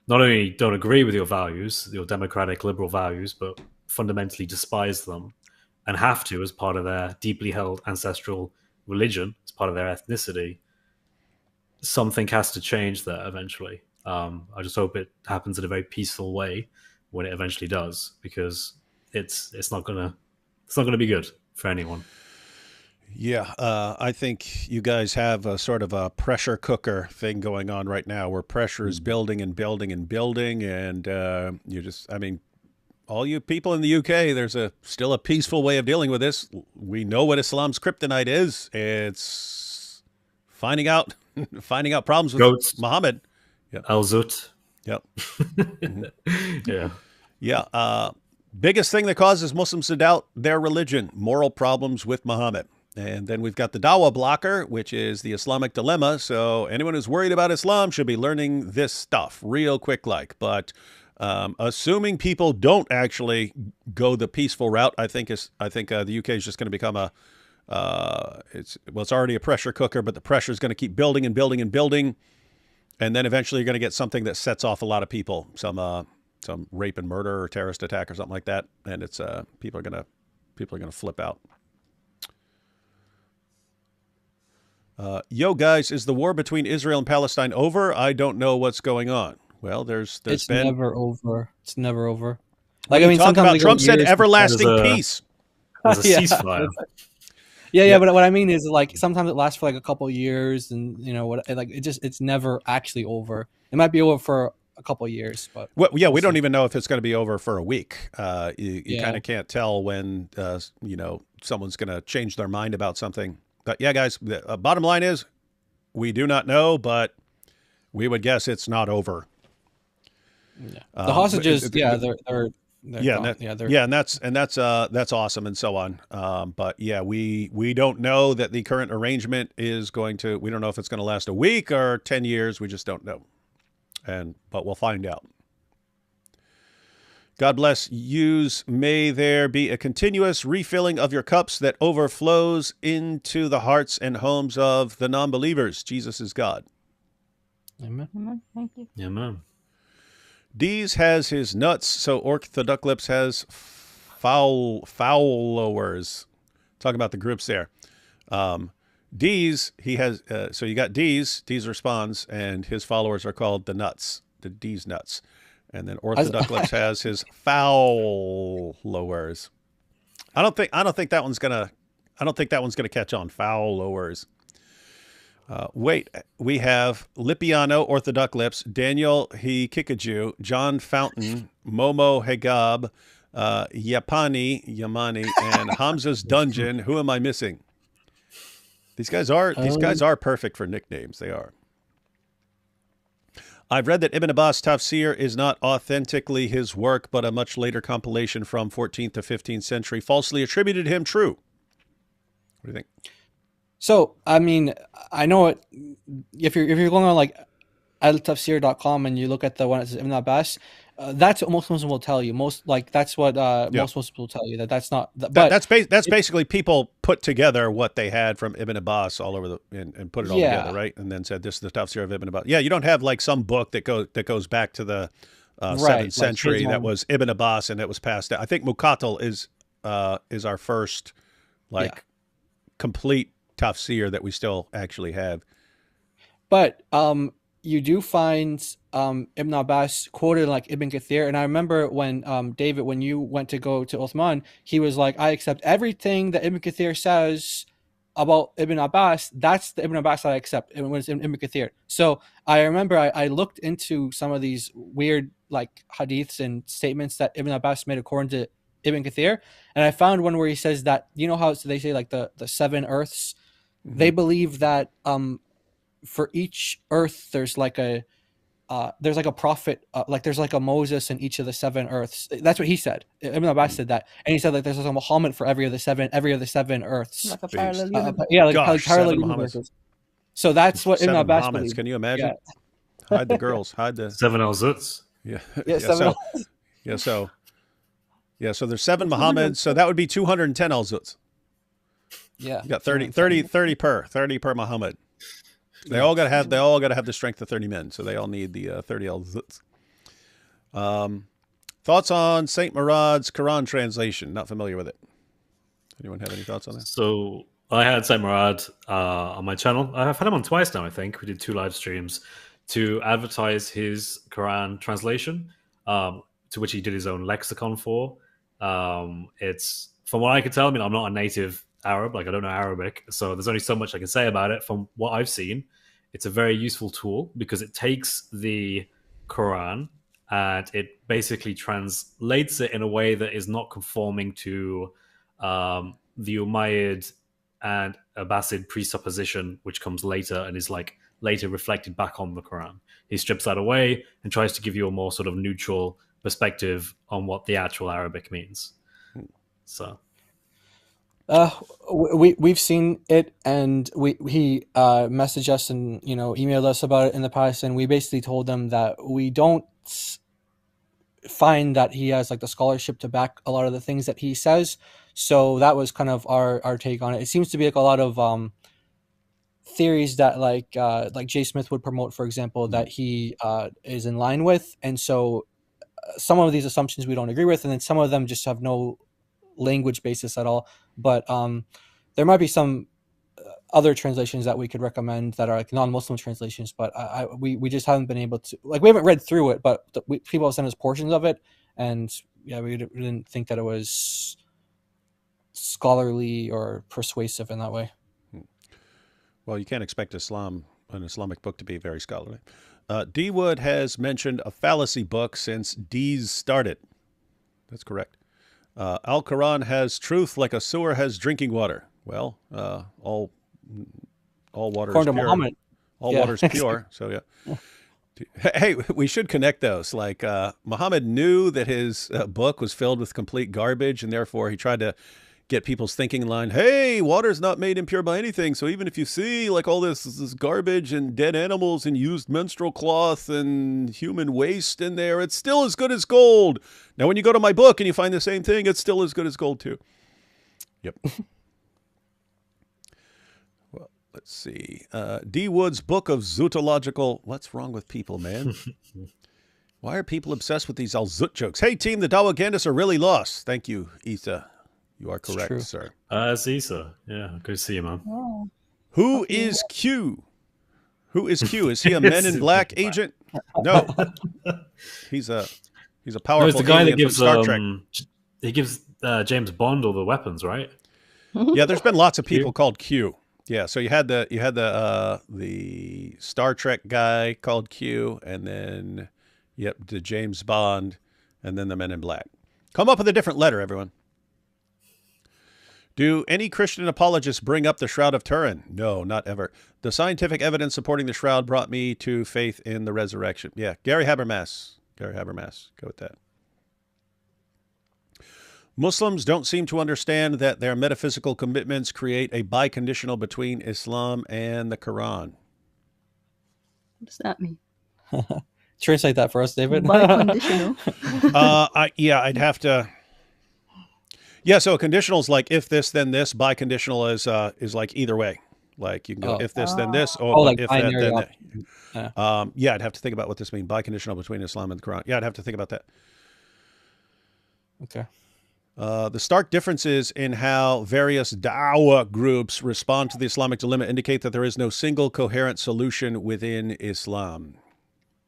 Speaker 3: not only don't agree with your values, your democratic liberal values, but fundamentally despise them and have to as part of their deeply held ancestral religion, as part of their ethnicity, something has to change there eventually. I just hope it happens in a very peaceful way when it eventually does, because it's not gonna be good for anyone.
Speaker 1: Yeah, I think you guys have a sort of a pressure cooker thing going on right now, where pressure is building and building and building, and all you people in the UK, there's still a peaceful way of dealing with this. We know what Islam's kryptonite is. It's finding out problems with
Speaker 3: Goats.
Speaker 1: Muhammad. Yep.
Speaker 3: Al-Zut.
Speaker 1: Yep.
Speaker 3: Yeah.
Speaker 1: Yeah. Biggest thing that causes Muslims to doubt their religion: moral problems with Muhammad. And then we've got the Dawah blocker, which is the Islamic dilemma. So anyone who's worried about Islam should be learning this stuff real quick like. But assuming people don't actually go the peaceful route, I think the UK is just going to become it's already a pressure cooker, but the pressure is going to keep building and building and building. And then eventually you're going to get something that sets off a lot of people, some rape and murder or terrorist attack or something like that. And it's people are going to flip out. Yo, guys, is the war between Israel and Palestine over? I don't know what's going on. Well, it's
Speaker 4: never over. It's never over.
Speaker 1: Like, Trump said everlasting peace.
Speaker 3: There's a ceasefire.
Speaker 4: Yeah, but what I mean is, like, sometimes it lasts for like a couple of years, and it's never actually over. It might be over for a couple of years, but
Speaker 1: we don't even know if it's going to be over for a week. You kind of can't tell when someone's going to change their mind about something. But yeah, guys, the bottom line is we do not know, but we would guess it's not over.
Speaker 4: Yeah. The hostages, they're
Speaker 1: and that's awesome and so on. But yeah, we don't know that the current arrangement is going to. We don't know if it's going to last a week or 10 years. We just don't know, but we'll find out. God bless yous. May there be a continuous refilling of your cups that overflows into the hearts and homes of the non-believers. Jesus is God.
Speaker 4: Amen.
Speaker 5: Amen. Thank you.
Speaker 3: Amen.
Speaker 1: Dees has his nuts, so Orthodox has followers. Talking about the groups there. Dees, he has, so you got Dees responds, and his followers are called the nuts, the Dees nuts. And then Orthodox has his followers. I don't think that one's gonna catch on. Followers. Wait, we have Lipiano, Orthodox Lips, Daniel Hikikaju, John Fountain, Momo Hegab, Yamani, and Hamza's Dungeon. Who am I missing? These guys are perfect for nicknames. They are. I've read that Ibn Abbas' Tafsir is not authentically his work, but a much later compilation from 14th to 15th century, falsely attributed him true. What do you think?
Speaker 4: So, I mean, I know it. If you're going on like altafsir.com and you look at the one that says Ibn Abbas, that's what most Muslims will tell you. Most Muslims will tell you that's not.
Speaker 1: That's basically people put together what they had from Ibn Abbas all over and put it all together, right? And then said this is the Tafsir of Ibn Abbas. Yeah, you don't have like some book that goes back to the 7th century that was Ibn Abbas and it was passed down. I think Muqatil is our first complete Tafsir that we still actually have.
Speaker 4: But you do find Ibn Abbas quoted like Ibn Kathir. And I remember when, David, when you went to go to Uthman, he was like, I accept everything that Ibn Kathir says about Ibn Abbas. That's the Ibn Abbas that I accept. It was Ibn Kathir. So I remember I looked into some of these weird like hadiths and statements that Ibn Abbas made according to Ibn Kathir. And I found one where he says that, you know how they say like the 7 earths? Mm-hmm. They believe that for each earth there's like a prophet, like there's like a Moses in each of the 7 earths. That's what he said. Ibn Abbas said that, and he said like there's like a Muhammad for every of the seven earths.
Speaker 5: Like a parallel universe.
Speaker 4: Like parallel universes. So that's what Ibn Abbas believes.
Speaker 1: Can you imagine?
Speaker 4: Yeah.
Speaker 1: Hide the girls. Hide the
Speaker 3: 7 al-Zuts.
Speaker 1: Yeah.
Speaker 4: Yeah,
Speaker 1: So there's 7 Muhammads. So that would be 210 al-Zuts.
Speaker 4: Yeah.
Speaker 1: You got 30 per Muhammad. They all got to have the strength of 30 men. So they all need the 30 al-Zuts. Thoughts on Saint Murad's Quran translation? Not familiar with it. Anyone have any thoughts on that?
Speaker 3: So I had Saint Murad on my channel. I've had him on twice now, I think. We did 2 live streams to advertise his Quran translation, to which he did his own lexicon for. It's, from what I can tell, I mean, I'm not a native Arab, like I don't know Arabic, so there's only so much I can say about it. From what I've seen, it's a very useful tool because it takes the Quran and it basically translates it in a way that is not conforming to the Umayyad and Abbasid presupposition, which comes later and is like later reflected back on the Quran. He strips that away and tries to give you a more sort of neutral perspective on what the actual Arabic means. So
Speaker 4: we've seen it, and he messaged us and emailed us about it in the past, and we basically told them that we don't find that he has like the scholarship to back a lot of the things that he says. So that was kind of our take on it. It seems to be like a lot of theories that like Jay Smith would promote, for example, that he is in line with, and so some of these assumptions we don't agree with, and then some of them just have no language basis at all. But there might be some other translations that we could recommend that are like non-Muslim translations, but we just haven't been able to, like, we haven't read through it, but people have sent us portions of it, and yeah, we didn't think that it was scholarly or persuasive in that way.
Speaker 1: Well, you can't expect an Islamic book to be very scholarly. D. Wood has mentioned a fallacy book since D's started. That's correct. Al-Quran has truth like a sewer has drinking water. Well, all water is pure.
Speaker 4: Muhammad.
Speaker 1: All water is pure. So yeah. Hey, we should connect those. Like Muhammad knew that his book was filled with complete garbage, and therefore he tried to get people's thinking in line. Hey, water's not made impure by anything. So even if you see like all this garbage and dead animals and used menstrual cloth and human waste in there, it's still as good as gold. Now, when you go to my book and you find the same thing, it's still as good as gold too. Yep. Well, let's see. D. Wood's book of zootological. What's wrong with people, man? Why are people obsessed with these al-Zut jokes? Hey, team, the Dawahgandists are really lost. Thank you, Isa. You are correct, sir.
Speaker 3: It's Isa. Yeah, good to see you, man.
Speaker 5: Oh.
Speaker 1: Who is Q? Who is Q? Is he a Men in Black agent? No. He's a powerful
Speaker 3: no, it's the guy that
Speaker 1: alien
Speaker 3: gives
Speaker 1: from Star Trek.
Speaker 3: He gives James Bond all the weapons, right?
Speaker 1: Yeah, there's been lots of people called Q. Yeah, so you had the Star Trek guy called Q, and then the James Bond, and then the Men in Black. Come up with a different letter, everyone. Do any Christian apologists bring up the Shroud of Turin? No, not ever. The scientific evidence supporting the Shroud brought me to faith in the resurrection. Yeah, Gary Habermas. Go with that. Muslims don't seem to understand that their metaphysical commitments create a biconditional between Islam and the Quran.
Speaker 5: What does that mean?
Speaker 4: Translate that for us, David.
Speaker 5: Biconditional.
Speaker 1: I'd have to. Yeah, so a conditional is like if this, then this. Biconditional is like either way. Like you can go if this, then this, or
Speaker 4: like
Speaker 1: if that, then
Speaker 4: that.
Speaker 1: Yeah. I'd have to think about what this means. Biconditional between Islam and the Quran. Yeah, I'd have to think about that.
Speaker 4: Okay.
Speaker 1: The stark differences in how various da'wah groups respond to the Islamic dilemma indicate that there is no single coherent solution within Islam.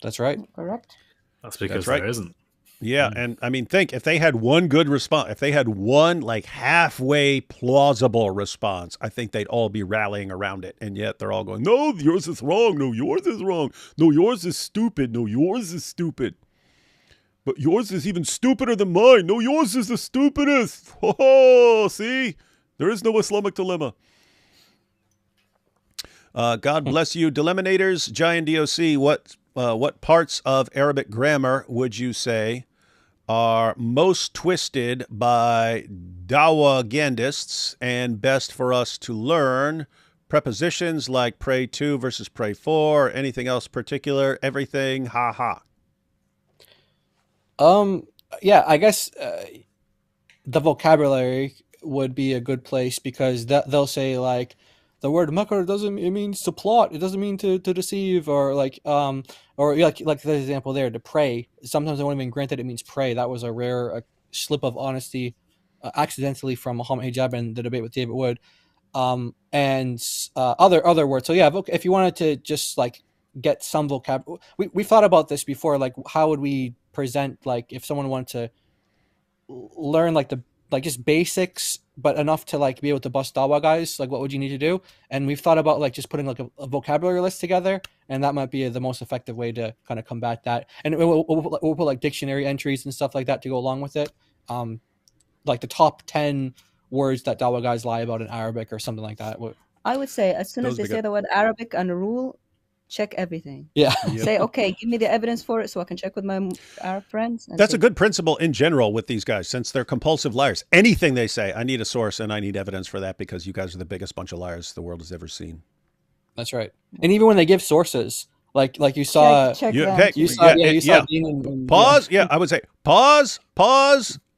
Speaker 4: That's right.
Speaker 5: Correct.
Speaker 3: That's because there isn't.
Speaker 1: Yeah, and I mean, think if they had one good response, if they had one like halfway plausible response, I think they'd all be rallying around it. And yet they're all going, no, yours is wrong. No, yours is wrong. No, yours is stupid. No, yours is stupid. But yours is even stupider than mine. No, yours is the stupidest. Oh, see? There is no Islamic dilemma. God bless you, Dileminators. Giant DOC, what parts of Arabic grammar would you say are most twisted by Dawahgandists and best for us to learn prepositions like pray to versus pray for, anything else particular, everything, ha ha.
Speaker 4: Yeah, I guess the vocabulary would be a good place because they'll say like the word makar doesn't, it means to plot, it doesn't mean to deceive, or like the example there, to pray. Sometimes I won't even grant that it means pray. That was a rare slip of honesty accidentally from Muhammad Hijab in the debate with David Wood. And other words. So yeah, if you wanted to just like get some vocab, we thought about this before, like how would we present, like if someone wanted to learn like just basics, but enough to like be able to bust dawa guys, like what would you need to do? And we've thought about like just putting like a vocabulary list together, and that might be the most effective way to kind of combat that. And we'll put like dictionary entries and stuff like that to go along with it, like the top 10 words that dawa guys lie about in Arabic or something like that.
Speaker 5: I would say as soon as they say the word Arabic and rule, check everything.
Speaker 4: Yeah.
Speaker 5: Say, okay, give me the evidence for it so I can check with my Arab friends.
Speaker 1: That's a good principle in general with these guys, since they're compulsive liars. Anything they say, I need a source and I need evidence for that, because you guys are the biggest bunch of liars the world has ever seen.
Speaker 4: That's right. And even when they give sources, like you saw,
Speaker 1: you saw pause. Yeah, I would say pause.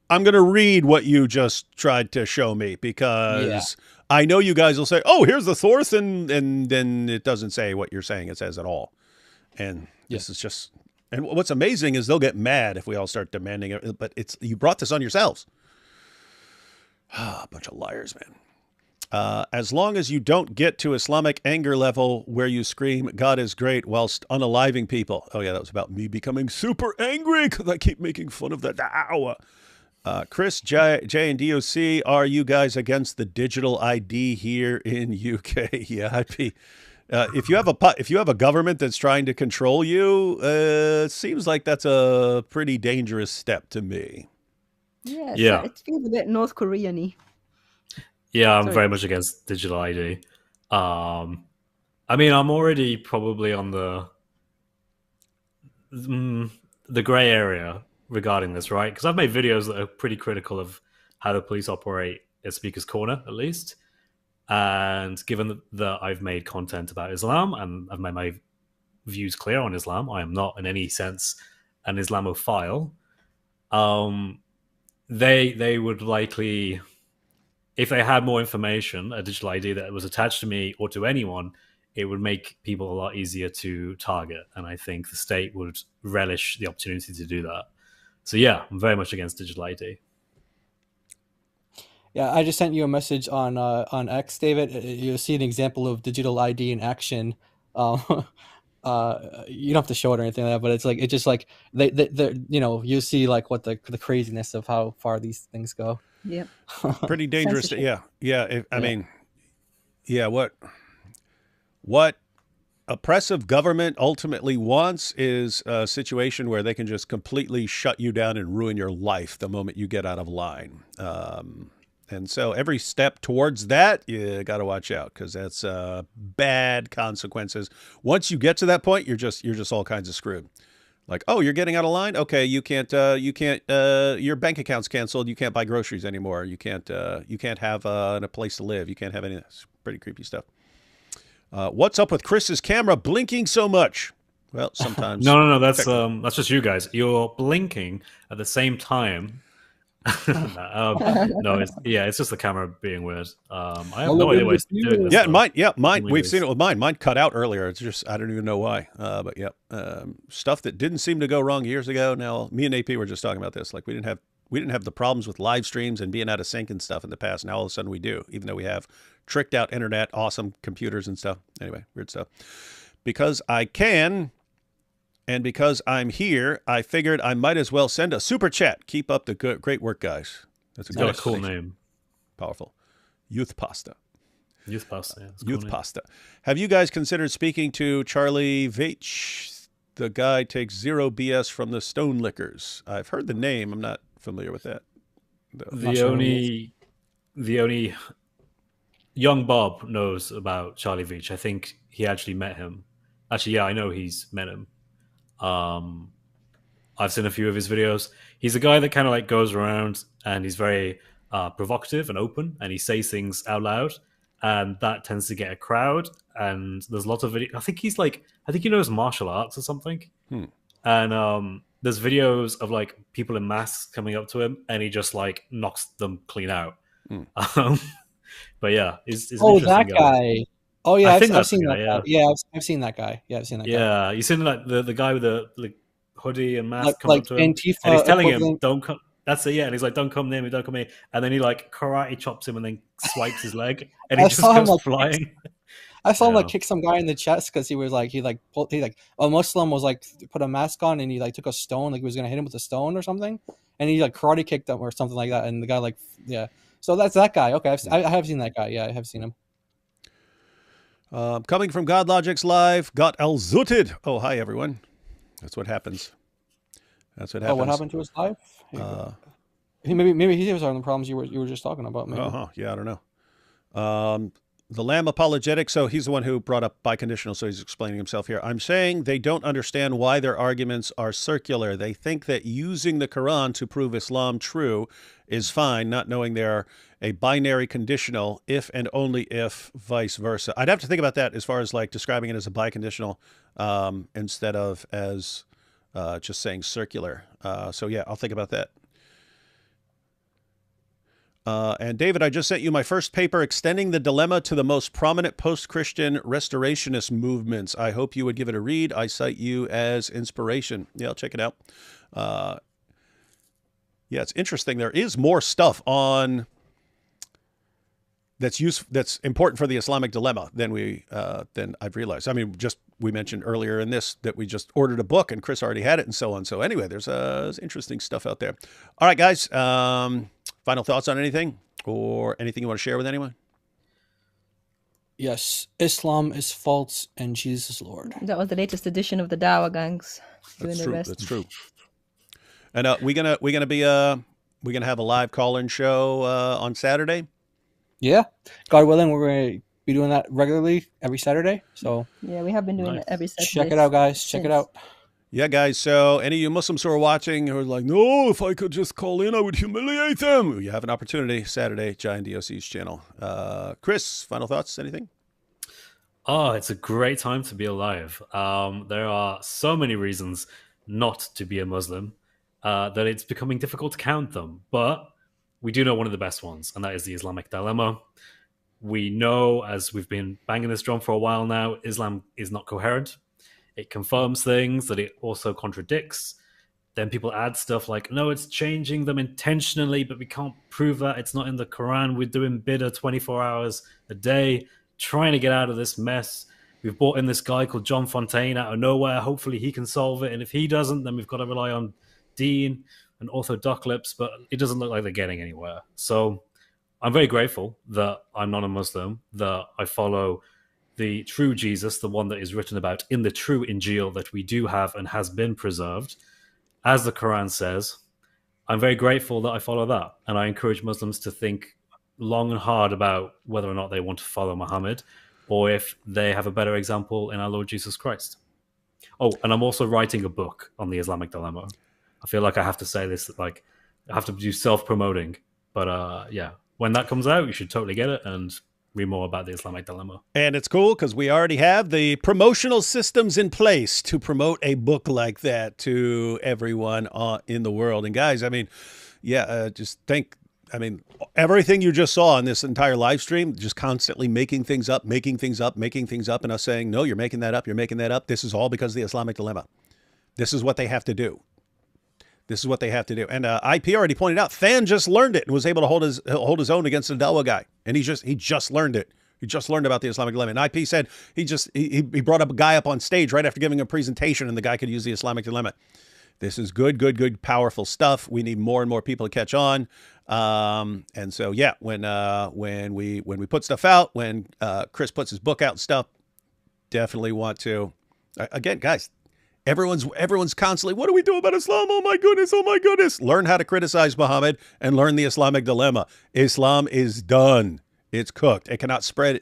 Speaker 1: I'm going to read what you just tried to show me, because I know you guys will say, oh, here's the source, and then it doesn't say what you're saying it says at all. And this is just, and what's amazing is they'll get mad if we all start demanding it, but you brought this on yourselves. A bunch of liars, man. As long as you don't get to Islamic anger level where you scream, God is great, whilst unaliving people. Oh yeah, that was about me becoming super angry because I keep making fun of the da'wah. Chris, J and DOC, are you guys against the digital ID here in UK? Yeah, I'd be. If you have a government that's trying to control you, it seems like that's a pretty dangerous step to me.
Speaker 5: Yeah, it feels a bit North Korean-y.
Speaker 3: Yeah, I'm very much against digital ID. I mean, I'm already probably on the gray area regarding this, right? Because I've made videos that are pretty critical of how the police operate at Speaker's Corner, at least. And given that I've made content about Islam and I've made my views clear on Islam, I am not in any sense an Islamophile. They would likely, if they had more information, a digital ID that was attached to me or to anyone, it would make people a lot easier to target. And I think the state would relish the opportunity to do that. So yeah, I'm very much against digital ID.
Speaker 4: Yeah, I just sent you a message on X, David. You'll see an example of digital ID in action. You don't have to show it or anything like that, but it's just like they you see like what the craziness of how far these things go.
Speaker 5: Yeah,
Speaker 1: pretty dangerous. I mean, what oppressive government ultimately wants is a situation where they can just completely shut you down and ruin your life the moment you get out of line. And so every step towards that, you got to watch out, because that's bad consequences. Once you get to that point, you're just all kinds of screwed. Like, oh, you're getting out of line? Okay, you can't your bank account's canceled. You can't buy groceries anymore. You can't have a place to live. You can't have any. It's pretty creepy stuff. What's up with Chris's camera blinking so much? Well, sometimes.
Speaker 3: No, that's just you guys. You're blinking at the same time. It's just the camera being weird. I have no idea why it's doing this.
Speaker 1: Mine. We've seen it with mine. Mine cut out earlier. It's just, I don't even know why. But stuff that didn't seem to go wrong years ago. Now, me and AP were just talking about this. Like, we didn't have the problems with live streams and being out of sync and stuff in the past. Now all of a sudden we do, even though we have tricked out internet, awesome computers and stuff. Anyway, weird stuff. Because I can. And because I'm here, I figured I might as well send a super chat. Keep up the great work, guys. That's
Speaker 3: a cool name.
Speaker 1: Powerful. Youth Pasta.
Speaker 3: Youth Pasta. Yeah,
Speaker 1: Youth cool Pasta. Have you guys considered speaking to Charlie Veitch? The guy takes zero BS from the Stone Lickers. I've heard the name. I'm not familiar with that.
Speaker 3: The only young Bob knows about Charlie Veitch. I think he actually met him. Actually, yeah, I know he's met him. I've seen a few of his videos. He's a guy that kind of like goes around and he's very provocative and open, and he says things out loud. and that tends to get a crowd. And there's lots of video. I think he knows martial arts or something. And there's videos of like people in masks coming up to him, and he just like knocks them clean out. But yeah, he's an interesting
Speaker 4: guy. Oh yeah, I've seen that guy.
Speaker 3: Yeah,
Speaker 4: I've seen that guy. Yeah, I've seen that guy.
Speaker 3: Yeah, you seen like the guy with the hoodie and mask coming
Speaker 4: like
Speaker 3: up to him,
Speaker 4: Antifa
Speaker 3: and he's telling him,
Speaker 4: equivalent.
Speaker 3: "Don't come." That's it. Yeah, and he's like, "Don't come near me, don't come near." And then he like karate chops him and then swipes his leg, and he just goes flying.
Speaker 4: I saw him like kick some guy in the chest because he a Muslim was like put a mask on and he like took a stone, like he was gonna hit him with a stone or something, and he like karate kicked him or something like that, and the guy like so that's that guy. Okay, I have seen that guy. Yeah, I have seen him.
Speaker 1: Coming from God Logic's Live, got El Zutid. Oh, hi everyone. That's what happens. That's what happens.
Speaker 4: Oh, what happened to his life? Maybe he was on the problems you were just talking about. Maybe.
Speaker 1: Yeah, I don't know. The Lamb Apologetics, so he's the one who brought up biconditional, so he's explaining himself here. I'm saying they don't understand why their arguments are circular. They think that using the Quran to prove Islam true is fine, not knowing they're a binary conditional, if and only if, vice versa. I'd have to think about that as far as like describing it as a biconditional instead of as just saying circular. So yeah, I'll think about that. And David, I just sent you my first paper extending the dilemma to the most prominent post-Christian restorationist movements. I hope you would give it a read. I cite you as inspiration. Yeah, I'll check it out. Yeah, it's interesting. There is more stuff on that's important for the Islamic dilemma than I've realized. I mean, we mentioned earlier in this that we just ordered a book and Chris already had it and so on. So anyway, there's interesting stuff out there. All right, guys. Final thoughts on anything or anything you want to share with anyone?
Speaker 4: Yes, Islam is false and Jesus is Lord.
Speaker 5: That was the latest edition of the Dawah gangs.
Speaker 1: That's true. That's true. And we're gonna have a live call-in show on Saturday.
Speaker 4: Yeah, God willing, we're gonna be doing that regularly every Saturday. So
Speaker 5: yeah, we have been doing it every Saturday.
Speaker 4: Check it out, guys. Check it out.
Speaker 1: Yeah, guys. So any of you Muslims who are watching who are like, no, if I could just call in, I would humiliate them. You have an opportunity Saturday, Giant DOC's channel. Chris, final thoughts? Anything?
Speaker 3: Oh, it's a great time to be alive. There are so many reasons not to be a Muslim that it's becoming difficult to count them. But we do know one of the best ones, and that is the Islamic dilemma. We know, as we've been banging this drum for a while now, Islam is not coherent. It confirms things that it also contradicts. Then people add stuff like, no, it's changing them intentionally, but we can't prove that. It's not in the Quran. We're doing bid'ah 24 hours a day, trying to get out of this mess. We've brought in this guy called John Fontaine out of nowhere. Hopefully he can solve it. And if he doesn't, then we've got to rely on Dean and Orthodox, but it doesn't look like they're getting anywhere. So I'm very grateful that I'm not a Muslim, that I follow the true Jesus, the one that is written about in the true Injil that we do have and has been preserved, as the Quran says. I'm very grateful that I follow that. And I encourage Muslims to think long and hard about whether or not they want to follow Muhammad or if they have a better example in our Lord Jesus Christ. Oh, and I'm also writing a book on the Islamic dilemma. I feel like I have to say this, like I have to do self-promoting. But yeah, when that comes out, you should totally get it and read more about the Islamic dilemma.
Speaker 1: And it's cool because we already have the promotional systems in place to promote a book like that to everyone in the world. And guys, I mean, yeah, just think, I mean, everything you just saw on this entire live stream, just constantly making things up, and us saying, no, you're making that up, you're making that up. This is all because of the Islamic dilemma. This is what they have to do. This is what they have to do. And IP already pointed out, Than just learned it and was able to hold his own against the Dawah guy. And he just learned it. He just learned about the Islamic dilemma. And IP said he brought up a guy up on stage right after giving a presentation, and the guy could use the Islamic dilemma. This is good, powerful stuff. We need more and more people to catch on. And so, yeah, when we put stuff out, when Chris puts his book out and stuff, definitely want to, again, guys, everyone's constantly, what do we do about Islam? Oh my goodness. Learn how to criticize Muhammad and learn the Islamic dilemma. Islam is done. It's cooked. It cannot spread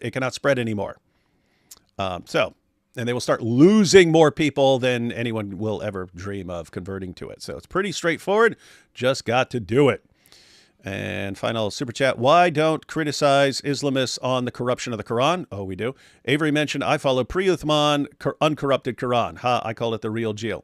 Speaker 1: anymore. And they will start losing more people than anyone will ever dream of converting to it. So it's pretty straightforward. Just got to do it. And final super chat. Why don't criticize Islamists on the corruption of the Quran? Oh, we do. Avery mentioned, I follow pre-Uthman, uncorrupted Quran. Ha, I call it the real deal.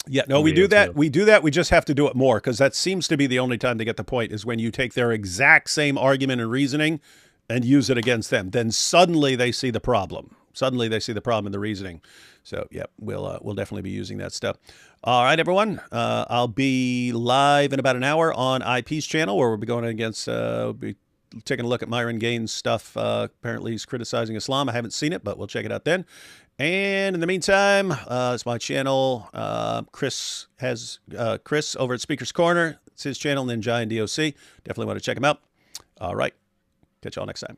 Speaker 1: Yeah, no, we do that. We do that. We just have to do it more because that seems to be the only time they get the point is when you take their exact same argument and reasoning and use it against them. Then suddenly they see the problem. Suddenly they see the problem in the reasoning. So, yeah, we'll definitely be using that stuff. All right, everyone. I'll be live in about an hour on IP's channel where we'll be going against, we'll be taking a look at Myron Gaines' stuff. Apparently he's criticizing Islam. I haven't seen it, but we'll check it out then. And in the meantime, it's my channel. Chris over at Speaker's Corner. It's his channel, and then Giant DOC. Definitely want to check him out. All right. Catch y'all next time.